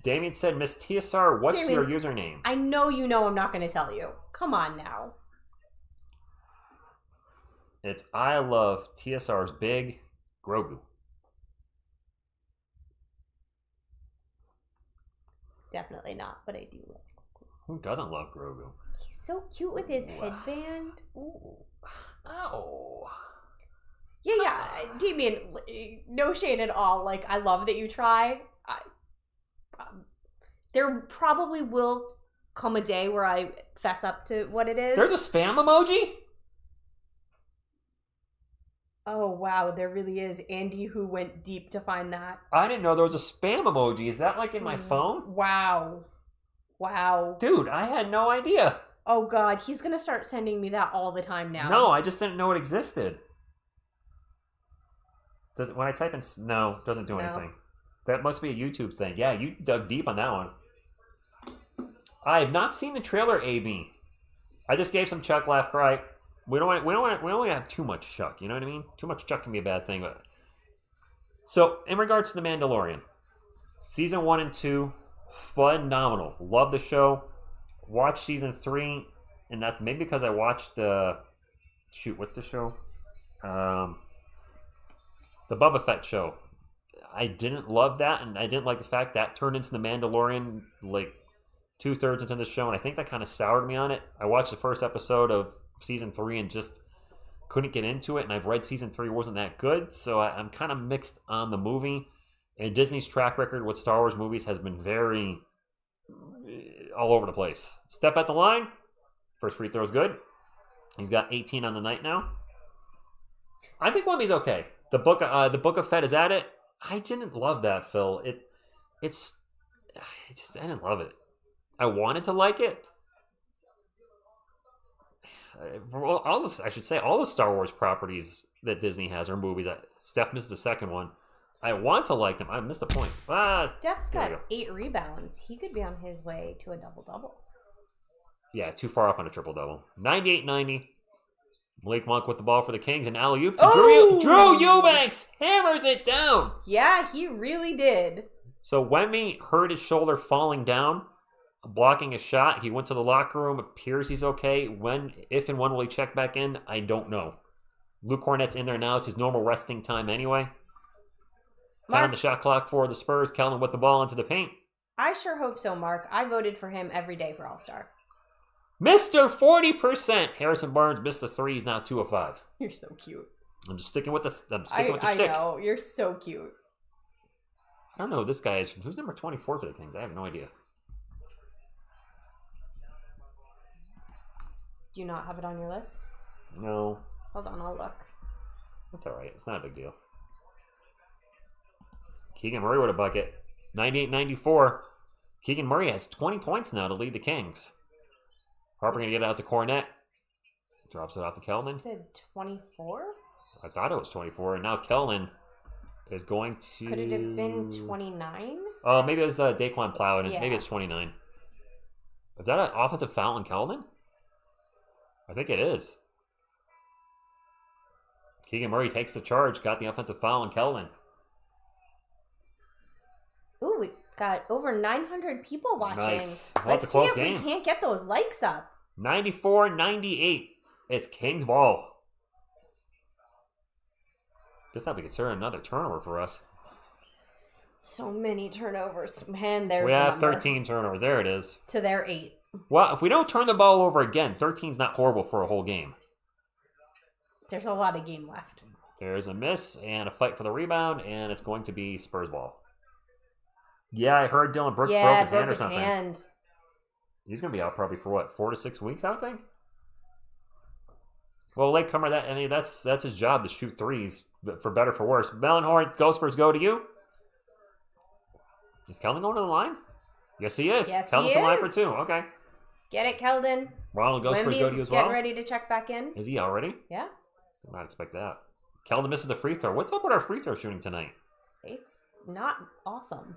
Damien said, Miss TSR, what's your username? I know you know I'm not going to tell you. Come on now. It's I love TSR's big Grogu. Definitely not, but I do love Grogu. Who doesn't love Grogu? He's so cute with his headband. Ooh. Ow. Yeah. Damien, no shade at all. Like, I love that you try. There probably will come a day where I fess up to what it is. There's a spam emoji? Oh, wow. There really is. Andy, who went deep to find that. I didn't know there was a spam emoji. Is that like in my phone? Wow. Dude, I had no idea. Oh, God. He's going to start sending me that all the time now. No, I just didn't know it existed. When I type in... No, it doesn't do anything. That must be a YouTube thing. Yeah, you dug deep on that one. I have not seen the trailer, AB. I just gave some Chuck laugh cry. We don't want to have too much Chuck. You know what I mean? Too much Chuck can be a bad thing. But so, in regards to The Mandalorian, season 1 and 2, phenomenal. Love the show. Watched season 3, and that's maybe because I watched. What's the show? The Boba Fett show. I didn't love that, and I didn't like the fact that turned into The Mandalorian like 2/3 into the show, and I think that kind of soured me on it. I watched the first episode of season 3 and just couldn't get into it, and I've read season 3 wasn't that good, so I'm kind of mixed on the movie. And Disney's track record with Star Wars movies has been very all over the place. Step at the line. First free throw is good. He's got 18 on the night now. I think Wemby's okay. The book of Fed is at it. I didn't love that, Phil. I didn't love it. I wanted to like it. All the Star Wars properties that Disney has or movies. Steph missed the second one. I want to like them. I missed a point. Steph's got 8 rebounds. He could be on his way to a double-double. Yeah, too far off on a triple-double. 98-90. Malik Monk with the ball for the Kings, and alley-oop to Drew Eubanks hammers it down. Yeah, he really did. So Wemby hurt his shoulder falling down, blocking a shot. He went to the locker room. It appears he's okay. If and when will he check back in? I don't know. Luke Cornett's in there now. It's his normal resting time anyway. Time on the shot clock for the Spurs. Kelvin with the ball into the paint. I sure hope so, Mark. I voted for him every day for All-Star. Mr. 40%. Harrison Barnes missed the 3. He's now 2 of 5. You're so cute. I'm just sticking with the stick. I know. You're so cute. I don't know who this guy is. Who's number 24 for the Kings? I have no idea. Do you not have it on your list? No. Hold on, I'll look. That's all right. It's not a big deal. Keegan Murray with a bucket. 98-94. Keegan Murray has 20 points now to lead the Kings. Harper going to get it out to Cornett. Drops it off to Kelman. You said 24? I thought it was 24. And now Kelman is going to... Could it have been 29? Oh, maybe it was Daquan Plowden. Yeah. Maybe it's 29. Is that an offensive foul on Kelman? I think it is. Keegan Murray takes the charge. Got the offensive foul on Kelman. Ooh, we got over 900 people watching. Nice. Well, Let's it's a see close if game. we can't get those likes up. 94-98. It's Kings ball. Guess that'd be considered another turnover for us. So many turnovers. Man, there's We the have number. 13 turnovers. There it is. To their 8. Well, if we don't turn the ball over again, 13's not horrible for a whole game. There's a lot of game left. There's a miss and a fight for the rebound, and it's going to be Spurs ball. Yeah, I heard Dylan Brooks broke his hand or something. Hand. He's going to be out probably for what, 4 to 6 weeks, I would think? Well, latecomer, that's his job to shoot threes, for better for worse. Mellenhorn, Go Spurs, go to you. Is Keldon going to the line? Yes, he is. Yes, Keldon's he in line for is. 2. Okay. Get it, Keldon. Ronald Go Spurs, go to you as well. Getting ready to check back in. Is he already? Yeah. Did not expect that. Keldon misses the free throw. What's up with our free throw shooting tonight? It's not awesome.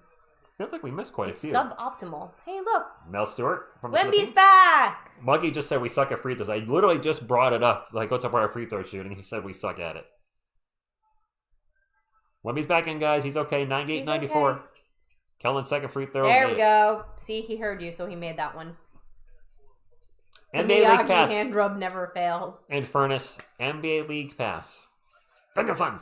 Feels like we missed quite It's a few. suboptimal. Hey, look. Mel Stewart from the Wemby's Philippines. back. Muggy just said we suck at free throws. I literally just brought it up. Like, what's up with our free throw shooting? He said we suck at it. Wemby's back in, guys. He's okay. 98-94. Okay. Kellen's second free throw. There we go. See, he heard you, so he made that one. The NBA League Miyagi pass. hand rub never fails. And Furnace. NBA League pass. Fun.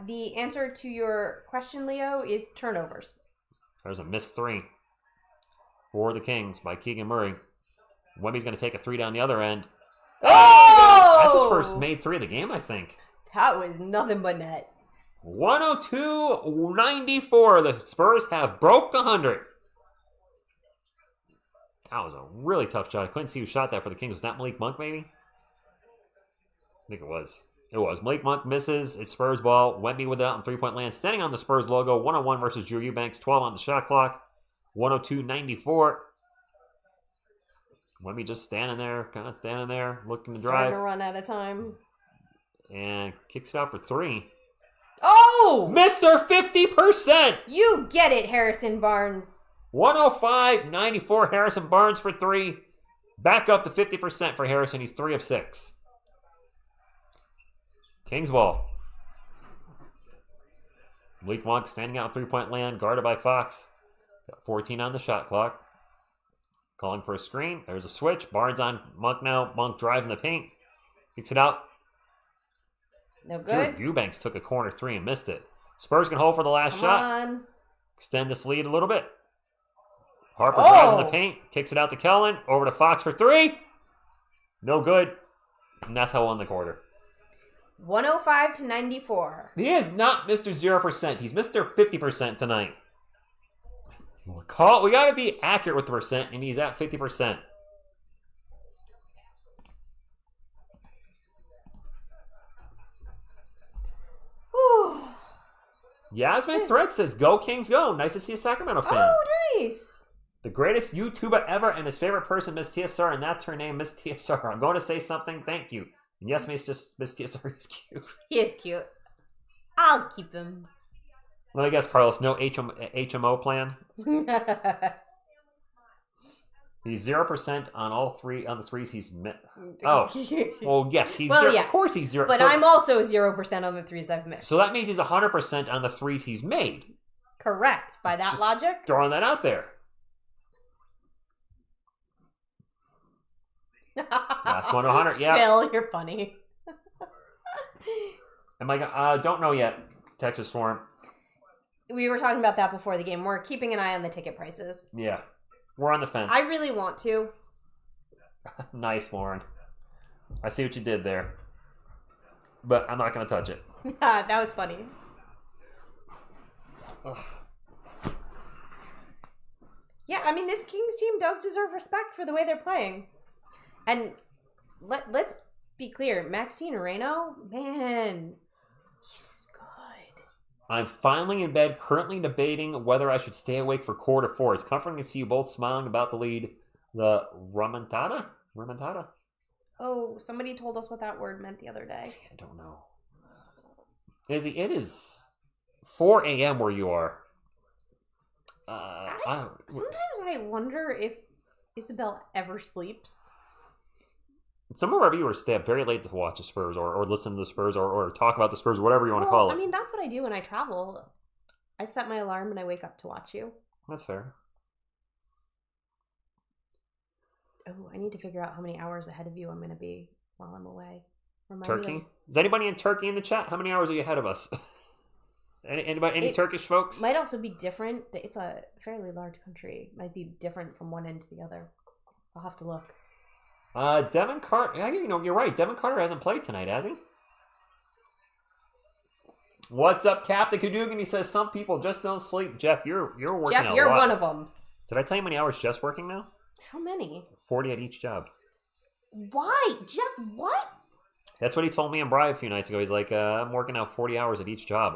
The answer to your question, Leo, is turnovers. There's a missed 3 for the Kings by Keegan Murray. Wemby's going to take a 3 down the other end. Oh! That's his first made 3 of the game, I think. That was nothing but net. 102-94. The Spurs have broke 100. That was a really tough shot. I couldn't see who shot that for the Kings. Was that Malik Monk, maybe? I think it was. It was. Malik Monk misses. It's Spurs ball. Wemby with it out in three-point land. Standing on the Spurs logo. 1-on-1 versus Drew Eubanks. 12 on the shot clock. 102-94. Wemby just standing there. Kind of standing there. Looking to Starting drive. to run out of time. And kicks it out for 3. Oh! Mr. 50%! You get it, Harrison Barnes. 105-94. Harrison Barnes for 3. Back up to 50% for Harrison. He's 3 of 6. Kings ball. Malik Monk standing out three-point land, guarded by Fox. Got 14 on the shot clock. Calling for a screen. There's a switch. Barnes on Monk now. Monk drives in the paint. Kicks it out. No good. Drew Eubanks took a corner 3 and missed it. Spurs can hold for the last Come shot. on. Extend this lead a little bit. Harper drives in the paint. Kicks it out to Kellen. Over to Fox for 3. No good. And that's how won the quarter. 105 to 94. He is not Mr. 0%. He's Mr. 50% tonight. We got to be accurate with the percent, and he's at 50%. Whew. Yasmin Thread says, "Go Kings, go!" Nice to see a Sacramento fan. Oh, nice. The greatest YouTuber ever, and his favorite person, Miss TSR, and that's her name, Miss TSR. I'm going to say something. Thank you. And yes, Miss TSR is cute. He is cute. I'll keep him. Let me guess, Carlos. No HMO plan. He's 0% on all three on the threes he's met. Oh, well, yes, he's well, 0. yes. Of course, he's 0. But so, I'm also 0% on the threes I've missed. So that means he's 100% on the threes he's made. Correct. By that Just logic, throwing that out there. Last one, 100. Yeah. Phil, you're funny. Am I? Don't know yet. Texas Swarm. We were talking about that before the game. We're keeping an eye on the ticket prices. Yeah, we're on the fence. I really want to. Nice, Lauren. I see what you did there, but I'm not going to touch it. That was funny. Ugh. Yeah, I mean, this Kings team does deserve respect for the way they're playing. And let's be clear, Maxine Reno, man, he's good. I'm finally in bed, currently debating whether I should stay awake for quarter 4. It's comforting to see you both smiling about the lead. The remontada? Remontada? Oh, somebody told us what that word meant the other day. I don't know. Izzy, it is 4 a.m. where you are. Sometimes I wonder if Isabel ever sleeps. Some of our viewers stay up very late to watch the Spurs or listen to the Spurs or talk about the Spurs, whatever you want to call it. I mean, that's what I do when I travel. I set my alarm and I wake up to watch you. That's fair. Oh, I need to figure out how many hours ahead of you I'm going to be while I'm away. Turkey? Is anybody in Turkey in the chat? How many hours are you ahead of us? Any Turkish folks? Might also be different. It's a fairly large country. Might be different from one end to the other. I'll have to look. Devin Carter. Yeah, you're right. Devin Carter hasn't played tonight, has he? What's up, Captain Kadugan? He says some people just don't sleep. Jeff, you're working Jeff, a you're lot. one of them. Did I tell you how many hours Jeff's working now? How many? 40 at each job. Why? Jeff, what? That's what he told me in Bri a few nights ago. He's like, I'm working out 40 hours at each job.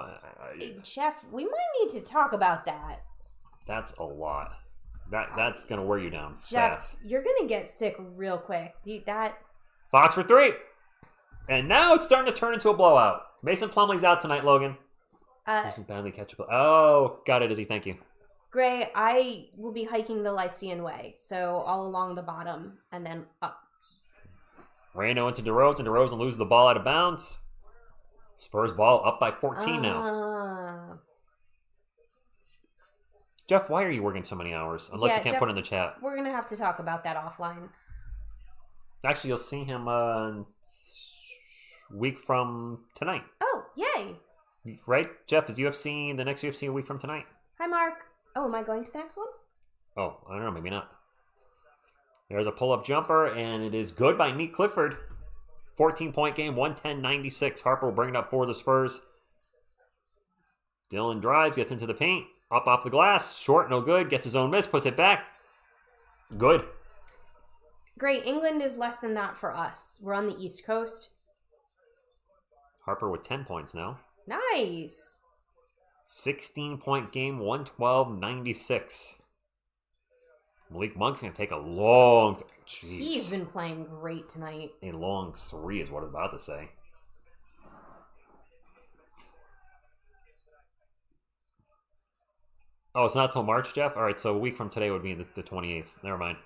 Jeff, we might need to talk about that. That's a lot. That's going to wear you down Jeff, fast. you're going to get sick real quick. Fox for 3. And now it's starting to turn into a blowout. Mason Plumlee's out tonight, Logan. Doesn't badly catch a Oh, got it, Izzy. Thank you. Gray, I will be hiking the Lycean Way. So all along the bottom and then up. Reno into DeRozan. DeRozan loses the ball out of bounds. Spurs ball up by 14 now. Jeff, why are you working so many hours? Unless you can't Jeff, put it in the chat. We're going to have to talk about that offline. Actually, you'll see him week from tonight. Oh, yay. Right? Jeff, is UFC the next UFC a week from tonight? Hi, Mark. Oh, am I going to the next one? Oh, I don't know. Maybe not. There's a pull-up jumper, and it is good by Neat Clifford. 14-point game, 110-96. Harper will bring it up for the Spurs. Dylan drives, gets into the paint. Up off the glass. Short, no good. Gets his own miss, puts it back. Good. Great. England is less than that for us. We're on the East Coast. Harper with 10 points now. Nice. 16-point game, 112-96. Malik Monk's going to take a long... He's been playing great tonight. A long 3 is what I'm about to say. Oh, it's not till March, Jeff? All right, so a week from today would be the 28th. Never mind.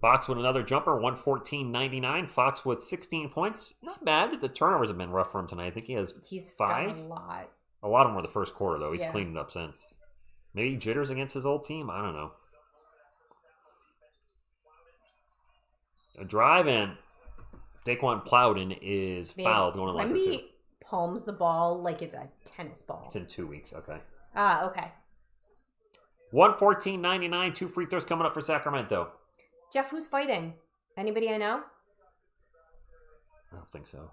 Fox with another jumper, 114-99. Fox with 16 points. Not bad. The turnovers have been rough for him tonight. I think he's 5. Got a lot. A lot of them were the first quarter, though. He's cleaned it up since. Maybe jitters against his old team? I don't know. A drive in. Daquan Plowden is fouled going to line 2. palms the ball like it's a tennis ball. It's in 2 weeks. Okay. Ah, okay. 114.99. 2 free throws coming up for Sacramento. Jeff, who's fighting? Anybody I know? I don't think so.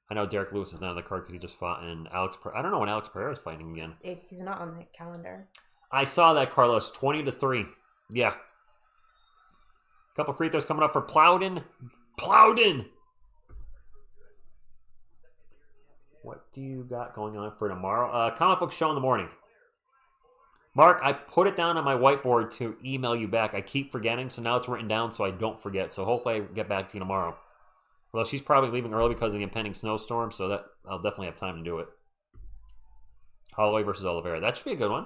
I know Derek Lewis is not on the card because he just fought in I don't know when Alex Pereira is fighting again. He's not on the calendar. I saw that, Carlos. 20-3. Yeah. Couple free throws coming up for Plowden. Plowden! What do you got going on for tomorrow? Comic book show in the morning. Mark, I put it down on my whiteboard to email you back. I keep forgetting, so now it's written down so I don't forget. So hopefully I get back to you tomorrow. Well, she's probably leaving early because of the impending snowstorm, so that I'll definitely have time to do it. Holloway versus Oliveira. That should be a good one.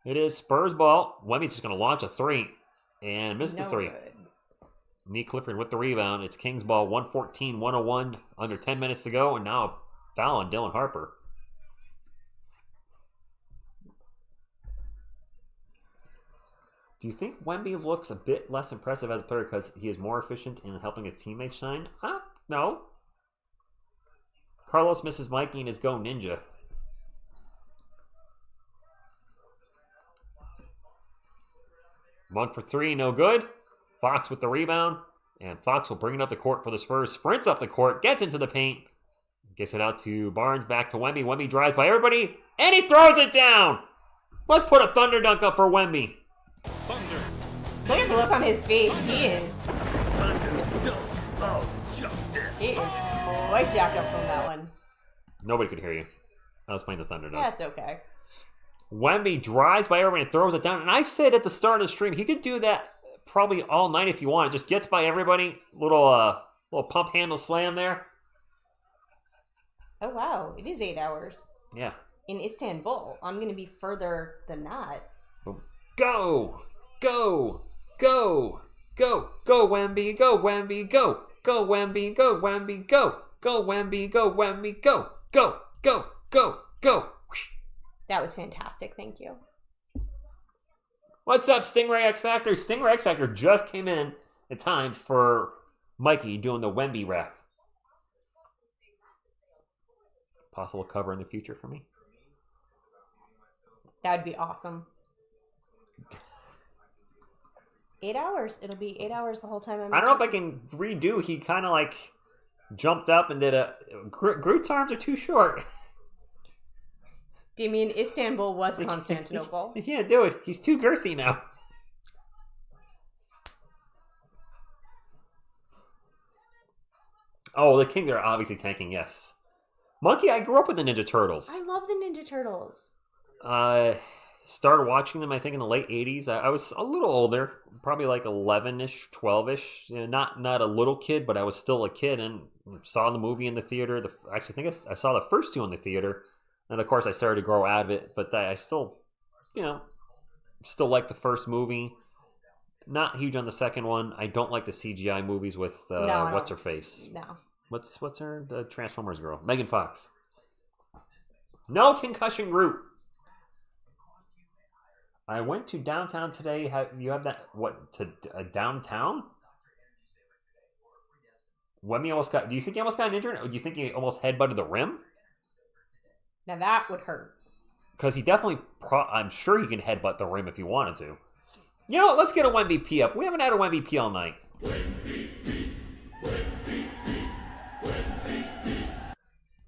It is Spurs ball. Wemmy's just going to launch a 3 and miss the 3. Good. Nee Clifford with the rebound. It's Kings ball, 114-101, under 10 minutes to go, and now a foul on Dylan Harper. Do you think Wemby looks a bit less impressive as a player because he is more efficient in helping his teammates shine? No. Carlos misses Mikey and his Go Ninja. One for 3, no good. Fox with the rebound. And Fox will bring it up the court for the Spurs. Sprints up the court, gets into the paint. Gets it out to Barnes, back to Wemby. Wemby drives by everybody, and he throws it down. Let's put a thunder dunk up for Wemby. Thunder. Look at the look on his face. He is Thunder dunk of justice. quite jacked up from that one. Nobody could hear you. I was playing the thunder dunk. That's okay. Wemby drives by everybody and throws it down. And I've said at the start of the stream, he could do that probably all night if you want. Just gets by everybody. Little pump handle slam there. Oh, wow. It is 8 hours. Yeah. In Istanbul. I'm going to be further than that. Go! Go! Go! Go! Go, Wemby! Go, Wemby! Go! Go, Wemby! Go, Wemby! Go! Go, Wemby! Go, Wemby! Go! Go! Go! Go! Go! That was fantastic. Thank you. What's up, Stingray X Factor? Stingray X Factor just came in time for Mikey doing the Wemby rap. Possible cover in the future for me? That would be awesome. 8 hours. It'll be 8 hours the whole time. I don't know if I can redo. He kind of like jumped up and did a... Groot's arms are too short. Do you mean Istanbul was Constantinople? He can't do it. He's too girthy now. Oh, the Kings are obviously tanking, yes. Monkey, I grew up with the Ninja Turtles. I love the Ninja Turtles. Started watching them, I think, in the late 80s. I was a little older, probably like 11-ish, 12-ish. You know, not a little kid, but I was still a kid and saw the movie in the theater. Actually, I think I saw the first 2 in the theater. And, of course, I started to grow out of it. But I still, still like the first movie. Not huge on the second one. I don't like the CGI movies with, what's-her-face? No. What's her? The Transformers girl. Megan Fox. No concussion Groot. I went to downtown today. You have that, downtown? Wemby almost got, do you think he almost got injured? Or do you think he almost headbutted the rim? Now that would hurt. Because he definitely, I'm sure he can headbutt the rim if he wanted to. You know what? Let's get a Wemby up. We haven't had a Wemby all night.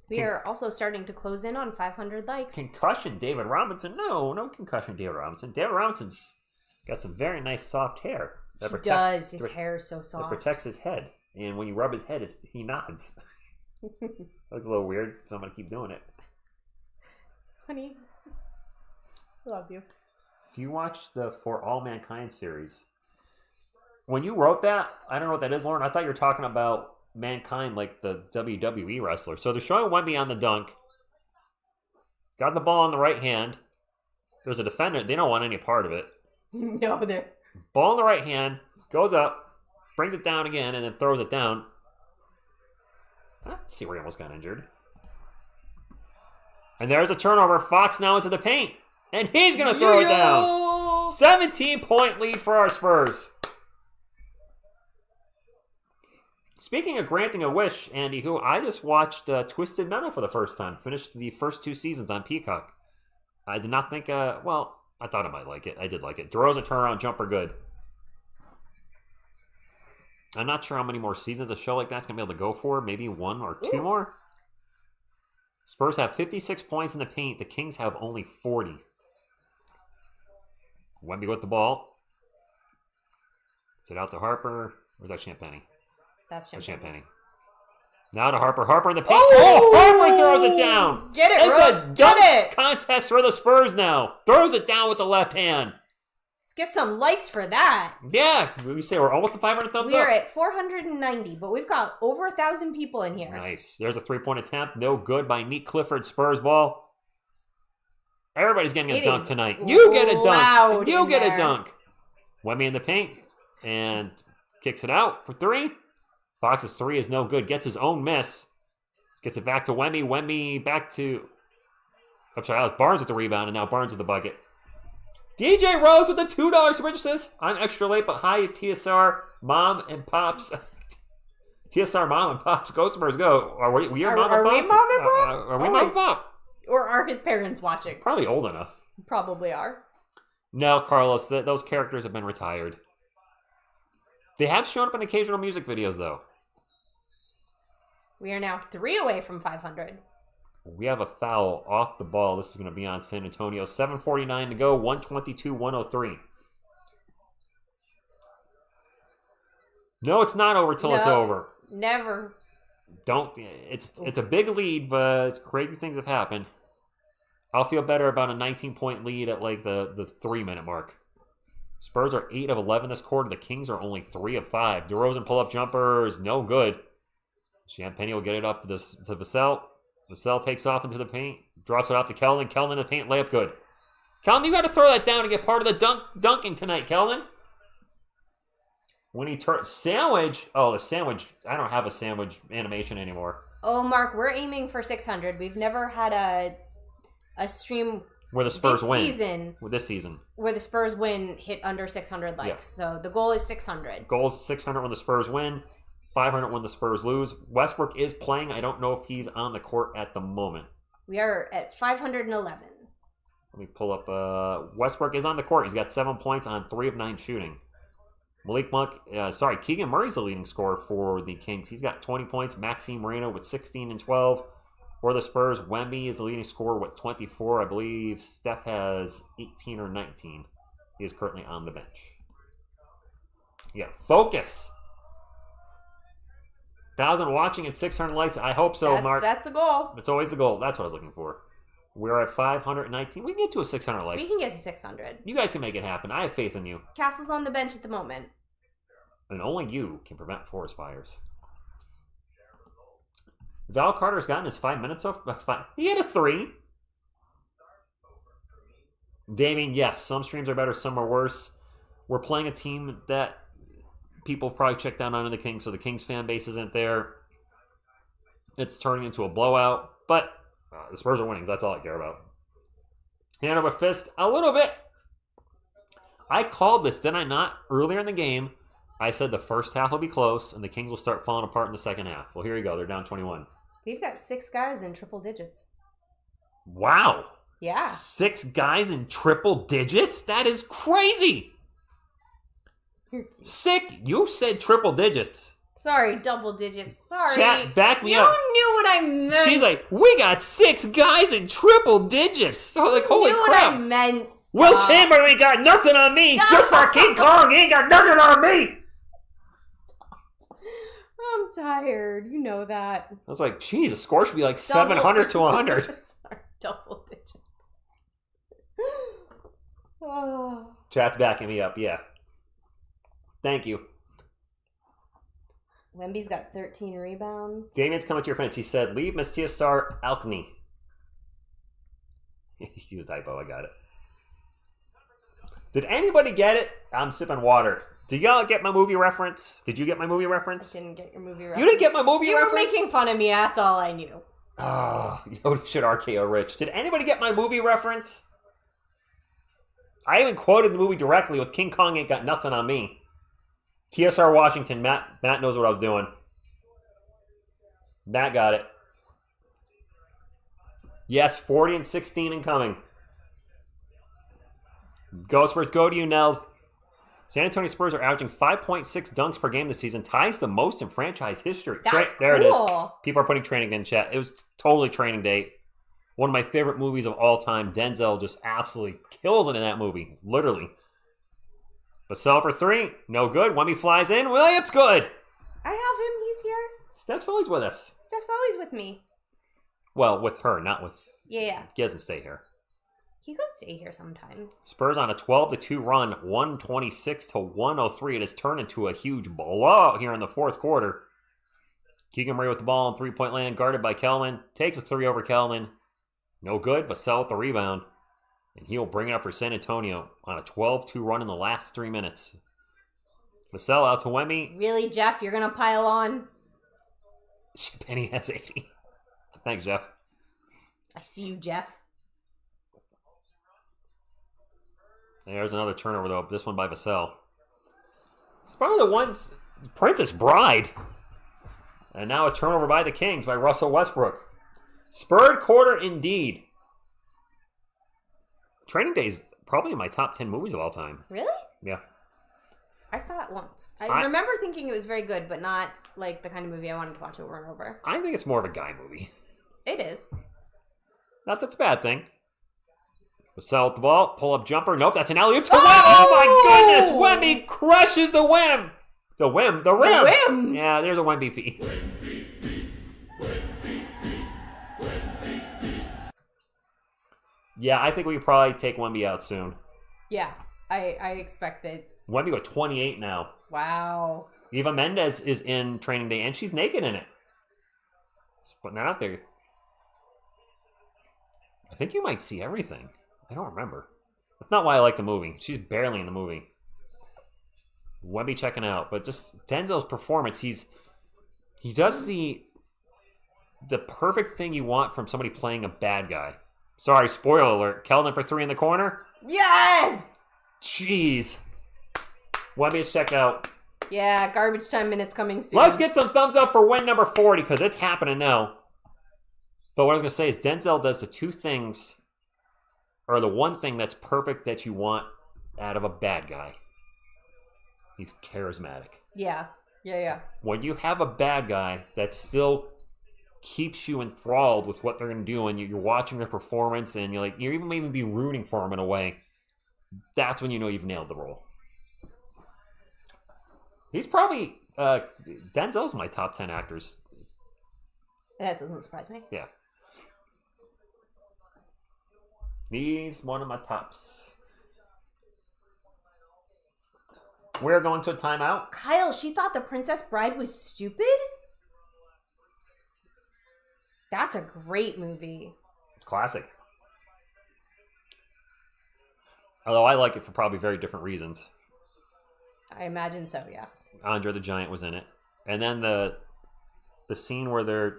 We are also starting to close in on 500 likes. Concussion, David Robinson. No concussion, David Robinson. David Robinson's got some very nice soft hair. He does. His hair is so soft. It protects his head. And when you rub his head, he nods. Looks a little weird, so I'm going to keep doing it. Honey, I love you. Do you watch the For All Mankind series? When you wrote that, I don't know what that is, Lauren. I thought you were talking about Mankind, like the WWE wrestler. So they're showing Wemby on the dunk. Got the ball in the right hand. There's a defender. They don't want any part of it. No, they're... Ball in the right hand. Goes up. Brings it down again and then throws it down. Let's see where he almost got injured. And there's a turnover. Fox now into the paint. And he's going to throw it down. 17-point lead for our Spurs. Speaking of granting a wish, Andy, who I just watched Twisted Metal for the first time. Finished the first 2 seasons on Peacock. I did not think, I thought I might like it. I did like it. DeRozan turnaround jumper good. I'm not sure how many more seasons a show like that's going to be able to go for. Maybe 1 or 2 more. Spurs have 56 points in the paint. The Kings have only 40. Wemby with the ball. It's it out to Harper. Where's that Champagny? That's Champagny. Now to Harper. Harper in the paint. Oh, Harper throws it down. Get it, It's Ro. a dunk contest for the Spurs now. Throws it down with the left hand. Let's get some likes for that. Yeah, we say we're almost at 500 thumbs up. We're at 490, but we've got over 1,000 people in here. Nice. There's a 3-point attempt. No good by Neat Clifford. Spurs ball. Everybody's getting a dunk tonight. You get a dunk. You get a dunk. Wemby in the paint and kicks it out for 3. Fox's 3 is no good. Gets his own miss. Gets it back to Wemby. Wemby back to... I'm sorry, Alex Barnes with the rebound, and now Barnes with the bucket. DJ Rose with the $2 super says, I'm extra late, but hi, TSR Mom and Pops. TSR Mom and Pops. Go Spurs, go. Are we Mom and Pop? Are we Mom and Pop? Are we Mom and Pop? Or are his parents watching? Probably old enough. Probably are. No, Carlos, those characters have been retired. They have shown up in occasional music videos, though. We are now 3 away from 500. We have a foul off the ball. This is going to be on San Antonio. 7:49 to go. 122-103. No, it's not over till it's over. Never. It's a big lead, but crazy things have happened. I'll feel better about a 19-point lead at like the 3-minute mark. Spurs are 8 of 11 this quarter. The Kings are only 3 of 5. DeRozan pull-up jumper is no good. Champagny will get it up to Vassell. Vassell takes off into the paint. Drops it out to Keldon. Keldon in the paint. Layup good. Keldon, you got to throw that down and get part of the dunking tonight, Keldon. When he turns... Sandwich. Oh, the sandwich. I don't have a sandwich animation anymore. Oh, Mark, we're aiming for 600. We've never had a stream... Where the Spurs win. This season. Where the Spurs win hit under 600 likes. Yeah. So the goal is 600. Goal is 600 when the Spurs win. 500 when the Spurs lose. Westbrook is playing. I don't know if he's on the court at the moment. We are at 511. Let me pull up. Westbrook is on the court. He's got 7 points on 3 of 9 shooting. Keegan Murray's the leading scorer for the Kings. He's got 20 points. Maxime Moreno with 16 and 12. For the Spurs, Wemby is the leading scorer with 24. I believe Steph has 18 or 19. He is currently on the bench. Yeah, focus. 1,000 watching and 600 likes. I hope so, Mark. That's the goal. It's always the goal. That's what I was looking for. We're at 519. We can get to a 600 likes. We can get to 600. You guys can make it happen. I have faith in you. Castle's on the bench at the moment. And only you can prevent forest fires. Zal Carter's gotten his 5 minutes off. He had a 3. Damien, yes, some streams are better, some are worse. We're playing a team that people probably check down on the Kings, so the Kings fan base isn't there. It's turning into a blowout, but the Spurs are winning. That's all I care about. Hand over fist, a little bit. I called this, did I not? Earlier in the game, I said the first half will be close, and the Kings will start falling apart in the second half. Well, here you go. They're down 21. We've got 6 guys in triple digits. Wow. Yeah. 6 guys in triple digits? That is crazy. Sick. You said triple digits. Sorry, double digits. Sorry. Chat, back me up. You knew what I meant. She's like, we got 6 guys in triple digits. So I was like, holy crap. What I meant. Will Chamberlain ain't got nothing on me. Stop. Just like King Kong, he ain't got nothing on me. Stop. I'm tired. You know that. I was like, geez, the score should be like 700 to 100. Sorry, double digits. Oh. Chat's backing me up, yeah. Thank you. Wemby's got 13 rebounds. Damien's coming to your fence. He said, leave Miss TSR Alkney. He was hypo. I got it. Did anybody get it? I'm sipping water. Did y'all get my movie reference? Did you get my movie reference? I didn't get your movie reference. You didn't get my movie reference? You were making fun of me. That's all I knew. Oh, Yoda should RKO Rich. Did anybody get my movie reference? I even quoted the movie directly with King Kong ain't got nothing on me. TSR Washington, Matt knows what I was doing. Matt got it. Yes, 40 and 16 incoming. Go Spurs, go to you, Neld. San Antonio Spurs are averaging 5.6 dunks per game this season. Ties the most in franchise history. That's There it is. cool. People are putting Training Day in chat. It was totally Training Day. One of my favorite movies of all time. Denzel just absolutely kills it in that movie. Literally. Vassell for three. No good. Wemby flies in. Williams good. I have him. He's here. Steph's always with us. Steph's always with me. Well, with her, not with... Yeah. He doesn't stay here. He could stay here sometime. Spurs on a 12-2 run, 126-103. It has turned into a huge blowout here in the fourth quarter. Keegan Murray with the ball in three-point land, guarded by Kelman. Takes a three over Kelman. No good, but Vassell with the rebound. And he'll bring it up for San Antonio on a 12-2 run in the last 3 minutes. Vassell out to Wemby. Really, Jeff? You're going to pile on? Penny has 80. Thanks, Jeff. I see you, Jeff. There's another turnover, though. This one by Vassell. It's probably the one... Princess Bride. And now a turnover by the Kings by Russell Westbrook. Spurred quarter indeed. Training Day is probably in my top 10 movies of all time. Really? Yeah. I saw it once. I remember thinking it was very good, but not like the kind of movie I wanted to watch over and over. I think it's more of a guy movie. It is. Not that's a bad thing. Vassell with the ball. Pull-up jumper. Nope, that's an alley-oop to Wem. Oh, my goodness. Wemby crushes the Wem. The rim. The rim. Yeah, there's a Wemby. Yeah, I think we could probably take Wemby out soon. Yeah, I expect that. Wemby with 28 now. Wow. Eva Mendes is in Training Day, and she's naked in it. Just putting that out there. I think you might see everything. I don't remember. That's not why I like the movie. She's barely in the movie. Wemby checking out. But just Denzel's performance, he does the perfect thing you want from somebody playing a bad guy. Sorry, spoiler alert. Keldon for three in the corner. Yes! Jeez. Wemby is checked out. Yeah, garbage time minutes coming soon. Let's get some thumbs up for win number 40 because it's happening now. But what I was going to say is Denzel does the two things, or the one thing that's perfect that you want out of a bad guy. He's charismatic. Yeah. When you have a bad guy that still keeps you enthralled with what they're going to do, and you're watching their performance, and you're even maybe be rooting for them in a way, that's when you know you've nailed the role. He's probably Denzel's my top 10 actors. That doesn't surprise me. Yeah. He's one of my tops. We're going to a timeout. Kyle, she thought The Princess Bride was stupid? That's a great movie. It's classic. Although I like it for probably very different reasons. I imagine so, yes. Andre the Giant was in it. And then the scene where they're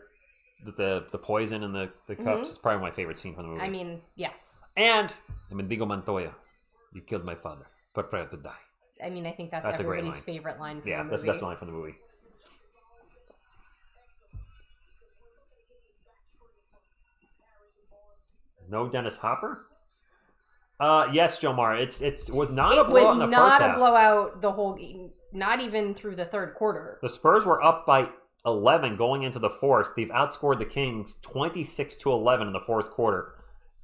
the poison in the cups is probably my favorite scene from the movie. I mean, yes. And Mendigo Montoya, you killed my father. Prepare to die. I mean, I think that's a great everybody's line. favorite line from the Yeah, movie. that's the best line from the movie. No Dennis Hopper? Yes, Jomar. It was not a blowout in the first half. It was not a blowout the whole game, not even through the third quarter. The Spurs were up by 11 going into the fourth. They've outscored the Kings 26-11 in the fourth quarter.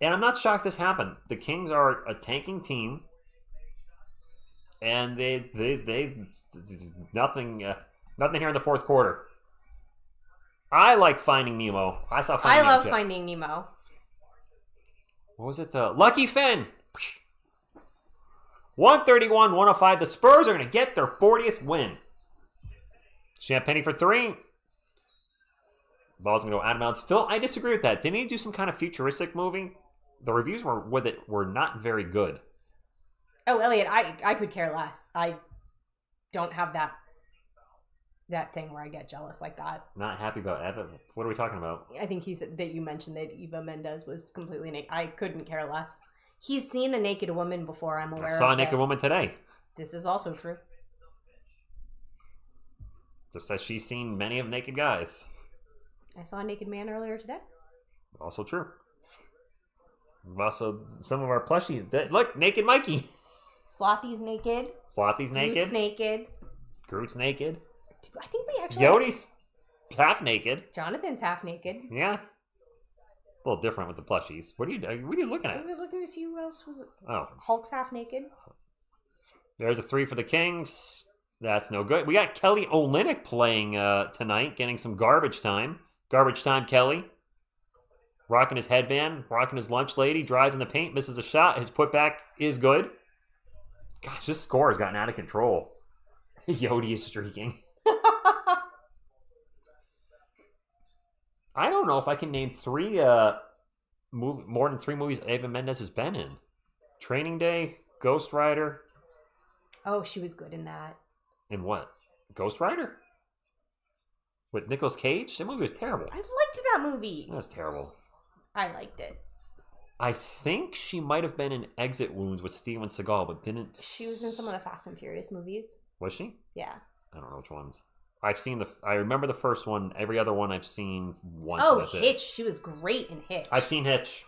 And I'm not shocked this happened. The Kings are a tanking team. And they nothing here in the fourth quarter. I like Finding Nemo. I love Finding Nemo. What was it? Lucky Finn. 131-105. The Spurs are going to get their 40th win. Champagny for three. Ball's going to go out of bounds. Phil, I disagree with that. Didn't he do some kind of futuristic movie? The reviews were not very good. Oh, Elliot, I could care less. I don't have that thing where I get jealous like that. Not happy about Eva. What are we talking about? I think he said that you mentioned that Eva Mendes was completely naked. I couldn't care less. He's seen a naked woman before. I'm aware of this. I saw a naked woman today. This is also true. Just as she's seen many of naked guys. I saw a naked man earlier today. Also true. Also, some of our plushies. Look, Naked Mikey. Slothy's naked. Slothy's naked. Groot's naked. Groot's naked. I think we actually... Yode's half naked. Jonathan's half naked. Yeah. A little different with the plushies. What are you looking I at? was looking to see who else was... Oh. Hulk's half naked. There's a 3 for the Kings. That's no good. We got Kelly Olynyk playing tonight, getting some garbage time. Garbage time, Kelly. Rocking his headband, rocking his lunch lady, drives in the paint, misses a shot. His putback is good. Gosh, this score has gotten out of control. Yodi is streaking. I don't know if I can name more than 3 movies Eva Mendes has been in. Training Day, Ghost Rider. Oh, she was good in that. In what? Ghost Rider? With Nicolas Cage? That movie was terrible. I liked that movie. That was terrible. I liked it. I think she might have been in Exit Wounds with Steven Seagal, but didn't... She was in some of the Fast and Furious movies. Was she? Yeah. I don't know which ones. I remember the first one. Every other one I've seen once. Oh, that's Hitch. It. She was great in Hitch. I've seen Hitch.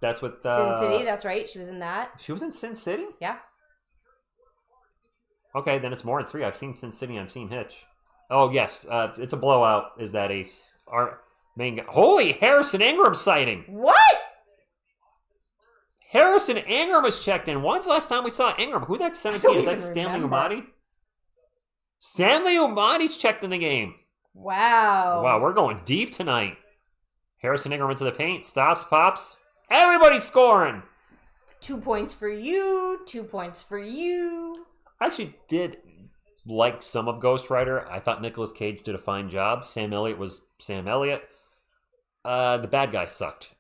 That's what... Sin City, that's right. She was in that. She was in Sin City? Yeah. Okay, then it's more than 3. I've seen Sin City. I've seen Hitch. Oh, yes. It's a blowout. Is that our main guy? Holy Harrison Ingram sighting. What? Harrison Ingram was checked in. When's the last time we saw Ingram? Who that 17? Is that Stanley Umadi? Stanley Umadi's checked in the game. Wow. Wow, we're going deep tonight. Harrison Ingram into the paint. Stops, pops. Everybody's scoring. 2 points for you. 2 points for you. I actually did like some of Ghost Rider. I thought Nicolas Cage did a fine job. Sam Elliott was Sam Elliott. The bad guy sucked.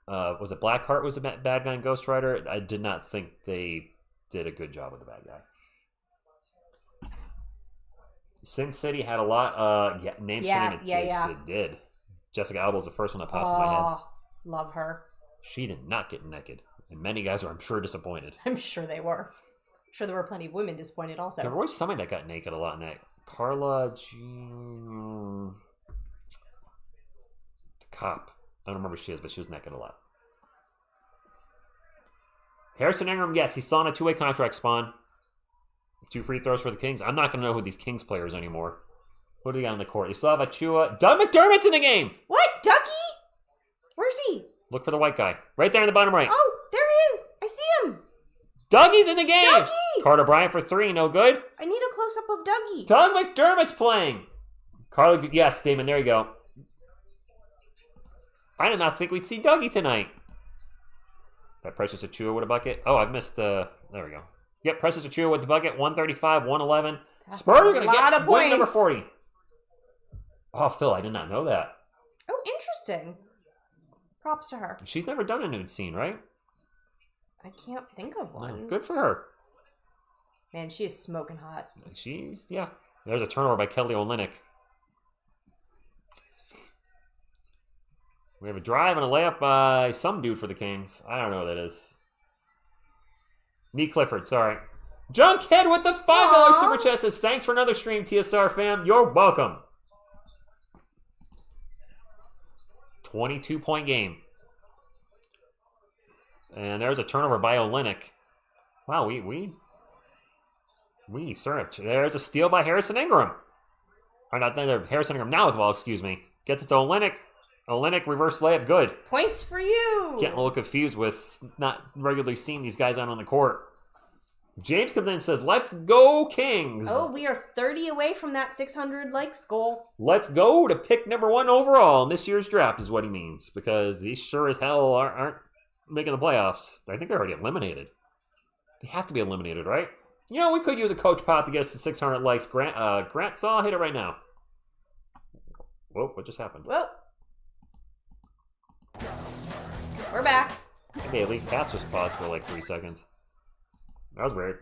Was it Blackheart was the bad guy in Ghost Rider? I did not think they did a good job with the bad guy. Sin City had a lot. Name it did. Jessica Alba was the first one that pops in my head. Love her. She did not get naked. And many guys are, I'm sure, disappointed. I'm sure they were. I'm sure there were plenty of women disappointed also. There was somebody that got naked a lot in that. Carla G... The cop. I don't remember who she is, but she was naked a lot. Harrison Ingram, yes, he's still on a 2-way contract, Spawn. 2 free throws for the Kings. I'm not going to know who these Kings players anymore. What do we got on the court? You still have Achua. Doug McDermott's in the game! What? Dougie? Where's he? Look for the white guy. Right there in the bottom right. Oh, there he is. I see him. Dougie's in the game! Dougie! Carter Bryant for 3, no good. I need a close-up of Dougie. Doug McDermott's playing. Carla, yes, Damon, there you go. I did not think we'd see Dougie tonight. That Precious Achua with a bucket. Oh, I've missed, there we go. Yep, Precious Achua with the bucket, 135, 111. That's Spurs are going to lot get of win number points. 40. Oh, Phil, I did not know that. Oh, interesting. Props to her. She's never done a nude scene, right? I can't think of one. No, good for her. Man, she is smoking hot. Yeah. There's a turnover by Kelly Olynyk. We have a drive and a layup by some dude for the Kings. I don't know who that is. Nee Clifford, sorry. John Kidd with the $5 super chat says, thanks for another stream, TSR fam. You're welcome. 22-point game. And there's a turnover by Olynyk. Wow, there's a steal by Harrison Ingram. Or not Harrison Ingram now with the ball, excuse me. Gets it to Olynyk. Olynyk reverse layup, good. Points for you. Getting a little confused with not regularly seeing these guys out on the court. James comes in and says, let's go Kings. Oh, we are 30 away from that 600 likes goal. Let's go to pick number 1 overall in this year's draft is what he means. Because these sure as hell aren't making the playoffs. I think they're already eliminated. They have to be eliminated, right? You know, we could use a coach pot to get us to 600 likes. Grant Saw, hit it right now. Whoa, what just happened? Whoa. We're back. Okay, Elite Cats just paused for like 3 seconds. That was weird.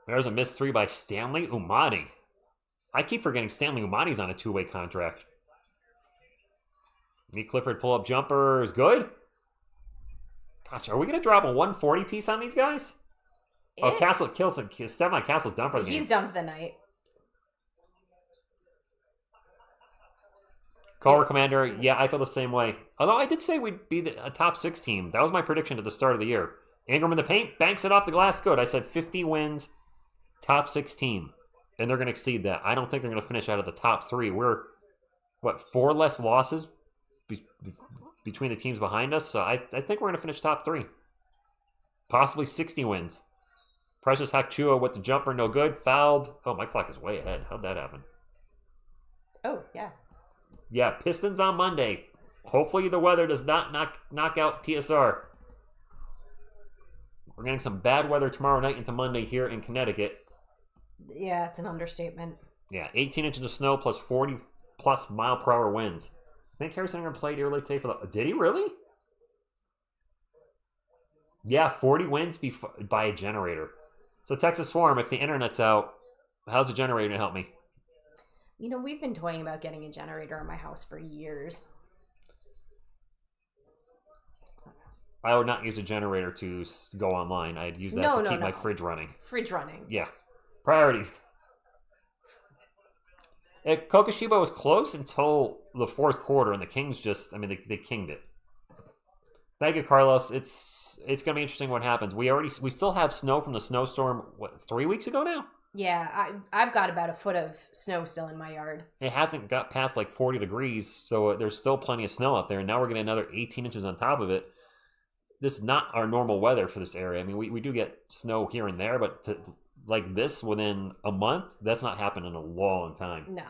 There's a missed 3 by Stanley Umadi. I keep forgetting Stanley Umadi's on a 2-way contract. Nee Clifford pull-up jumper is good. Gosh, are we going to drop a 140 piece on these guys? Oh, Castle kills him. Stefan Castle's done for the game. He's done for the night. Color Commander, yeah, I feel the same way. Although I did say we'd be a top 6 team. That was my prediction at the start of the year. Ingram in the paint, banks it off the glass. Good. I said 50 wins, top 6 team. And they're going to exceed that. I don't think they're going to finish out of the top 3. We're, 4 less losses between the teams behind us? So I think we're going to finish top 3. Possibly 60 wins. Precious Hakchua with the jumper, no good. Fouled. Oh, my clock is way ahead. How'd that happen? Oh, yeah. Yeah, Pistons on Monday. Hopefully the weather does not knock out TSR. We're getting some bad weather tomorrow night into Monday here in Connecticut. Yeah, it's an understatement. Yeah, 18 inches of snow plus 40-plus mile-per-hour winds. I think Harrison Ingram played early today for the... Did he really? Yeah, 40 winds by a generator. So Texas Swarm, if the internet's out, how's the generator going to help me? You know, we've been toying about getting a generator in my house for years. I would not use a generator to go online. I'd use that to keep my fridge running. Fridge running. Yes. Priorities. Kokoshiba was close until the fourth quarter, and the Kings they kinged it. Thank you, Carlos. It's going to be interesting what happens. We still have snow from the snowstorm, 3 weeks ago now? Yeah, I've got about a foot of snow still in my yard. It hasn't got past 40 degrees, so there's still plenty of snow out there, and now we're getting another 18 inches on top of it. This is not our normal weather for this area. I mean, we do get snow here and there, but like this within a month, that's not happened in a long time. No.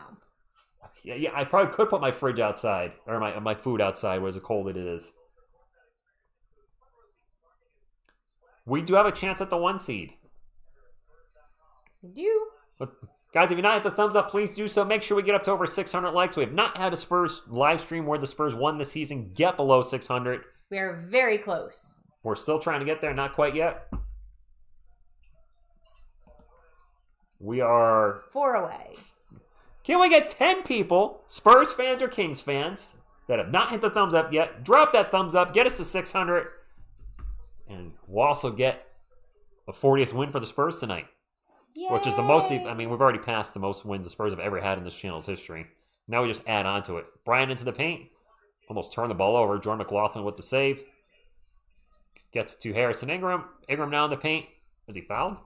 Yeah, I probably could put my fridge outside, or my food outside, where as cold it is. We do have a chance at the 1 seed. We do. But guys, if you're not hit the thumbs up, please do so. Make sure we get up to over 600 likes. We have not had a Spurs live stream where the Spurs won this season get below 600. We are very close. We're still trying to get there, not quite yet. We are 4 away. Can we get 10 people, Spurs fans or Kings fans, that have not hit the thumbs up yet? Drop that thumbs up, get us to 600, and we'll also get a 40th win for the Spurs tonight. Yay! Which is the most, we've already passed the most wins the Spurs have ever had in this channel's history. Now we just add on to it. Brian into the paint. Almost turned the ball over. Jordan McLaughlin with the save. Gets to Harrison Ingram. Ingram now in the paint. Is he fouled?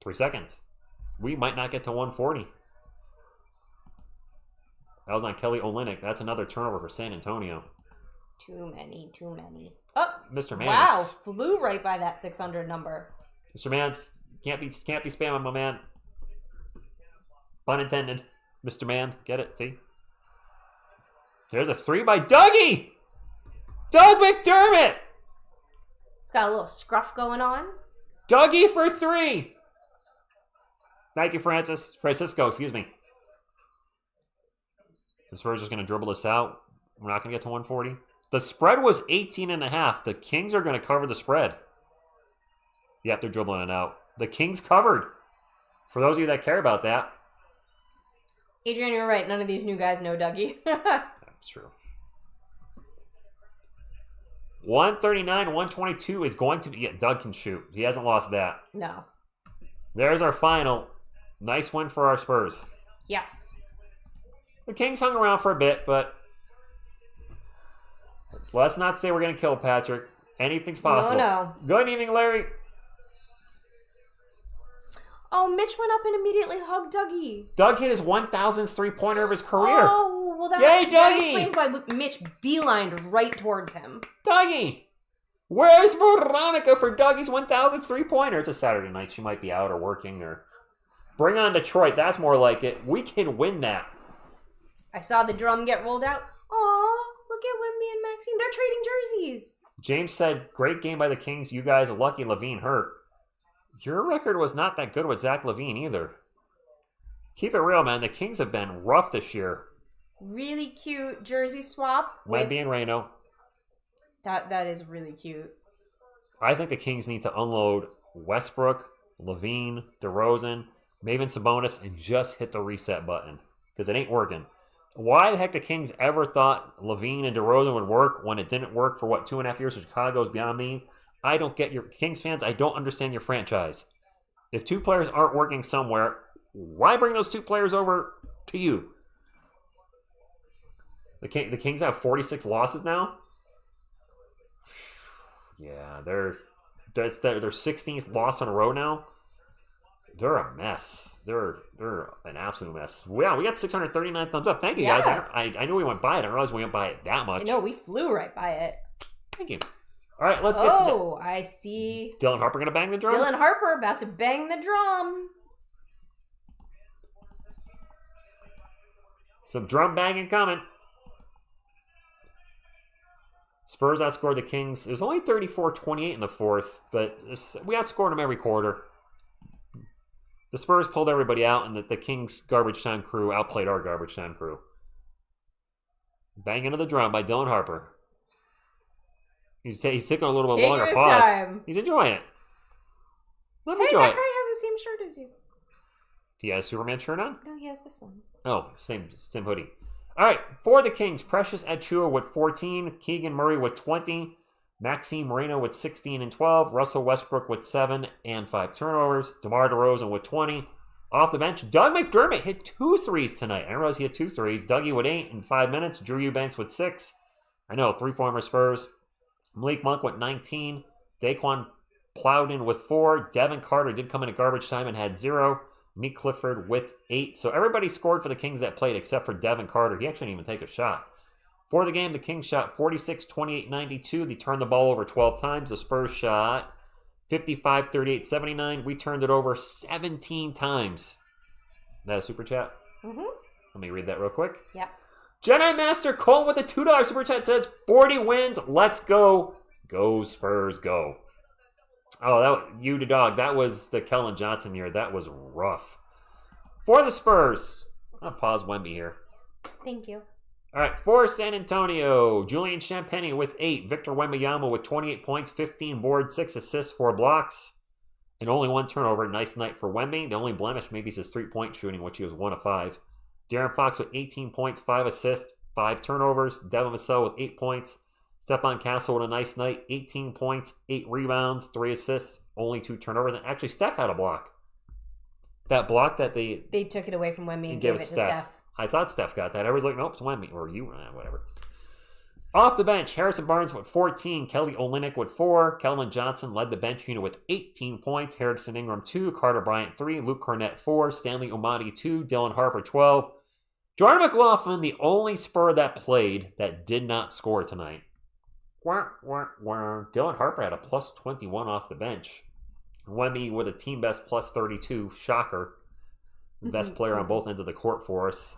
3 seconds. We might not get to 140. That was on Kelly Olynyk. That's another turnover for San Antonio. Too many. Oh, Mr. Mans. Wow, flew right by that 600 number. Mr. Mans, can't be spamming, my man. Pun intended. Mr. Man, get it? See? There's a 3 by Dougie! Doug McDermott! It's got a little scruff going on. Dougie for 3! Thank you, Francisco, excuse me. The Spurs just going to dribble this out. We're not going to get to 140. The spread was 18.5. The Kings are going to cover the spread. Yep, they're dribbling it out. The Kings covered. For those of you that care about that. Adrian, you're right. None of these new guys know Dougie. That's true. 139, 122 is going to be... Yeah, Doug can shoot. He hasn't lost that. No. There's our final. Nice win for our Spurs. Yes. The Kings hung around for a bit, but... Let's not say we're going to kill Patrick. Anything's possible. No. Good evening, Larry. Oh, Mitch went up and immediately hugged Dougie. Doug hit his 1,000th three-pointer of his career. Oh, well, that explains why Mitch beelined right towards him. Dougie! Where's Veronica for Dougie's 1,000th three-pointer? It's a Saturday night. She might be out or working or... Bring on Detroit. That's more like it. We can win that. I saw the drum get rolled out. Aw, look at Wemby and Maxine. They're trading jerseys. James said, great game by the Kings. You guys are lucky Levine hurt. Your record was not that good with Zach LaVine either. Keep it real, man. The Kings have been rough this year. Really cute jersey swap. Wemby and Reno. That is really cute. I think the Kings need to unload Westbrook, LaVine, DeRozan, Maven Sabonis, and just hit the reset button. Because it ain't working. Why the heck the Kings ever thought LaVine and DeRozan would work when it didn't work for, 2.5 years for Chicago is beyond me. I don't get your Kings fans. I don't understand your franchise. If 2 players aren't working somewhere, why bring those 2 players over to you? The Kings have 46 losses now. Yeah, they're 16th loss in a row now. They're a mess. They're an absolute mess. Wow, we got 639 thumbs up. Thank you, guys. I knew we went by it. I didn't realize we went by it that much. I know, we flew right by it. Thank you. All right, let's get to Oh, I see. Dylan Harper going to bang the drum? Dylan Harper about to bang the drum. Some drum banging coming. Spurs outscored the Kings. It was only 34-28 in the fourth, but we outscored them every quarter. The Spurs pulled everybody out, and the Kings' garbage time crew outplayed our garbage time crew. Banging of the drum by Dylan Harper. He's taking a little bit longer pause. Time. He's enjoying it. Let me Hey, enjoy that it. guy has the same shirt as you. He has a Superman shirt on? No, he has this one. Oh, same hoodie. All right, for the Kings, Precious Achiuwa with 14, Keegan Murray with 20, Maxime Moreno with 16 and 12, Russell Westbrook with 7 and 5 turnovers, DeMar DeRozan with 20. Off the bench, Doug McDermott hit 2 threes tonight. I didn't realize he had 2 threes. Dougie with 8 in 5 minutes, Drew Eubanks with 6. I know, 3 former Spurs. Malik Monk with 19, Daquan Plowden with 4, Devin Carter did come in at garbage time and had 0. Meek Clifford with 8. So everybody scored for the Kings that played except for Devin Carter. He actually didn't even take a shot. For the game, the Kings shot 46, 28, 92. They turned the ball over 12 times. The Spurs shot 55, 38, 79. We turned it over 17 times. Is that a super chat? Mm-hmm. Let me read that real quick. Yeah. Jedi Master Cole with a $2 super chat says, 40 wins. Let's go. Go Spurs, go. Oh, you the dog. That was the Kellen Johnson year. That was rough. For the Spurs, I'll pause Wemby here. Thank you. All right, for San Antonio, Julian Champagnie with 8, Victor Wembanyama with 28 points, 15 boards, 6 assists, 4 blocks, and only 1 turnover. Nice night for Wemby. The only blemish maybe is his 3-point shooting, which he was 1 of 5. De'Aaron Fox with 18 points, 5 assists, 5 turnovers. Devin Vassell with 8 points. Stephon Castle with a nice night, 18 points, 8 rebounds, 3 assists, only 2 turnovers. And actually, Steph had a block. That block that they took it away from Wemby and gave it to Steph. I thought Steph got that. Everybody's like, nope, it's Wemby. Or you, whatever. Off the bench, Harrison Barnes with 14, Kelly Olynyk with 4, Kelvin Johnson led the bench unit with 18 points, Harrison Ingram 2, Carter Bryant 3, Luke Cornett 4, Stanley Omadi 2, Dylan Harper 12. Jordan McLaughlin, the only Spur that played that did not score tonight. Dylan Harper had a plus 21 off the bench. Wemby with a team best plus 32. Shocker. The best player on both ends of the court for us.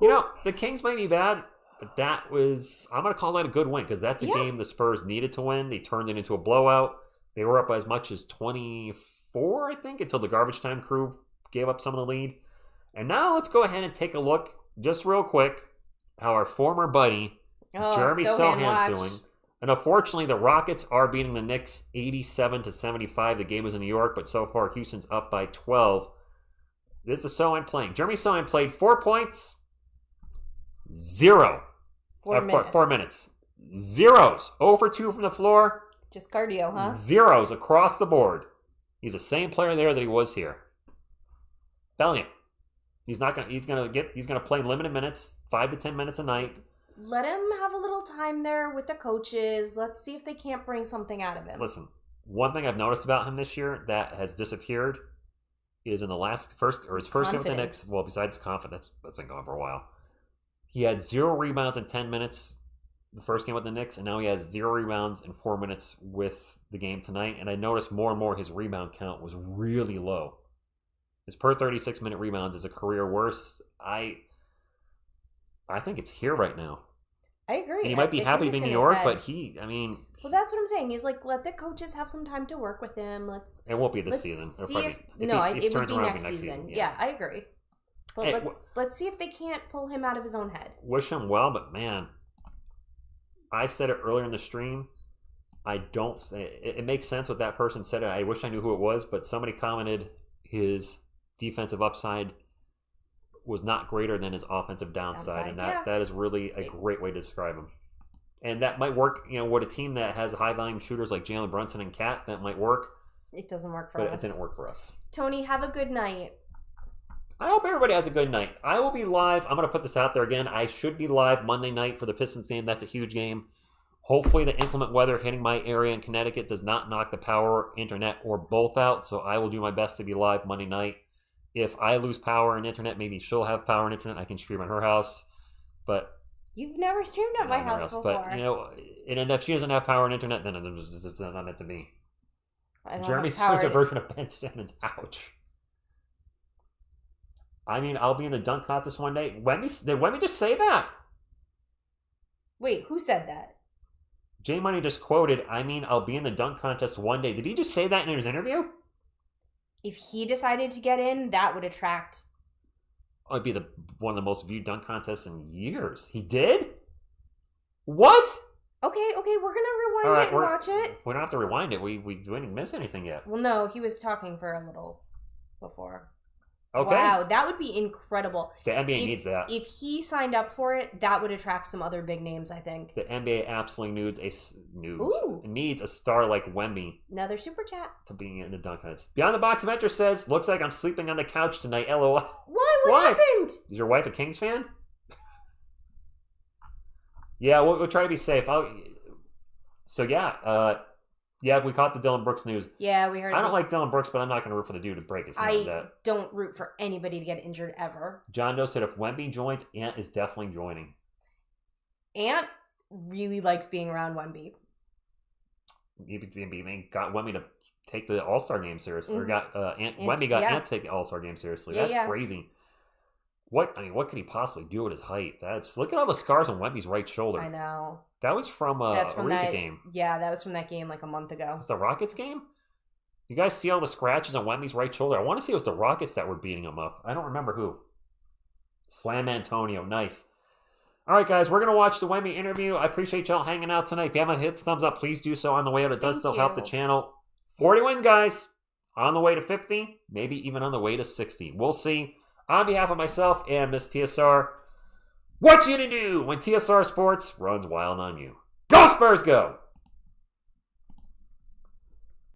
You know, the Kings might be bad, but that was, I'm going to call that a good win because that's a game the Spurs needed to win. They turned it into a blowout. They were up as much as 24, I think, until the garbage time crew gave up some of the lead. And now let's go ahead and take a look, just real quick, how our former buddy, Jeremy Sohan's doing. And unfortunately, the Rockets are beating the Knicks 87-75. The game was in New York, but so far Houston's up by 12. This is Sohan playing. Jeremy Sohan played 4 points, 0. 4 minutes. 4 minutes. Zeros. 0 for 2 from the floor. Just cardio, huh? Zeros across the board. He's the same player there that he was here. Bellingham. He's gonna play limited minutes, 5 to 10 minutes a night. Let him have a little time there with the coaches. Let's see if they can't bring something out of him. Listen, one thing I've noticed about him this year that has disappeared is in his first game with the Knicks. Well, besides confidence, that's been going for a while. He had 0 rebounds in 10 minutes the first game with the Knicks, and now he has 0 rebounds in 4 minutes with the game tonight. And I noticed more and more his rebound count was really low. His per 36-minute rebounds is a career worst. I think it's here right now. I agree. And he might be happy being in New York, but well, that's what I'm saying. He's like, let the coaches have some time to work with him. It won't be this season. It would be next season. Yeah, I agree. But let's see if they can't pull him out of his own head. Wish him well, but man, I said it earlier in the stream. It makes sense what that person said. I wish I knew who it was, but somebody commented his defensive upside was not greater than his offensive downside. And that is really a great way to describe him. And that might work, with a team that has high-volume shooters like Jalen Brunson and Cat, that might work. It doesn't work for us. But it didn't work for us. Tony, have a good night. I hope everybody has a good night. I will be live. I'm going to put this out there again. I should be live Monday night for the Pistons game. That's a huge game. Hopefully the inclement weather hitting my area in Connecticut does not knock the power, internet, or both out. So I will do my best to be live Monday night. If I lose power and internet, maybe she'll have power and internet. I can stream at her house. But you've never streamed at my house before. But, and if she doesn't have power and internet, then it's not meant to be. Jeremy Smith's a version of Ben Simmons. Ouch. I mean, I'll be in the dunk contest one day. Did Wemby just say that? Wait, who said that? J Money just quoted, I mean, I'll be in the dunk contest one day. Did he just say that in his interview? If he decided to get in, that would attract... It'd be one of the most viewed dunk contests in years. He did? What? Okay, we're going to rewind it and watch it. We don't have to rewind it. We didn't miss anything yet. Well, no, he was talking for a little before. Okay. Wow, that would be incredible. The NBA needs that. If he signed up for it, that would attract some other big names, I think. The NBA absolutely needs a star like Wemby. Another super chat. To be in the dunk contest. Beyond the Box Metro says, looks like I'm sleeping on the couch tonight. LOL. Why? What happened? Is your wife a Kings fan? Yeah, we'll try to be safe. Yeah, we caught the Dylan Brooks news. Yeah, we heard. I don't like Dylan Brooks, but I'm not going to root for the dude to break his hand. I don't root for anybody to get injured ever. John Doe said if Wemby joins, Ant is definitely joining. Ant really likes being around Wemby. They got Wemby to take the All-Star game seriously. Mm-hmm. Or Wemby got Ant to take the All-Star game seriously. That's crazy. What could he possibly do at his height? Look at all the scars on Wemby's right shoulder. I know. That was from a recent game. Yeah, that was from that game like a month ago. Was the Rockets game? You guys see all the scratches on Wemby's right shoulder? I want to say it was the Rockets that were beating him up. I don't remember who. San Antonio. Nice. All right, guys, we're going to watch the Wemby interview. I appreciate y'all hanging out tonight. If you haven't hit the thumbs up, please do so on the way out. It does still help the channel. 40 wins, guys. On the way to 50, maybe even on the way to 60. We'll see. On behalf of myself and Miss TSR, what you gonna do when TSR Sports runs wild on you? Go Spurs, go!